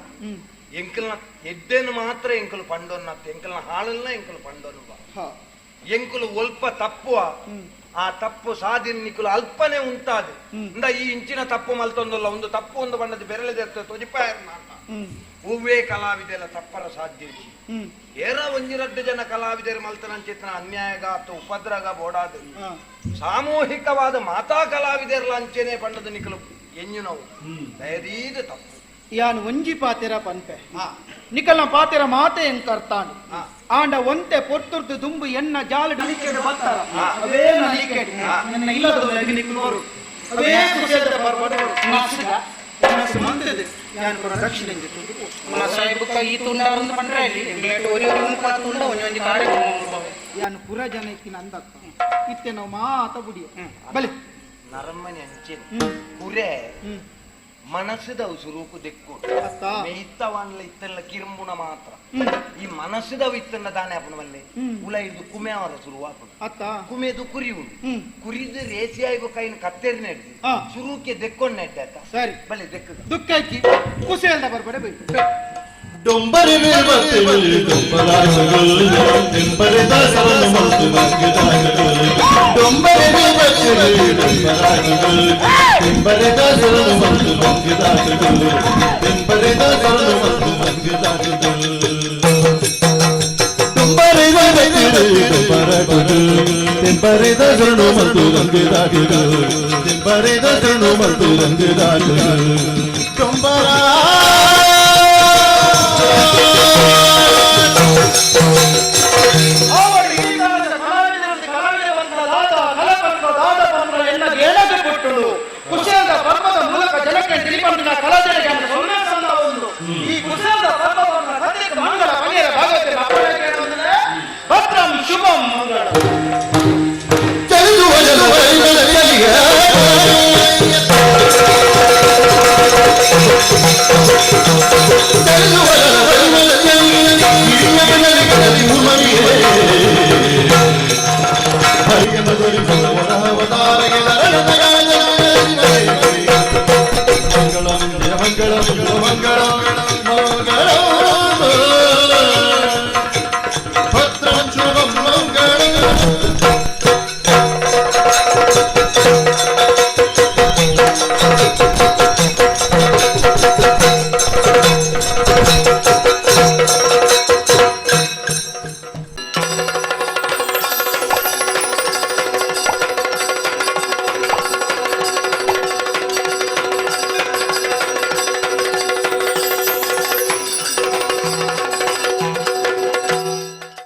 ಎಂಕಲ್ನ ಎಡ್ಡೆನು ಮಾತ್ರ ಎಂಕುಲು ಪಂಡೊನ್ನತ್ತ ಎಂಕಲ್ನ ಹಾಳನ್ನ ಎಂಕುಲು ಪಂಡೊನ್ನು ಎಂಕುಲು ಒಲ್ಪ ತಪ್ಪುವ ಆ ತಪ್ಪು ಸಾಧಿನ ನಿಕ್ಕುಲು ಅಲ್ಪನೆ ಉಂಟಾದು ಇಂದ ಈ ಇಂಚಿನ ತಪ್ಪು ಮಲ್ತೊಂದಲ್ಲ ಒಂದು ತಪ್ಪು ಒಂದು ಬಣ್ಣದ ಬೆರಳೆದಿರ್ತದೆ ತೊಜಿಪಾಯ ಹೂವೇ ಕಲಾವಿದೆಲ್ಲ ತಪ್ಪರ ಸಾಧ್ಯ ಏರ ಒಂಜಿರಡ್ಡು ಜನ ಕಲಾವಿದರು ಮಲ್ತನಂಚಿತ್ರ ಅನ್ಯಾಯಗಾತ ಉಪದ್ರಗ ಬೋಡಾದ ಸಾಮೂಹಿಕವಾದ ಮಾತಾ ಕಲಾವಿದರ್ಲ ಅಂಚೆನೆ ಪಂಡದ ನಿಕ್ಕಲು ಎಂಜು ನಾವು ದಯದೀದ ತಪ್ಪು ಯಾನು ಒಂಜಿ ಪಾತೆರ ಪಂಪೆ ನಿಕಲ್ನ ಪಾತೆರ ಮಾತೆ ಎಂಕರ್ತಾಂಡು ಆಂಡ ಒಂತೆ ಪೊರ್ತುರ್ದು ದುಂಬು ಎನ್ನ ಜಾಲ ನಲಿಕೆಡು ಬರ್ತಾರ ಅವೇ ನಲಿಕೆಡು ಎನ್ನ ಇಲ್ಲದ ನಿಕ್ಕುವರು ಅವೇ ಕುಸೇದ ಬರ್ಬಡವರು ಮನಸ್ಸು ಮಂದದೆ ಯಾನು ಕೊರ ದಕ್ಷಿಣ ಯಾನು ಪುರ ಜನ ಇಕ್ಕಿನ ಅಂದಕ್ಕ ಇತ್ತೆ ನಾವು ಮಾತ ಬುಡಿಯ ಬಲೆ ನರಮ್ಮನೆ ಅಂಚೆ ಕುರೆ ಮನಸ್ಸದ ಉಸುರೂಕು ದೆಕ್ಕು ಇತ್ತವನ್ಲ ಇತ್ತೆಲ್ಲ ಕಿರುಂಬುಣ ಮಾತ್ರ ಈ ಮನಸ್ಸದವು ಇತ್ತನ್ನ ದಾನೆ ಅಪ್ಪನವಲ್ಲೇ ಉಲ ಹಿಡಿದು ಕುಮೆ ಅವರ ಶುರುವಾಪುಡು ಅತ್ತ ಕುಮೆದು ಕುರಿ ಉಂಟು ಕುರಿದು ರೇಸಿ ಆಯ್ಗೋ ಕೈನ ಕತ್ತೇರಿ ನೆಡ್ದು ಶುರುಕ್ಕೆ ದೆಕ್ಕೊಂಡು ನೆಡ್ಡ ಸರಿ ಬಲೆ ದೆಕ್ಕ ದುಃಖ ಐತಿ ಕುಸೇಲ್ದ ಬರ್ಬೇಡ ಬೇಕು ಡೊಂಬರಿ ಡೊಂಬರಿ ದಾಸರನ್ನು ಮಲ್ತು ನಂಗೆ ಡೊಂಬರಿ ಡೊಂಬರಿ ದಾಸರನ್ನು ಮಲ್ತು ನಂಗೆ ಡೊಂಬರಿ ದಾಸರನ್ನು ಮಲ್ತು ನಂಗೆ ಡೊಂಬರಿ ಡೊಂಬರಿ ದಾಸರನ್ನು ಮಲ್ತು ನಂಗೆ ಡೊಂಬರಿ ದಾಸರನ್ನು ಮಲ್ತು ನಂಗೆ ಡೊಂಬರ Oh!